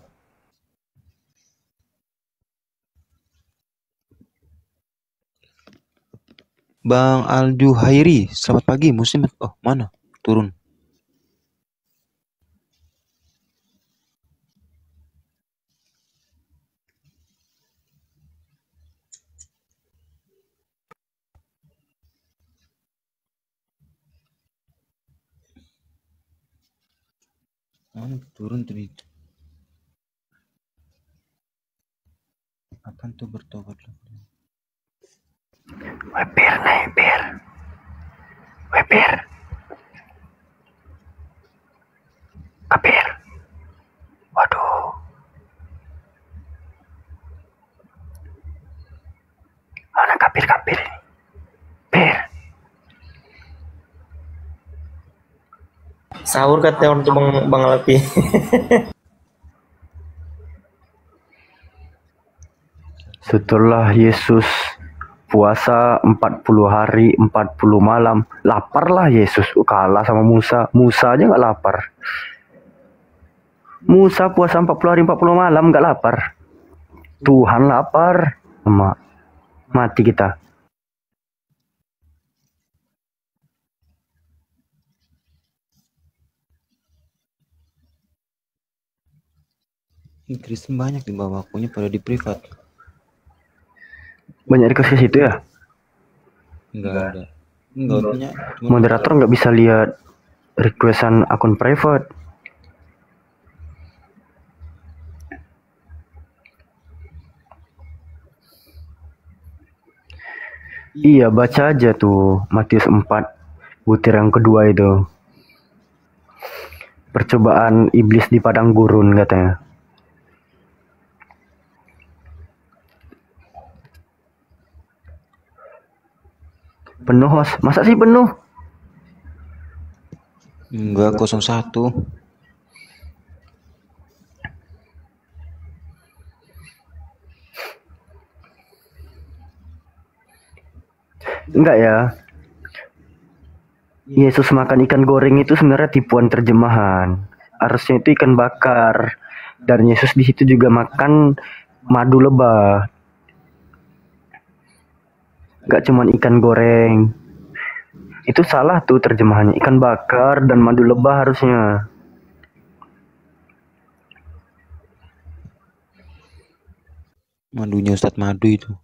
Speaker 7: Bang Aljuhairi, selamat pagi. Muslim. Oh, mana? Turun. Mana turun tuh itu? Apaan tuh bertobat?
Speaker 15: Weber, Kapir. Waduh. Mana kapir ini? Bir.
Speaker 13: Sahur kata orang tuh Bang Alfi.
Speaker 15: Setelah Yesus puasa 40 hari 40 malam, laparlah Yesus. Kalah sama Musa. Musa aja nggak lapar. Musa puasa 40 hari 40 malam nggak lapar. Tuhan lapar. Mati kita.
Speaker 7: Kristen banyak di bawah, akunya pada di privat.
Speaker 15: Banyak request ke situ ya?
Speaker 7: Enggak ada. Enggak punya.
Speaker 15: Moderator nggak bisa lihat requestan akun private. Iya, baca aja tuh Matius 4 butir yang kedua itu. Percobaan iblis di padang gurun katanya. Penuh, host. Masa sih penuh?
Speaker 7: Enggak, 01.
Speaker 15: Enggak ya. Yesus makan ikan goreng itu sebenarnya tipuan terjemahan. Harusnya itu ikan bakar. Dan Yesus di situ juga makan madu lebah. Enggak cuman ikan goreng. Itu salah tuh terjemahannya. Ikan bakar dan madu lebah harusnya.
Speaker 7: Madunya Ustadz Madu itu.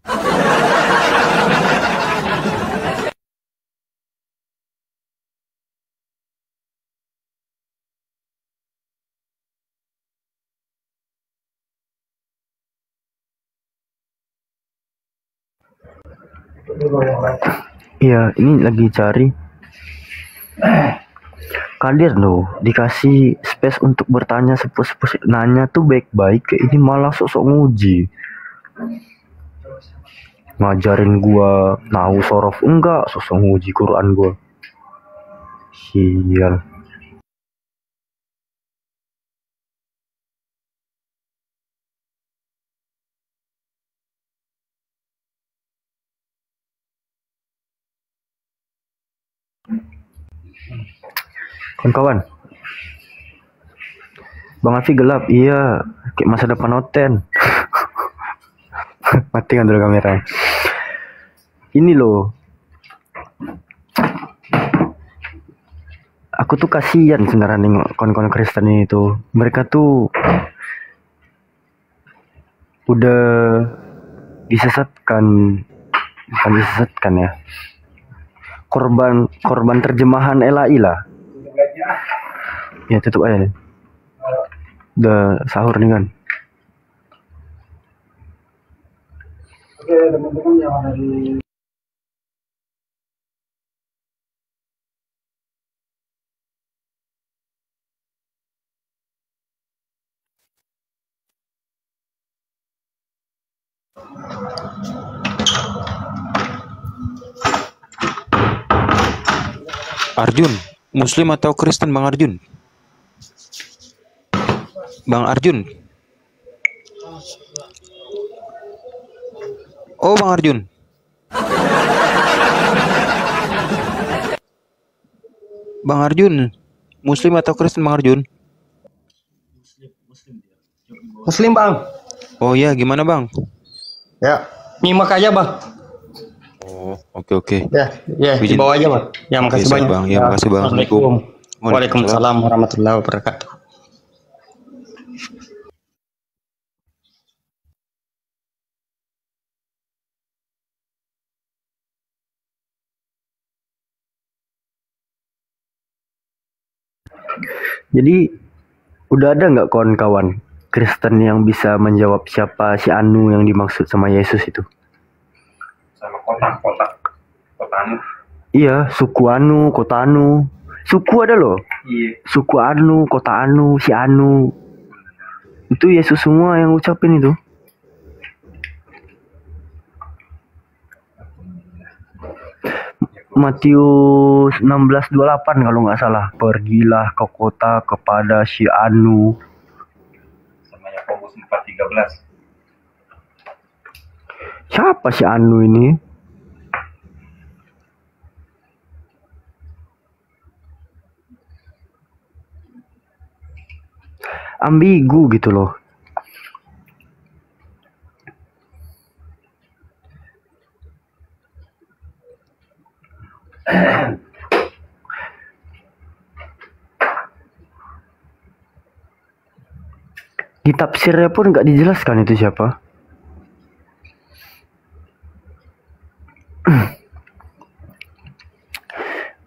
Speaker 15: Iya, ini lagi cari. Kadir loh, dikasih space untuk bertanya, nanya tuh baik-baik, kayak ini malah sosok nguji. Ngajarin gua nahu sorof enggak, sosok nguji Quran gua. Sial. Kawan-kawan, Bang Alfi gelap, iya, kayak masa depan Oten. Matikan dulu kameranya. Ini loh, aku tuh kasihan sebenarnya nengok kawan-kawan Kristen ini tuh. Mereka tuh udah disesatkan, bukan disesatkan ya. Korban terjemahan LAI lah. Ya tutup aja nih. Udah sahur nih kan.
Speaker 17: Oke teman-teman yang ada di
Speaker 7: Arjun, Muslim atau Kristen Bang Arjun? Bang Arjun. Oh Bang Arjun. Bang Arjun, Muslim atau Kristen Bang Arjun?
Speaker 16: Muslim bang.
Speaker 7: Oh ya, gimana Bang?
Speaker 16: Ya, nyimak aja bang.
Speaker 7: Oh, oke.
Speaker 16: Ya, di bawah aja bang. Ya, makasih
Speaker 7: Oke, siap,
Speaker 16: banyak.
Speaker 7: Bang. Ya, makasih, Bang.
Speaker 16: Assalamualaikum. Waalaikumsalam warahmatullahi wabarakatuh.
Speaker 15: Jadi udah ada nggak kawan-kawan Kristen yang bisa menjawab siapa si Anu yang dimaksud sama Yesus itu?
Speaker 2: Sama kota Anu.
Speaker 15: Iya, suku Anu, kota Anu. Suku ada loh.
Speaker 2: Iya.
Speaker 15: Suku Anu, kota Anu, si Anu. Itu Yesus semua yang ucapin itu. Matius 16:28 kalau nggak salah. Pergilah ke kota kepada si Anu.
Speaker 2: Sama Yakobus 4:13.
Speaker 15: Siapa si Anu ini? Ambigu gitu loh. Di tafsirnya pun nggak dijelaskan itu siapa.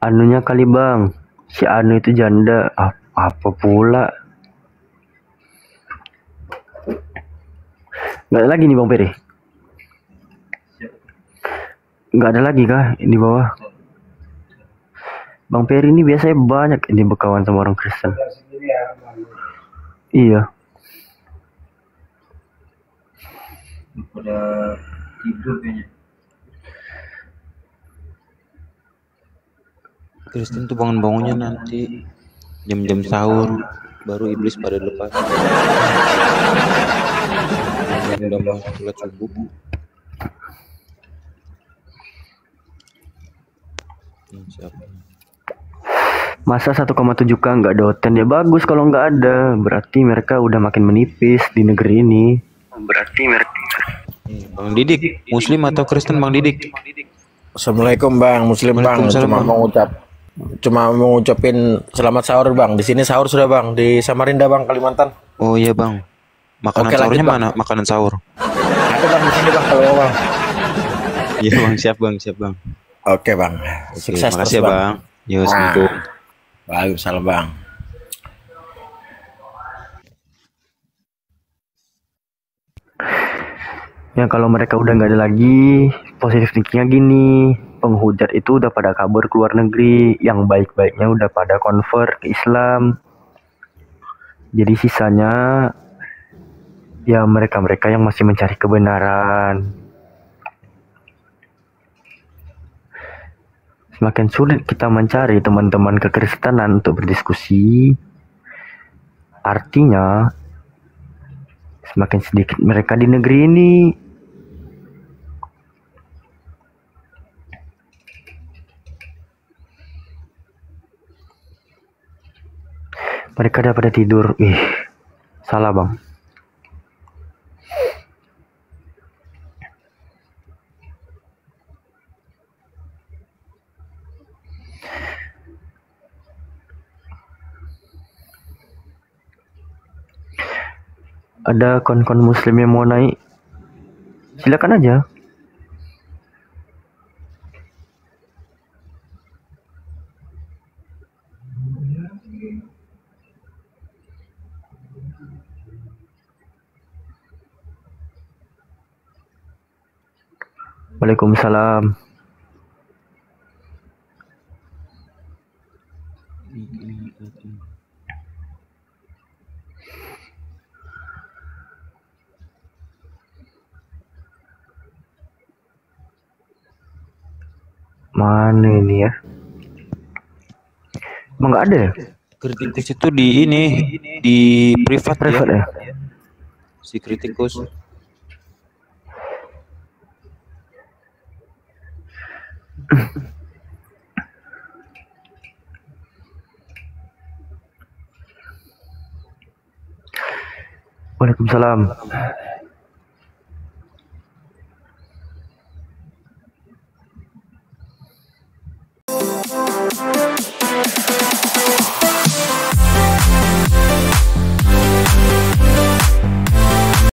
Speaker 15: Anunya kali bang, si Anu itu janda. Apa pula? Nggak ada lagi nih Bang Peri? Nggak ada lagi kah di bawah? Bang Peri ini biasanya banyak ini berkawan sama orang Kristen. Iya.
Speaker 2: Udah tidur kayaknya.
Speaker 7: Kristen tuh bangun-bangunnya nanti jam-jam sahur, baru iblis pada lepas. Udah mau sholat subuh.
Speaker 15: Masa 1,7K nggak ada hotel ya bagus kalau nggak ada. Berarti mereka udah makin menipis di negeri ini.
Speaker 7: Bang Didik, Muslim atau Kristen Bang Didik?
Speaker 19: Assalamualaikum Bang, Muslim Bang. Cuma mau ngucapin selamat sahur Bang. Di sini sahur sudah Bang, di Samarinda Bang, Kalimantan.
Speaker 7: Oh iya Bang. Makanan
Speaker 19: Oke,
Speaker 7: sahurnya
Speaker 19: lanjut,
Speaker 7: mana? Makanan sahur.
Speaker 19: Ada Bang di sini Bang kalau mau Bang.
Speaker 7: Iya Bang, siap Bang.
Speaker 19: Oke Bang. Sukses
Speaker 7: makasih
Speaker 19: terus
Speaker 7: ya Bang. Yo,
Speaker 19: Nah.
Speaker 7: assalamualaikum.
Speaker 19: Waalaikumsalam Bang.
Speaker 15: Ya kalau mereka udah nggak ada lagi, positif thinkingnya gini, penghujat itu udah pada kabur ke luar negeri, yang baik-baiknya udah pada convert ke Islam. Jadi sisanya ya mereka-mereka yang masih mencari kebenaran. Semakin sulit kita mencari teman-teman kekristenan untuk berdiskusi, artinya semakin sedikit mereka di negeri ini. Mereka udah pada tidur. Salah bang. Ada kon-kon muslim yang mau naik, silakan aja. Waalaikumsalam. Mana ini ya? Emang nggak ada ya?
Speaker 7: Kritikus itu di ini, di privat ya. Si kritikus.
Speaker 15: Waalaikumsalam.